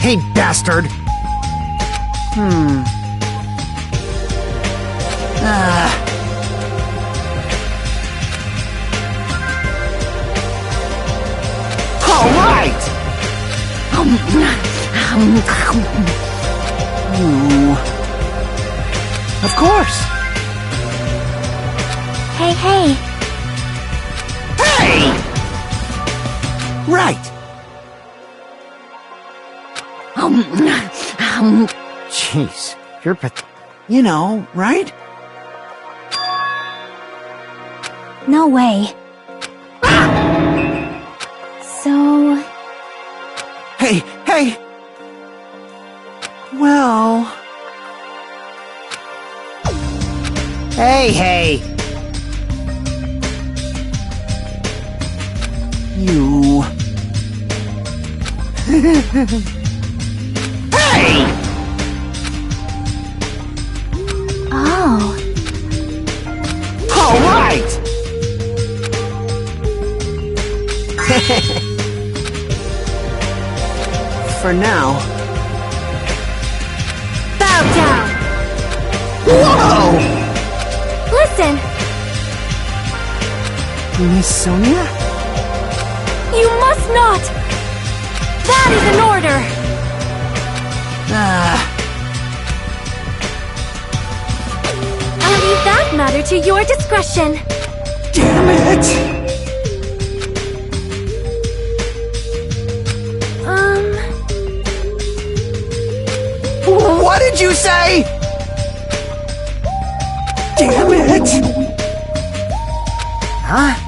Hey, bastard! All right! Of course! Hey, hey. Hey! Right! Jeez, you're You know, right? No way. So... Hey, hey! Well... Hey, hey! You... Hey! Oh. All right! For now. Bow down! Whoa! Listen! Miss Sonia? You must not! That is an order! I'll leave that matter to your discretion. Damn it! What did you say? Damn it! Huh?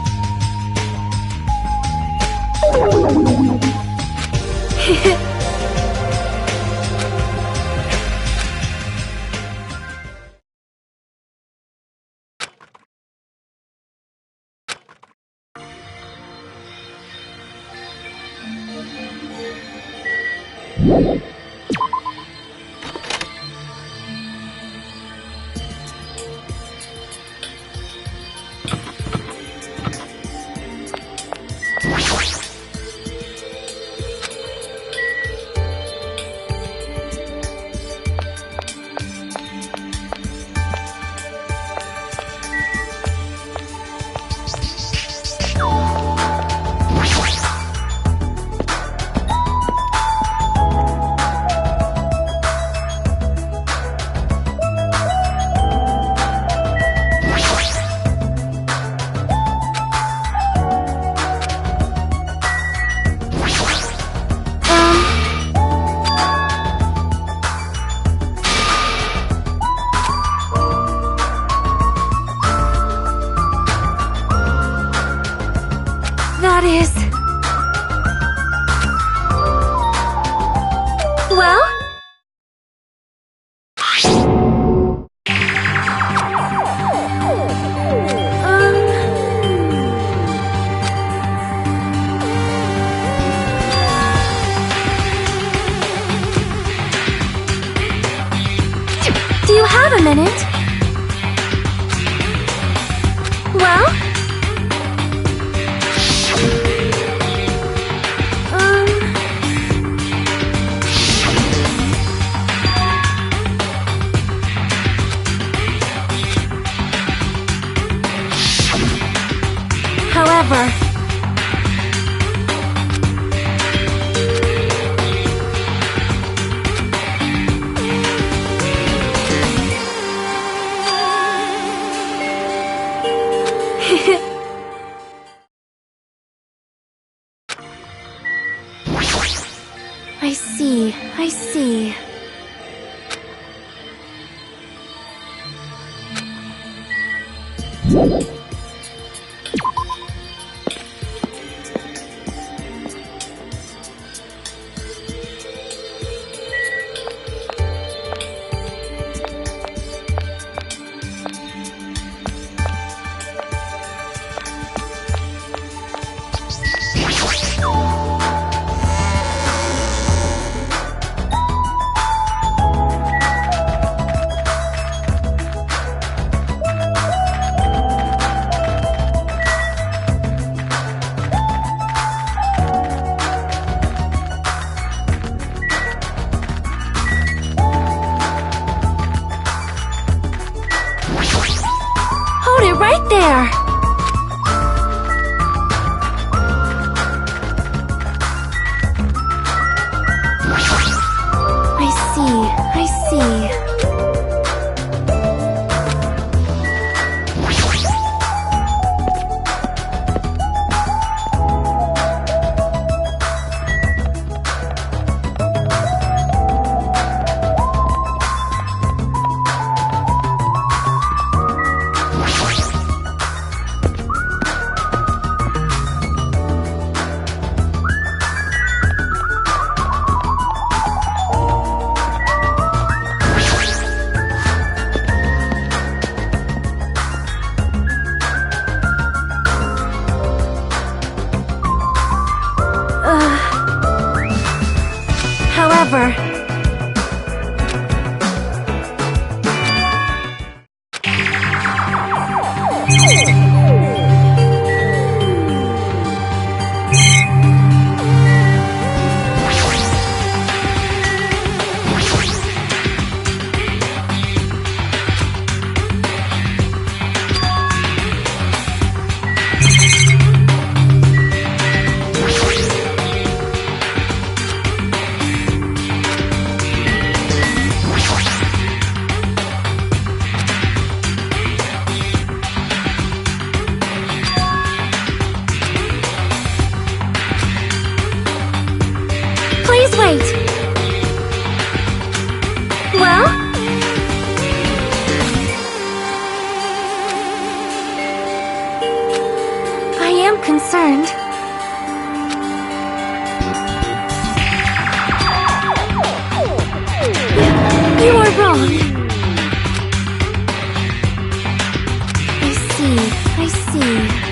Whatever. I see. Right there! I see. However... Please wait! Well? I am concerned. You are wrong. I see.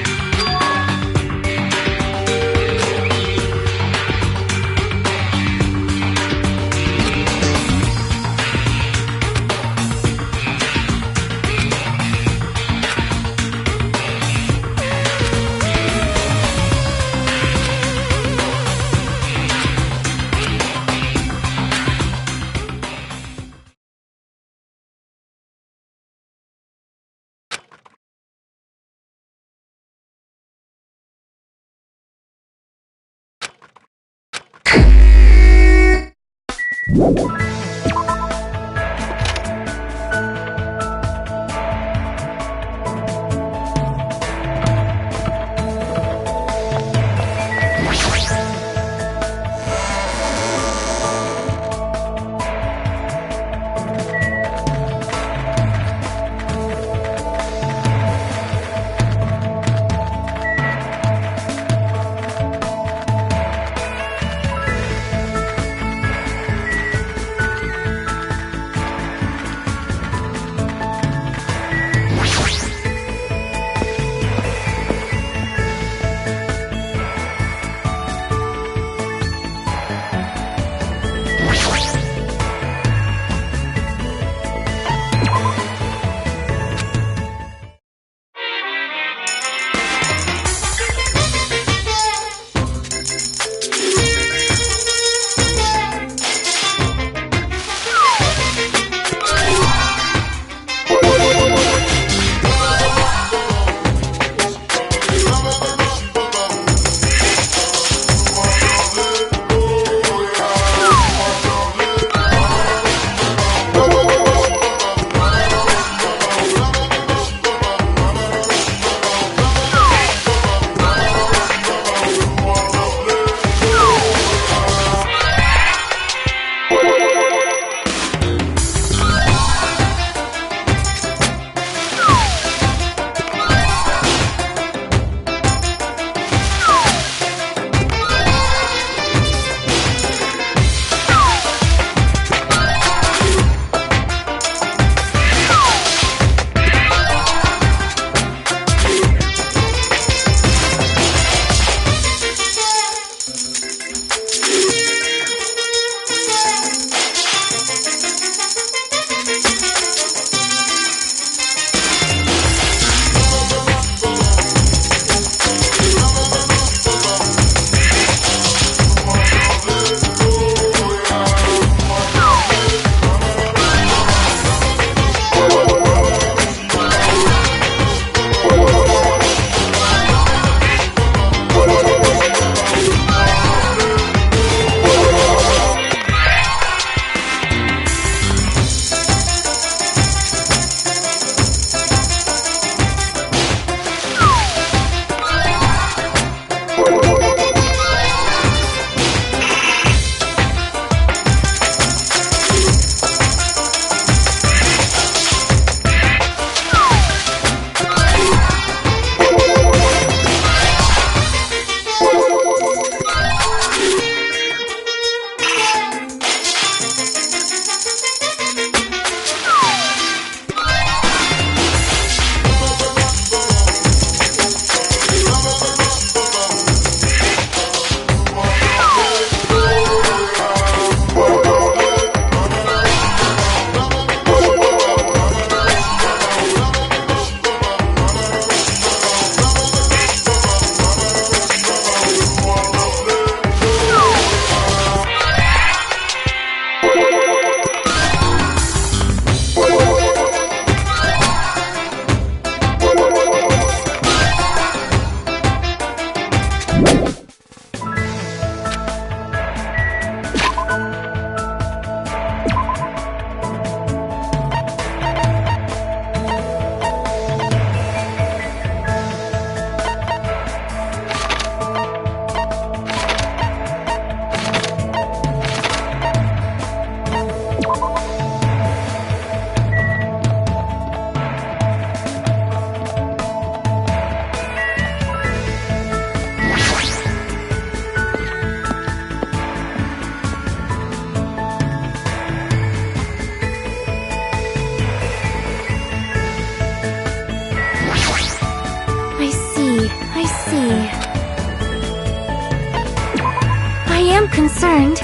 concerned.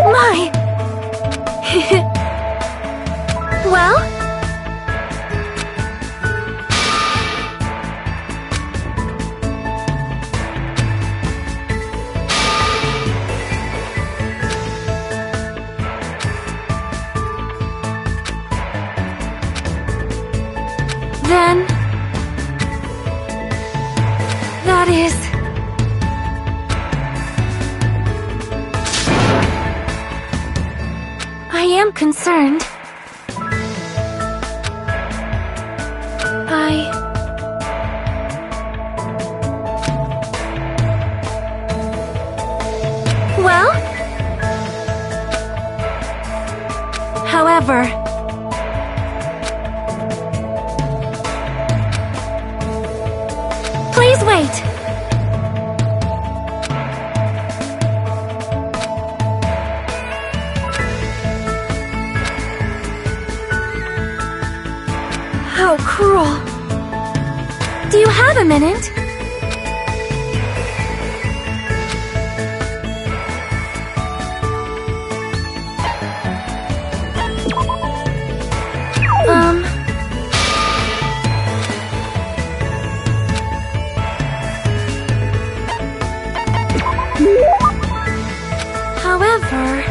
My! Well? Then... that is... I am concerned. Well? However... Please wait! How cruel. Do you have a minute? However...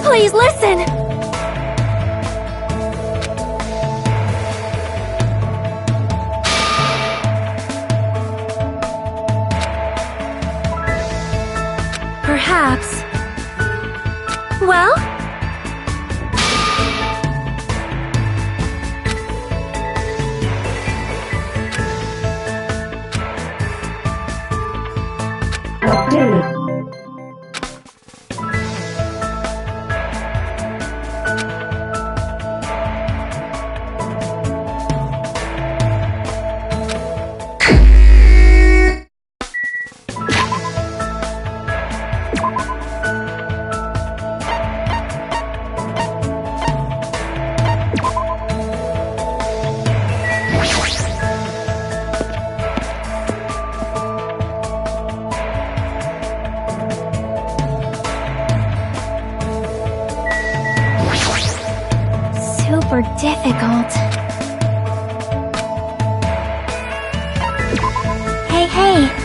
Please listen! Perhaps... Well? Super difficult. Hey, hey!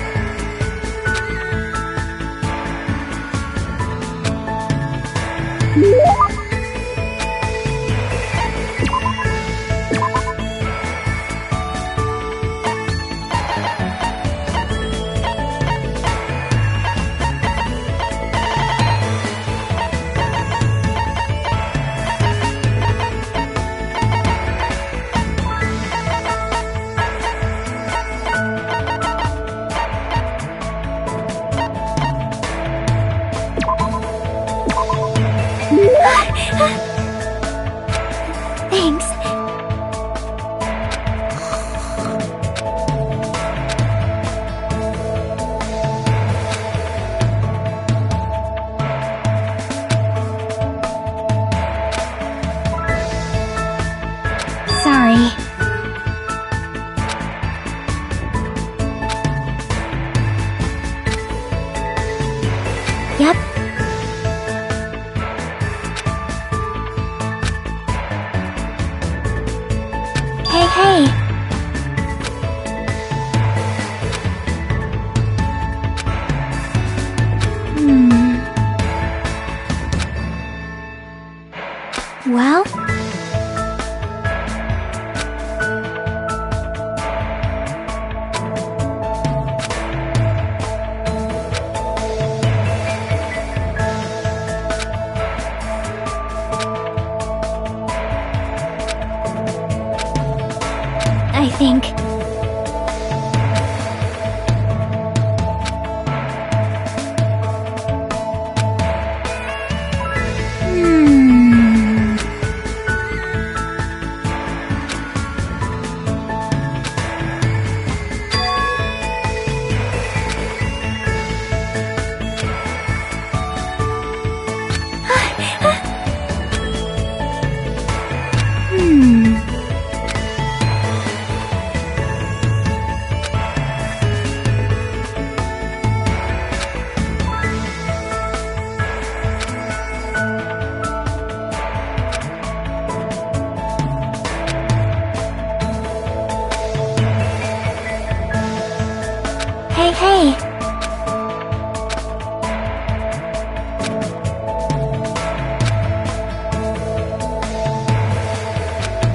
Hey.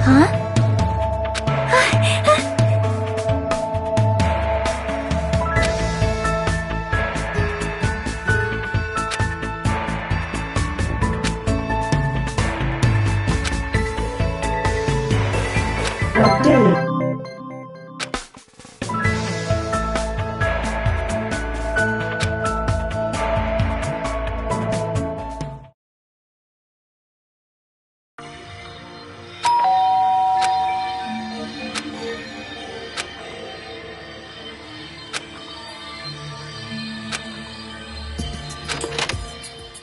Huh?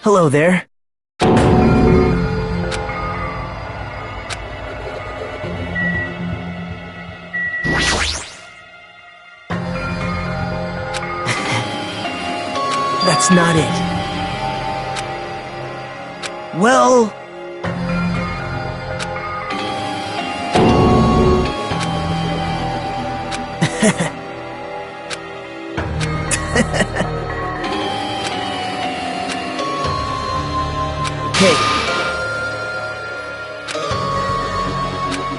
Hello there. That's not it. Well... Okay.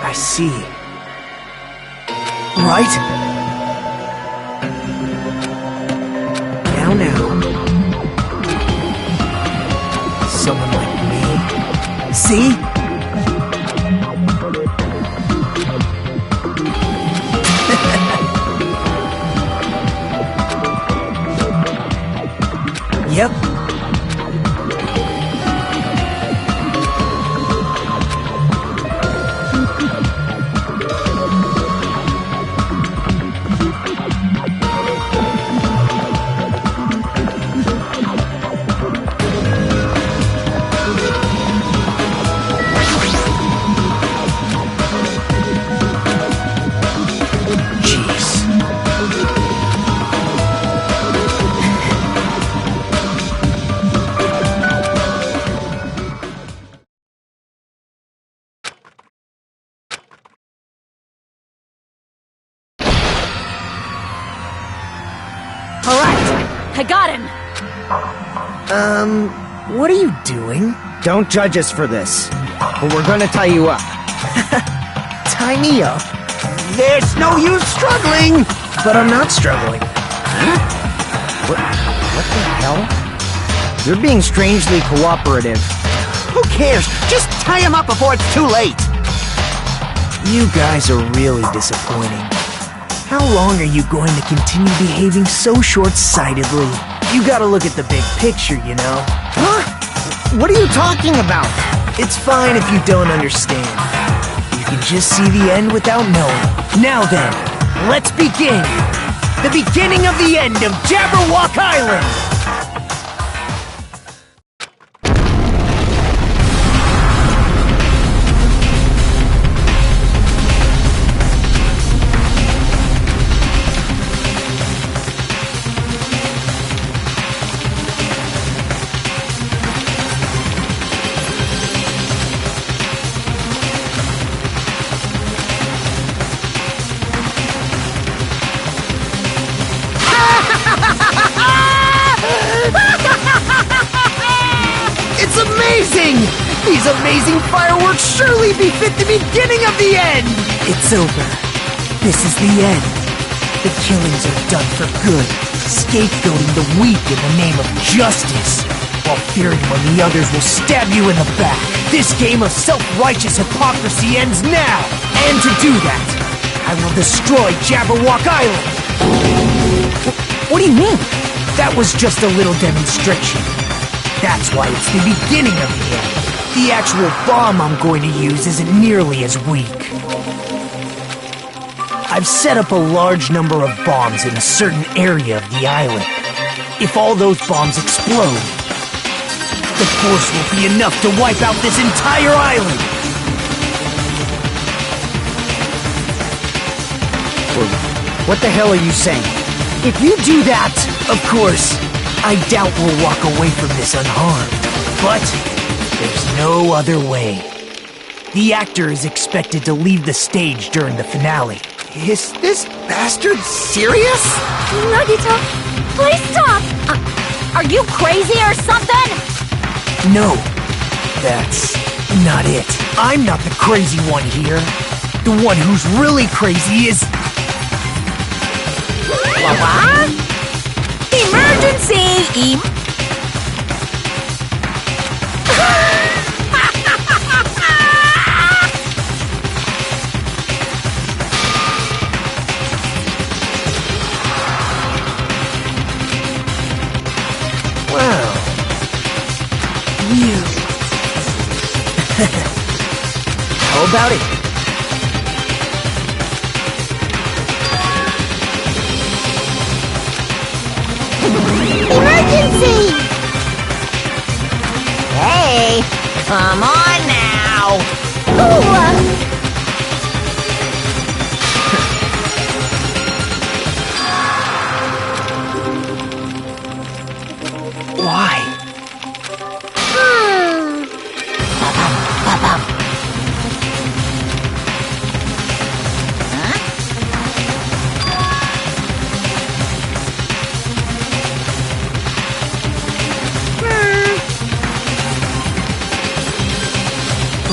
I see. Right? Now. Someone like me. See? Yep. I got him! What are you doing? Don't judge us for this, but we're gonna tie you up. Tie me up? There's no use struggling! But I'm not struggling. What the hell? You're being strangely cooperative. Who cares? Just tie him up before it's too late! You guys are really disappointing. How long are you going to continue behaving so short-sightedly? You gotta look at the big picture, you know? Huh? What are you talking about? It's fine if you don't understand. You can just see the end without knowing. Now then, let's begin! The beginning of the end of Jabberwock Island! It's amazing! These amazing fireworks surely befit the beginning of the end! It's over. This is the end. The killings are done for good, scapegoating the weak in the name of justice, while fearing when the others will stab you in the back. This game of self-righteous hypocrisy ends now! And to do that, I will destroy Jabberwock Island! What do you mean? That was just a little demonstration. That's why it's the beginning of the end. The actual bomb I'm going to use isn't nearly as weak. I've set up a large number of bombs in a certain area of the island. If all those bombs explode, the force will be enough to wipe out this entire island! What the hell are you saying? If you do that, of course, I doubt we'll walk away from this unharmed. But there's no other way. The actor is expected to leave the stage during the finale, Is this bastard serious? Nagito, please stop! Are you crazy or something? No, that's not it. I'm not the crazy one here. The one who's really crazy is... What? Emergency! Wow. You... How about it? Emergency! Hey, come on now! Ooh, Why?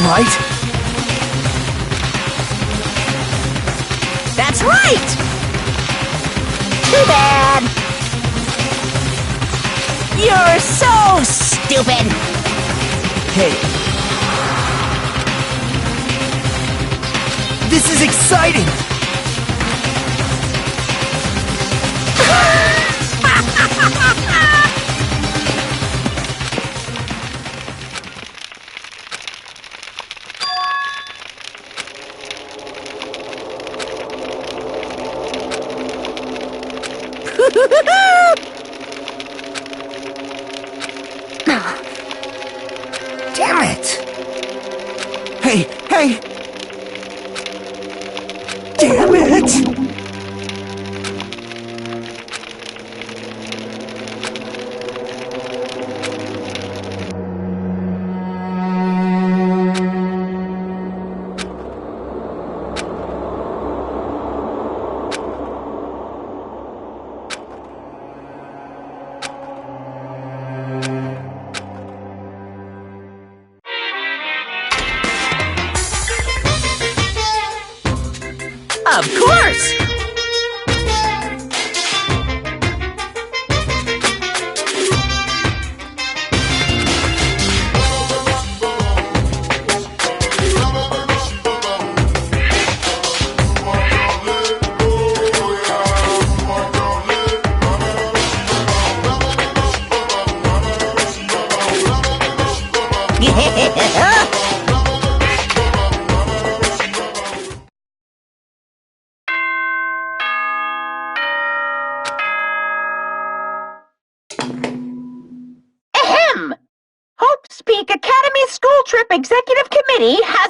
Right? That's right! Too bad! You're so stupid! Hey. This is exciting! Damn it! Hey, hey! Damn it! Of course! Ahem! Hope's Peak Academy School Trip Executive Committee has